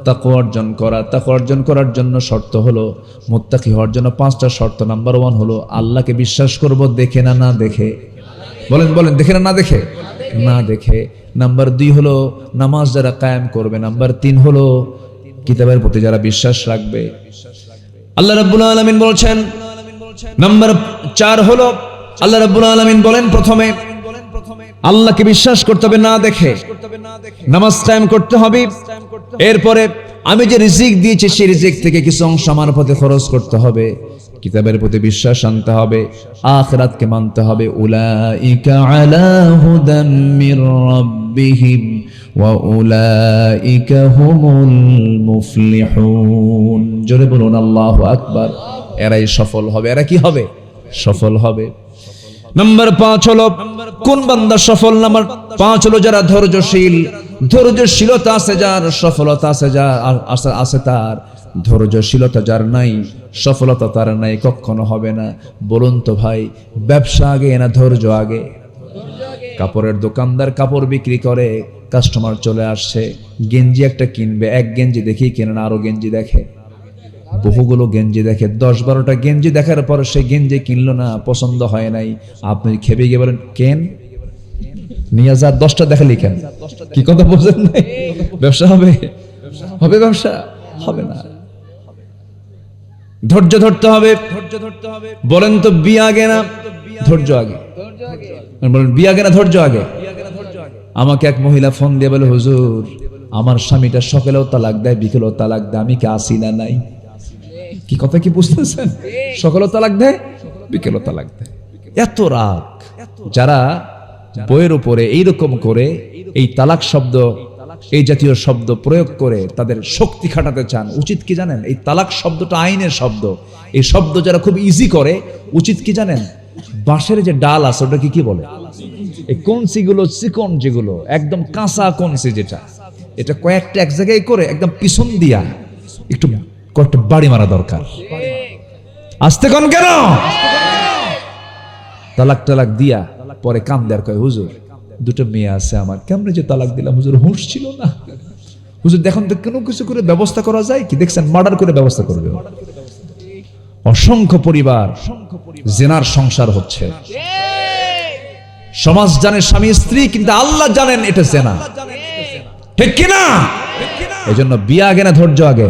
তাকওয়া অর্জন করা। তাকওয়া অর্জন করার জন্য শর্ত হলো মুত্তাকি হওয়ার জন্য 5টা শর্ত। নাম্বার 1 হলো আল্লাহকে বিশ্বাস করব, দেখে না না দেখে। বলেন বলেন, দেখে না না দেখে? না দেখে। নাম্বার 2 হলো নামাজ যারা কায়েম করবে। নাম্বার 3 হলো কিতাবের প্রতি যারা বিশ্বাস রাখবে। আল্লাহ রাব্বুল আলামিন বলছেন নাম্বার 4 হলো আল্লাহ রাব্বুল আলামিন বলেন প্রথমে আল্লাহকে বিশ্বাস করতে হবে না দেখে, নামাজ কায়েম করতে হবে। এরপরে আমি যে রিজিক দিয়েছি সেই রিজিক থেকে কিছু অংশ আমার পথে খরচ করতে হবে। কিতাবের প্রতি বিশ্বাস আনতে হবে, আখিরাতকে মানতে হবে। উলাইকা আলা হুদাম মির রাব্বিহিম ওয়া উলাইকা হুমুল মুফলিহুন। জোরে বলুন আল্লাহু আকবার। এরাই সফল হবে। এরা কি হবে? সফল হবে। নাম্বার 5 হলো কোন বান্দা সফল? নাম্বার 5 হলো যারা ধৈর্যশীল। ধৈর্যশীলতা আছে যার, সফলতা আছে যার, আছে তার। ধৈর্যশীলতা যার নাই, সফলতা তার নাই, কখনো হবে না। বলুন তো ভাই, ব্যবসা আগে না ধৈর্য আগে? কাপড়ের দোকানদার কাপড় বিক্রি করে, কাস্টমার চলে আসছে, গেঞ্জি একটা কিনবে, এক গেঞ্জি দেখেই কেনে না, আরো গেঞ্জি দেখে, বহুগুলো গেঞ্জি দেখে, 10-12টা গেঞ্জি দেখার পর সে গেঞ্জি কিনলো না, পছন্দ হয় নাই। আপনি খেপে গিয়ে বলেন কেন নিয়ে যা, 10টা দেখালি কেন? কি কথা বলছেন? নাই ব্যবসা হবে? হবে ব্যবসা? হবে না। ধৈর্য ধরতে হবে। বলেন তো বিয়ে আগে না ধৈর্য আগে? বলেন বিয়ে আগে না ধৈর্য আগে? আমাকে এক মহিলা ফোন দিয়ে বলে, হুজুর আমার স্বামীটা সকালেও তালাক দেয়, বিকেলেও তালাক দেয়, আমি কি আসি না নাই? কি কথা কি বুঝতেছেন? সকালেও তালাক দেয়, বিকেলেও তালাক দেয়। এত রাগ। যারা বইয়ের উপরে এইরকম করে এই তালাক শব্দ, এই জাতীয় শব্দ প্রয়োগ করে তাদের শক্তি খাটাতে চান, উচিত কি জানেন? এই তালাক শব্দটা আইনের শব্দ, এই শব্দ যারা খুব ইজি করে, উচিত কি জানেন? বাঁশের যে ডাল আছে ওটা কি বলে? এই কঞ্চিগুলো, চিকন যেগুলো একদম কাঁচা কঞ্চি, যেটা এটা কয়েকটা এক জায়গায় করে একদম পিছন দিয়া একটু কয়েকটা বাড়ি মারা দরকার। আসতে কোন কেন? তালাক টালাক দিয়া পরে কাম দেয়ার কয়, হুজুর দুটো মেয়ে আছে আমার, কেমনে যে তালাক দিলাম হুজুর, হুঁশ ছিল না। হুজুর দেখুন তো কোনো কিছু করে ব্যবস্থা করা যায় কি? দেখছেন মার্ডার করে ব্যবস্থা করবে। অসংখ্য পরিবার জেনার সংসার হচ্ছে। সমাজ জানে স্বামী স্ত্রী, কিন্তু আল্লাহ জানেন এটা জেনা, ঠিক কিনা? এজন্য বিয়ে আগে না ধৈর্য আগে?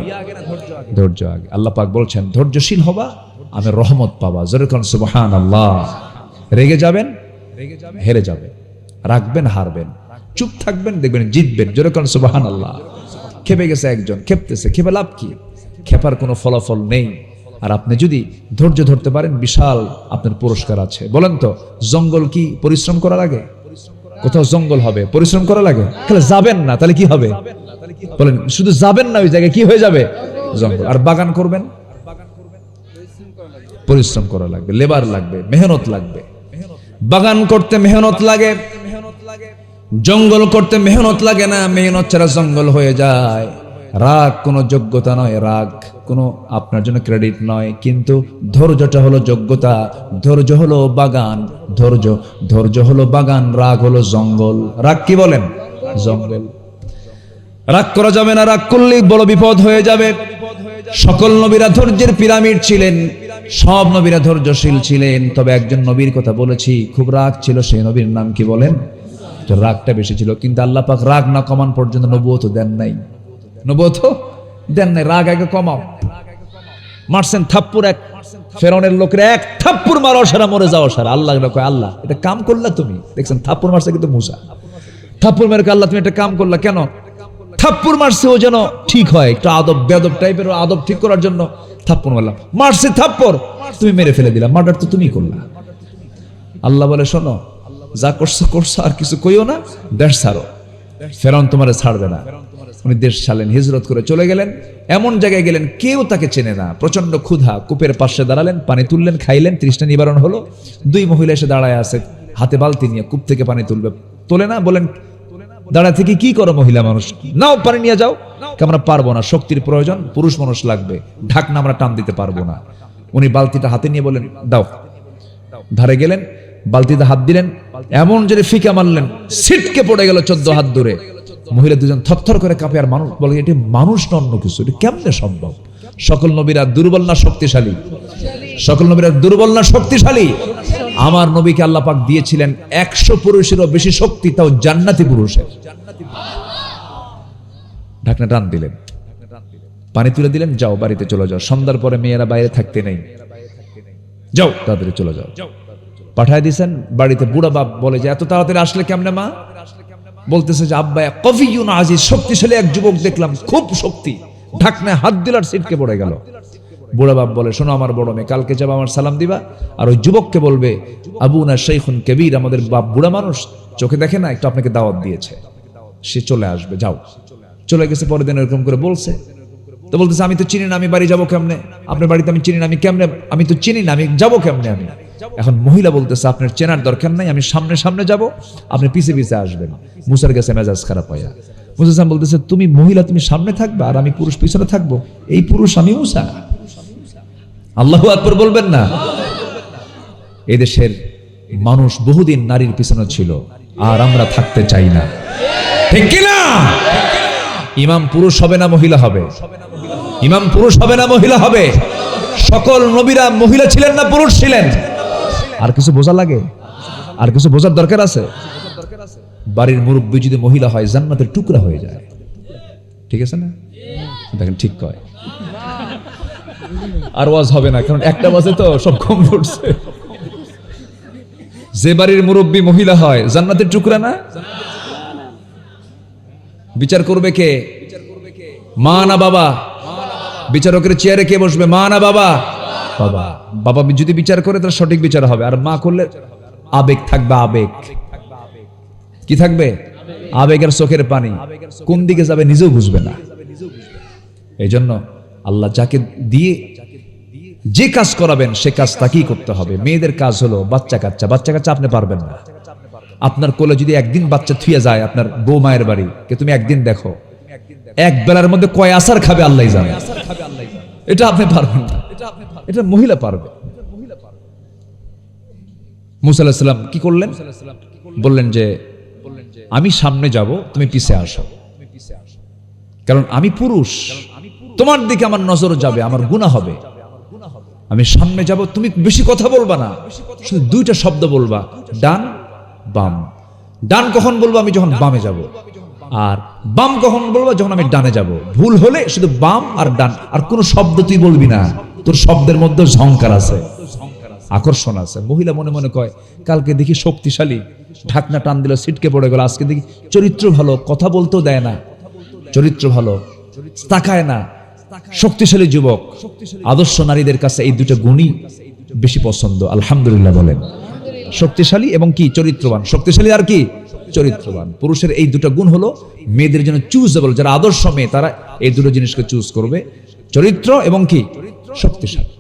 ধৈর্য আগে। আল্লাহ পাক বলছেন ধৈর্যশীল হবা, আমি রহমত পাবা। জোরে কোন সুবহানাল্লাহ। রেগে যাবেন, হেরে যাবেন, রাখবেন, হারবেন, চুপ থাকবেন, দেখবেন জিতবেন। জোরে কোন সুবহানাল্লাহ। খেপে গেছে একজন, খেপতেছে, খেপে লাভ কি? খেপার কোনো ফলাফল নেই। আর আপনি যদি ধৈর্য ধরতে পারেন, বিশাল আপনার পুরস্কার আছে। বলেন তো, জঙ্গল কি পরিশ্রম করা লাগে? কোথাও জঙ্গল হবে পরিশ্রম করা লাগে? তাহলে যাবেন না, তাহলে কি হবে? বলেন, শুধু যাবেন না, ওই জায়গায় কি হয়ে যাবে? জঙ্গল। আর বাগান করবেন, পরিশ্রম করা লাগবে, লেবার লাগবে, মেহনত লাগবে। বাগান করতে মেহনত লাগে, জঙ্গল করতে মেহনত লাগে না। মেহনত ছাড়া জঙ্গল হয়ে যায়। রাগ কোনো যোগ্যতা নয়, রাগ কোনো আপনার জন্য ক্রেডিট নয়, কিন্তু ধৈর্যটা হলো যোগ্যতা। ধৈর্য হলো বাগান, ধৈর্য হলো বাগান, রাগ হলো জঙ্গল। রাগ কি বলেন? জঙ্গল। রাগ করা যাবে না, রাগ করলেই বড় বিপদ হয়ে যাবে। সকল নবীরা ধৈর্যের পিরামিড ছিলেন, সব নবীরা ধৈর্যশীল ছিলেন, তবে একজন নবীর কথা বলেছি, খুব রাগ ছিল, সেই নবীর নাম কি বলেন? রাগটা বেশি ছিল, কিন্তু আল্লাহ পাক রাগ না কমান পর্যন্ত নবুয়ত দেন নাই। নবুয়ত দেন নাই, রাগ আগে কমাও। মারছেন থাপ্পুর, এক ফেরাউনের লোকের এক থাপ্পুর মারো, সারা মরে যাও সারা। আল্লাহ কয়, আল্লাহ এটা কাম করলা তুমি? দেখছেন থাপ্পুর মারছে কিন্তু মুসা, থাপ্পুর মেরে আল্লাহ তুমি এটা কাম করলা কেন? থাপ্পুর মারছে ও যেন ঠিক হয়, একটু আদব বেদব টাইপের, আদব ঠিক করার জন্য থাপ্পুর মারলাম। মারছে থাপ্পর, তুমি মেরে ফেলে দিলা, মার্ডার তো তুমি করলা। আল্লাহ বলে, শোনো, যা করছো করছো, আর কিছু কইও না, দেশ ছাড়ো, ফেরাউন তোমারে ছাড়বে না। উনি দেশ ছাড়লেন, হিজরত করে চলে গেলেন, এমন জায়গায় গেলেন কেউ তাকে চেনে না। প্রচন্ড ক্ষুধা, কূপের পাশে দাঁড়ালেন, পানি তুললেন, খাইলেন, তৃষ্ণা নিবারণ হলো। দুই মহিলা এসে দাঁড়ায় আছে, হাতে বালতি নিয়ে কূপ থেকে পানি তুলবে, তোলে না। বলেন, দাঁড়া থেকে কি করো মহিলা মানুষ? নাও পানি নিয়ে যাও। আমরা পারবো না, শক্তির প্রয়োজন, পুরুষ মানুষ লাগবে, ঢাকনা আমরা টান দিতে পারবো না। উনি বালতিটা হাতে নিয়ে বলেন, দাও। ধারে গেলেন, বালতিতে হাত দিলেন, এমন জোরে ফিকা মারলেন, ছিটকে পড়ে গেল 14 হাত দূরে। মহিলা দুজন থরথর করে কাঁপে, আর মানুষ বলে, এটি মানুষ না অন্য কিছু, এটি কেমনে সম্ভব? সকল নবীরা দুর্বল না শক্তিশালী? সকল নবীরা দুর্বল না শক্তিশালী? আমার নবীকে আল্লাহ পাক দিয়েছিলেন 100 পুরুষেরও বেশি শক্তি, তাও জান্নাতি পুরুষের। ঢাকনা টান দিলেন, পানি তুলে দিলেন, যাও বাড়িতে চলে যাও, সন্ধ্যার পরে মেয়েরা বাইরে থাকতে নেই, যাও তাড়াতাড়ি চলে যাও। পাঠায় দিয়েছেন বাড়িতে। বুড়া বাপ বলে যে, এত তাড়াতাড়ি আসলে কেমনে মা? বলতেছে যে, আব্বা কফিউন আজিজ, শক্তিশালী এক যুবক দেখলাম, খুব শক্তি, ঢাকনায় হাত দিল আর ছিটকে পড়ে গেল। বুড়া বাপ বলে, শোনো আমার বড় মেয়ে, কালকে যাবা, আমার সালাম দিবা, আর ওই যুবককে বলবে, আবুনা শাইখুন কবির, আমাদের বাপ বুড়া মানুষ, চোখে দেখে না, একটু আপনাকে দাওয়াত দিয়েছে, সে চলে আসবে, যাও। চলে গেছে, পরের দিন এরকম করে বলছে। তো বলতেছে, আমি তো চিনি না, আমি বাড়ি যাবো কেমনে? আপনার বাড়িতে আমি চিনি না, আমি কেমনে, আমি তো চিনি না, আমি যাবো কেমনে? আমি এখন মহিলা বলতেছে, আপনার চেনার দরকার নাই, আমি সামনে সামনে যাব, আপনি পিছে পিছে আসবেন। মুসার গেছে মেজাজ খারাপ হইয়া, মুসা সালাম বলতেছে, তুমি মহিলা, তুমি সামনে থাকবে আর আমি পুরুষ পিছনে থাকবো। এই পুরুষ আমি মুসা। আল্লাহু আকবার বলবেন না? এদেশের মানুষ বহুদিন নারীর পিছনে ছিল, আর আমরা থাকতে চাই না, ঠিক কিনা? ইমাম পুরুষ হবে না মহিলা হবে? ইমাম পুরুষ হবে না মহিলা হবে? সকল নবীরা মহিলা ছিলেন না পুরুষ ছিলেন? আর কিছু বোঝা লাগে? আর কিছু বোঝার দরকার আছে? বাড়ির মুরব্বী যদি মহিলা হয় জান্নাতের টুকরা হয়ে যায়, ঠিক আছে না? দেখেন ঠিক কয়। আর ওয়াজ হবে না, কারণ একটা বাজে তো সব কম পড়ছে। যে বাড়ির মুরব্বী মহিলা হয় জান্নাতের টুকরা না? বিচার করবে কে? মা না বাবা? বিচারকের চেয়ারে কে বসবে, মা না বাবা? বাবা। বাবা যদি বিচার করে তার সঠিক বিচার হবে, আর মা করলে আবেগ থাকবে। আবেগ কি থাকবে? আবেগ আর চোখের পানি কোন দিকে যাবে নিজেও বুঝবে না। এই জন্য আল্লাহ যাকে দিয়ে যে কাজ করাবেন সে কাজ তাকেই করতে হবে। মেয়েদের কাজ হলো বাচ্চা কাচ্চা আপনি পারবেন না। আপনার কোলে যদি একদিন বাচ্চা থুয়ে যায় আপনার বউ মায়ের বাড়ি, কে তুমি একদিন দেখো, এক বেলার মধ্যে কয় আসার খাবে আল্লাহ জানে। এটা আপনি পারবেন না, এটা মহিলা পারবে। মুসা আলাইহিস সালাম কি করলেন? বললেন যে আমি সামনে যাব, তুমি পিছে আসো, কারণ আমি পুরুষ, তোমার দিকে আমার নজর যাবে, আমার গুনাহ হবে। আমি সামনে যাব, তুমি বেশি কথা বলবা না, শুধু দুইটা শব্দ বলবা, ডান বাম। ডান কখন বলবো? আমি যখন বামে যাব। আর বাম কখন বলবো? যখন আমি ডানে যাব। ভুল হলে শুধু বাম আর ডান, আর কোনো শব্দ তুই বলবি না। তোর শব্দের মধ্যে ঝংকার আছে, আকর্ষণ আছে। মহিলা মনে মনে কয়, কালকে দেখি শক্তিশালী, ঢাকনা টান দিল ছিটকে পড়ে গেল। আজকে দেখি চরিত্র ভালো, কথা বলতেও দেয় না, চরিত্র ভালো, তাকায় না, শক্তিশালী যুবক। আদর্শ নারীদের কাছে এই দুটো গুণই বেশি পছন্দ। আলহামদুলিল্লাহ বলেন। শক্তিশালী এবং কি চরিত্রবান। শক্তিশালী আর কি চরিত্রবান। পুরুষের এই দুটো গুণ হলো মেয়েদের জন্য চুজেবল। যারা আদর্শ মেয়ে তারা এই দুটো জিনিসকে চুজ করবে, চরিত্র এবং কি শক্তিশালী।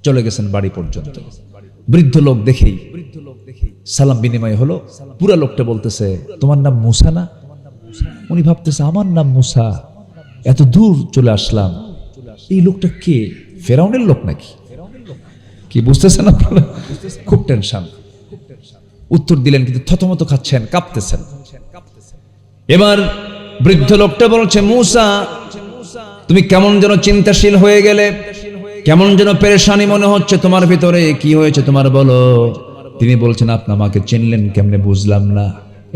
চলে গেছেন বাড়ি পর্যন্ত। বৃদ্ধ লোক দেখেই সালাম বিনিময় হলো। পুরা লোকটা বলতেছে, তোমার নাম মুসা না? উনি ভাবতেছে আমার নাম মুসা, এত দূর চলে আসলাম, এই লোকটা কে? ফেরাউনের লোক নাকি? কি বুঝতেছেন আপনারা? খুব টেনশন। উত্তর দিলেন কিন্তু থতমত খাচ্ছেন, কাঁপতেছেন। এবার বৃদ্ধ লোকটা বলছে, মুসা তুমি কেমন যেন চিন্তাশীল হয়ে গেলে, কেমন যেন পেরেশানি মনে হচ্ছে তোমার ভিতরে, কি হয়েছে তোমার বলো? তিনি বলছেন, আপনি আমাকে চিনলেন কেমনে বুঝলাম না,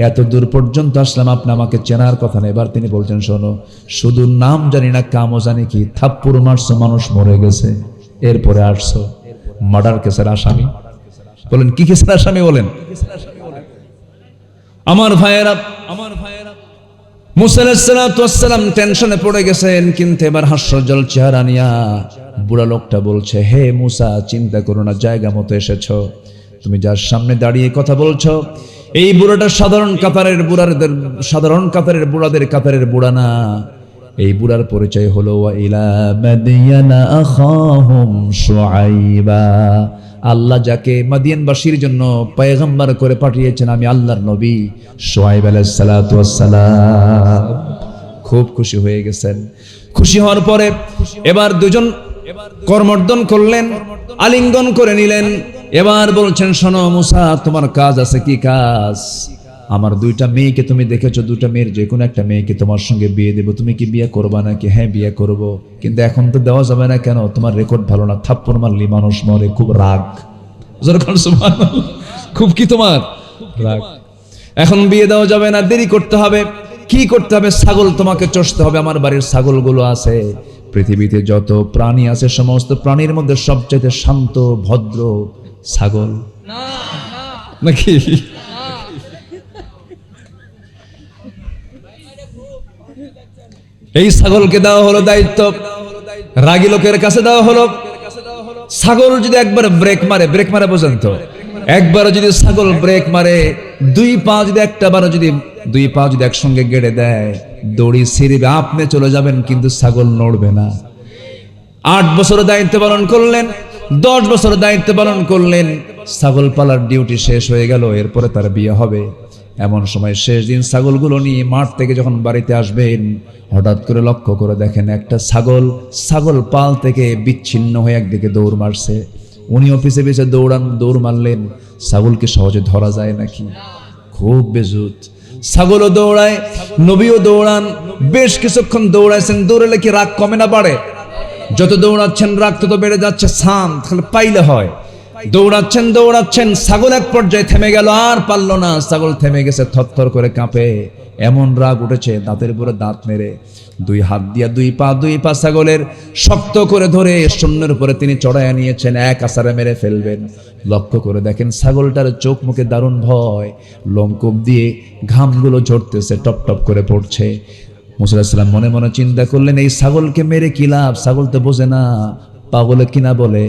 এত দূর পর্যন্ত আসলাম, আপনি আমাকে চেনার কথা না। এবার তিনি বলছেন, শোনো, শুধু নাম জানি না কামও জানি কি, থাপ্পড় মারছো, মানুষ মরে গেছে, এরপরে আসছো মার্ডার কেসের আসামি। বলেন কি কেসের আসামি? বলেন। আমার ভাইয়েরা, মুসা আলাইহিস সালাম টেনশনে পড়ে গেছেন, কিন্তু এবার হাস্যজ্জ্বল চেহারা নিয়া বুড়া লোকটা বলছে, হে মুসা, চিন্তা করো না, জায়গা মতো এসেছো। তুমি যার সামনে দাঁড়িয়ে কথা বলছো, এই বুড়াটা সাধারণ কাতারের বুড়াদের কাতারের বুড়া না। এই বুড়ার পরিচয় হলো ওয়া ইলা মাদিয়ানা আখাহুম শুআইবা। আল্লাহ যাকে মাদিয়ানবাসীর জন্য পয়গম্বর করে পাঠিয়েছেন, আমি আল্লাহর নবী শুআইব আলাইহিস সালাতু ওয়াস সালাম। খুব খুশি হয়ে গেছেন। খুশি হওয়ার পরে এবার দুজন করমর্দন করলেন, আলিঙ্গন করে নিলেন। এবার বলছেন, শোনো মুসা, তোমার কাজ আছে। কি কাজ? আমার দুইটা মেয়েকে তুমি দেখেছো, দুইটা মেয়ের যে কোনো একটা মেয়েকে তোমার সঙ্গে বিয়ে দেবো, তুমি কি বিয়ে করবা নাকি? হ্যাঁ বিয়ে করব, কিন্তু এখন তো দেওয়া যাবে না। কেন? তোমার রেকর্ড ভালো না, থাপ্পড় মারলি মানুষ মরে, খুব রাগ। খুব কি তোমার রাগ? এখন বিয়ে দেওয়া যাবে না, দেরি করতে হবে। কি করতে হবে? ছাগল তোমাকে চষতে হবে। আমার বাড়ির ছাগলগুলো আছে, পৃথিবীতে যত প্রাণী আছে সমস্ত প্রাণীর মধ্যে সবচেয়ে শান্ত ভদ্র ছাগল নাকি? এই ছাগলকে দেওয়া হলো দায়িত্ব, রাগী লোকের কাছে দেওয়া হলো। ছাগল যদি একবার ব্রেক মারে বোঝেন তো, একবার যদি ছাগল ব্রেক মারে, দুই পা যদি একসঙ্গে গেড়ে দেয়, দড়ি ছিঁড়বে, আপনি চলে যাবেন, কিন্তু ছাগল নড়বে না। 8 বছর দায়িত্ব পালন করলেন, 10 বছর দায়িত্ব পালন করলেন, ছাগল পালার ডিউটি শেষ হয়ে গেল। এরপরে তার বিয়ে হবে। এমন সময় শেষ দিন ছাগলগুলো নিয়ে মাঠ থেকে যখন বাড়িতে আসবেন, হঠাৎ করে লক্ষ্য করে দেখেন একটা ছাগল পাল থেকে বিচ্ছিন্ন হয়ে একদিকে দৌড় মারছে। উনি অফিসে পিছে দৌড় মারলেন। ছাগলকে সহজে ধরা যায় নাকি? খুব বেজুত। ছাগলও দৌড়ায়, নবীও দৌড়ান। বেশ কিছুক্ষণ দৌড়াইছেন। দৌড়ালে কি রাগ কমে না বাড়ে? যত দৌড়াচ্ছেন রাগ তত বেড়ে যাচ্ছে। সাম তাহলে পাইলে হয়। দৌড়াচ্ছেন, ছাগল এক পর্যায়ে থেমে গেল, আর পারল না। ছাগল থেমে গেছে, থরথর করে কাঁপে। এমন রাগ উঠেছে দাঁতের উপরে দাঁত মেরে দুই হাত দিয়া দুই পা ছাগলের শক্ত করে ধরে শূন্যের উপরে তিনি চড়াইয়া নিয়েছেন, এক আছাড়ে মেরে ফেলবেন। লক্ষ্য করে দেখেন ছাগলটার চোখ মুখে দারুণ ভয়, লোমকূপ দিয়ে ঘামগুলো ঝরতেছে, টপ টপ করে পড়ছে। মুসা আলাইহিস সালাম মনে মনে চিন্তা করলেন, এই ছাগলকে মেরে কি লাভ? ছাগল তো বোঝে না, পাগলে কিনা বলে,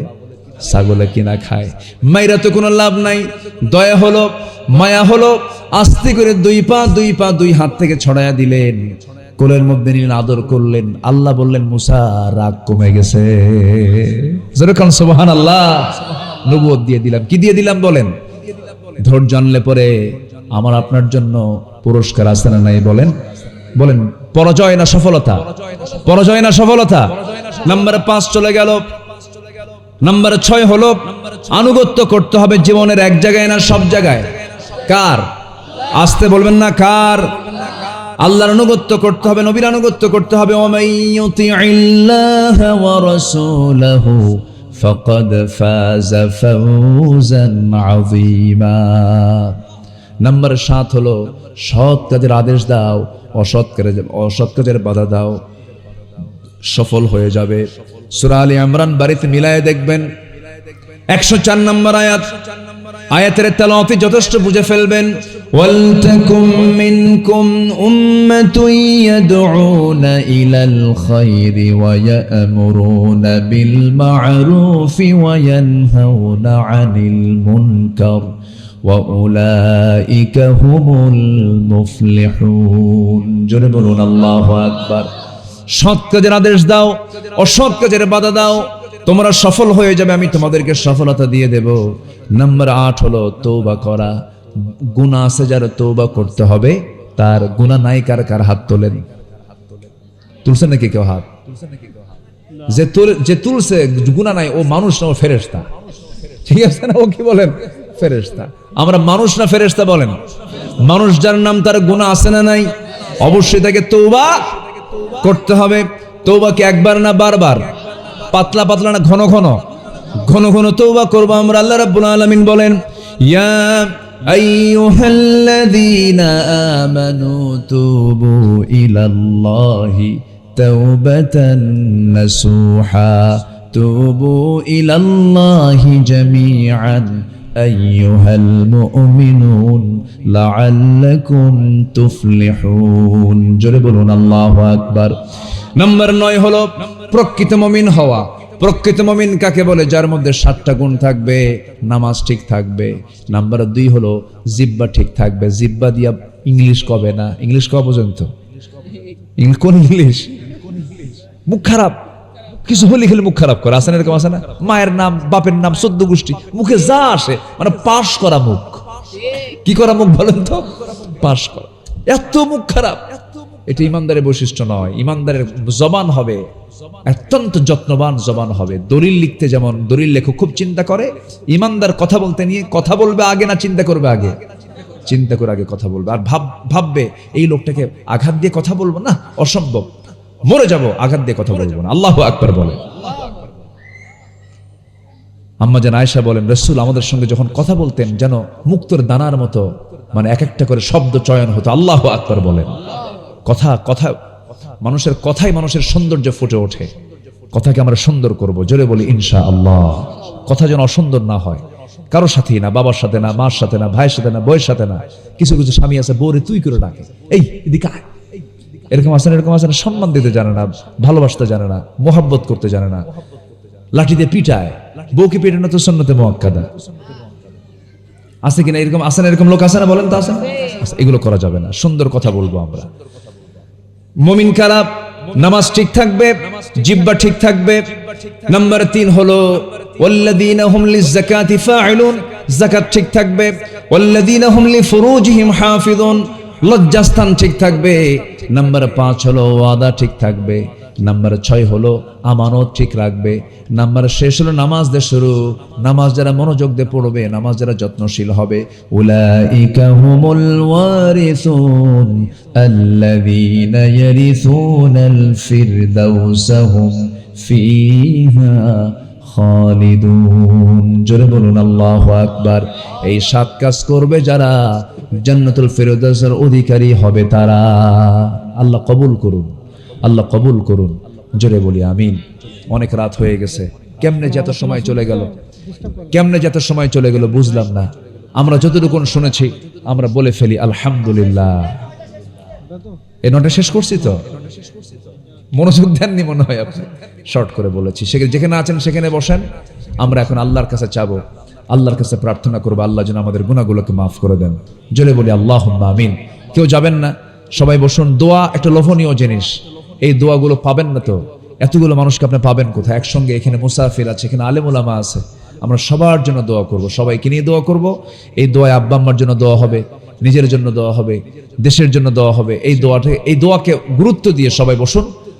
ছাগলে কিনা খায়, মাইরা তো কোনো লাভ নাই। দয়া হলো, মায়া হলো, আস্তে করে দুই হাত থেকে ছড়াইয়া দিলেন, কোলের মধ্যে নিলেন, আদর করলেন। আল্লাহ বললেন, মুসা রাগ কমে গেছে। যেরকম সুবহানাল্লাহ। নবুয়ত দিয়ে দিলাম। কি দিয়ে দিলাম বলেন? ধৈর্য আনলে পরে আমার আপনার জন্য পুরস্কার আছে না নাই? বলেন বলেন। পরাজয় না সফলতা? পরাজয় না সফলতা? নাম্বার 5 চলে গেল। নাম্বার 6 হলো আনুগত্য করতে হবে জীবনের এক জায়গায় না সব জায়গায়। কার? আসতে বলবেন না, কার? আল্লাহর আনুগত্য করতে হবে, নবীর আনুগত্য করতে হবে। ওয়ামাইয়ুতিইল্লাহা ওয়া রাসূলাহু ফাকাদ ফাযা ফাওজান আযীমা। নাম্বার 7 হলো সৎ কাজের আদেশ দাও, অসৎ কাজের বাধা দাও, সফল হয়ে যাবে। সূরা আলে ইমরান বাড়িতে মিলায়ে দেখবেন, 104 নম্বর আয়াত। আয়াতের তেলাওয়াতে যথেষ্ট বুঝে ফেলবেন। ওয়ালতাকুম মিনকুম উম্মাতুন ইয়াদউনা ইলাল খায়রি ওয়া ইয়া'মুরুনা বিল মা'রুফি ওয়া ইয়ানহাউনা আনিল মুনকার ওয়া উলাইকা হুমুল মুফলিহুন। জোরে বলুন আল্লাহু আকবার। সৎ কাজের আদেশ দাও, অসৎ কাজের বাধা দাও, তোমরা সফল হয়ে যাবে, আমি তোমাদেরকে সফলতা দিয়ে দেব। নাম্বার 8 হলো তওবা করা। গুনাহ আছে যার তওবা করতে হবে, তার গুনাহ নাই কার হাত তোলেন? তুলছেন নাকি কেউ হাত? যে তুলছে গুনাহ নাই, ও মানুষ না, ও ফেরেশতা। ঠিক আছে না? ও কি বলেন? ফেরেশতা। আমরা মানুষ না ফেরেশতা বলেন? মানুষ যার নাম, তার গুনাহ আছে না নাই? অবশ্যই তাকে তওবা করতে হবে। তওবা কি একবার না বারবার? পাতলা পাতলা না ঘন ঘন তওবা করব আমরা। আল্লাহ রাব্বুল আলামিন বলেন, ইয়া আইয়ুহাল্লাযীনা আমানু তুবু ইলাল্লাহি তাওবাতান নাসুহা তুবু ইলাল্লাহি জামিআন আইয়ুহাল মুমিনুন লাআল্লাকুম তুফলিহুন। জোরে বলুন আল্লাহু আকবার। নাম্বার 9 হলো প্রকৃত মুমিন হওয়া। প্রকৃত মুমিন কাকে বলে? যার মধ্যে 7টা গুণ থাকবে, নামাজ ঠিক থাকবে। নাম্বার 2 হলো জিহ্বা ঠিক থাকবে। জিহ্বা দিয়া ইংলিশ কবে না? ইংলিশ কবে পর্যন্ত? কোন ইংলিশ? মুখ খারাপ, কিছু হলে খেলে মুখ খারাপ করে। আসেন এরকম? আছে না? মায়ের নাম, বাপের নাম, 14 গোষ্ঠী, মুখে যা আসে, মানে পাশ করা মুখ। কি করা মুখ বলেন তো? পাশ করা। এত মুখ খারাপ, এটা ইমানদারের বৈশিষ্ট্য নয়। ইমানদারের জবান হবে অত্যন্ত যত্নবান জবান হবে। দলিল লিখতে যেমন দলিল লেখক খুব চিন্তা করে, ইমানদার কথা বলতে নিয়ে কথা বলবে আগে না চিন্তা করবে আগে? চিন্তা করে আগে কথা বলবে। আর ভাববে এই লোকটাকে আঘাত দিয়ে কথা বলবো না, অসম্ভব, মরে যাব, আঘাত দিয়ে কথা বলবো না। আল্লাহু আকবার বলে। আম্মা জান আয়েশা বলেন, রাসূল আমাদের সঙ্গে যখন কথা বলতেন যেন মুক্তোর দানার মতো, মানে এক একটা করে শব্দ চয়ন হতো। আল্লাহু আকবার বলেন। কথা মানুষের কথাই মানুষের সৌন্দর্য ফুটে ওঠে। কথাকে আমরা সুন্দর করব, জোরে বলি ইনশাআল্লাহ। কথা যেন অসুন্দর না হয়, কারোর সাথেই না, বাবার সাথে না, মার সাথে না, ভাইয়ের সাথে না, বউয়ের সাথে না। কিছু কিছু স্বামী আছে বউরে তুই করে ডাকে, এই এদিকে আয়, এরকম আছে না, সম্মান দিতে জানে না, ভালোবাসতে জানে না, মোহাব্বত করতে জানে না, লাঠি দিয়ে পিটায়। বউকে পিটানো তো সুন্নতে মুআক্কাদা। আছে কিনা এরকম? আছে না এরকম লোক? আছে না বলেন তো? আছে? এগুলো করা যাবে না। সুন্দর কথা বলবো আমরা। মুমিন কারা? নামাজ ঠিক থাকবে, জিহ্বা ঠিক থাকবে। নাম্বার 3 হলো ওয়াল্লাযীনা হুম লিয-যাকাতি ফাঈলুন। যাকাত ঠিক থাকবে, ওয়াল্লাযীনা হুম লিফুরুজিহিম হাফিযুন, লজ্জাস্থান ঠিক থাকবে। নাম্বার 5 হলো ওয়াদা ঠিক থাকবে। নাম্বার 6 হলো আমানত ঠিক রাখবে। নাম্বার শেষ হলো নামাজ দিয়ে শুরু, নামাজ যারা মনোযোগ দিয়ে পড়বে, নামাজ যারা যত্নশীল হবে, উলাইকা হুমুল ওয়ারিসুন আল্লাযীনা ইয়ারিসুনাল ফিরদাউসা হুম ফিহা খালিদুন। জোরে বলুন আল্লাহু আকবার। এই 7 কাজ করবে যারা, জান্নাতুল ফিরদাউসের অধিকারী হবে তারা। আল্লাহ কবুল করুন, আল্লাহ কবুল করুন। জোরে বলি আমিন। অনেক রাত হয়ে গেছে, কেমনে যত সময় চলে গেল, কেমনে যত সময় চলে গেল বুঝলাম না। আমরা যতটুকু শুনেছি আমরা বলে ফেলি আলহামদুলিল্লাহ। এই নোটটা শেষ করছি তো, মনোযোগ দেননি মনে হয় আপনি, শর্ট করে বলেছি। সেখানে যেখানে আছেন সেখানে বসেন। আমরা এখন আল্লাহর কাছে চাবো, আল্লাহর কাছে প্রার্থনা করবো আল্লাহ যেন আমাদের গুনাহগুলোকে মাফ করে দেন। জোরে বলি আল্লাহুম্মা আমিন। কেউ যাবেন না, সবাই বসুন। দোয়া একটা লোভনীয় জিনিস, এই দোয়াগুলো পাবেন না তো, এতগুলো মানুষকে আপনি পাবেন কোথায়? একসঙ্গে এখানে মুসাফির আছে, এখানে আলেম ওলামা আছে, আমরা সবার জন্য দোয়া করব, সবাইকে নিয়ে দোয়া করব। এই দোয়ায় আব্বা আম্মার জন্য দোয়া হবে, নিজের জন্য দোয়া হবে, দেশের জন্য দোয়া হবে। এই দোয়াকে গুরুত্ব দিয়ে সবাই বসুন।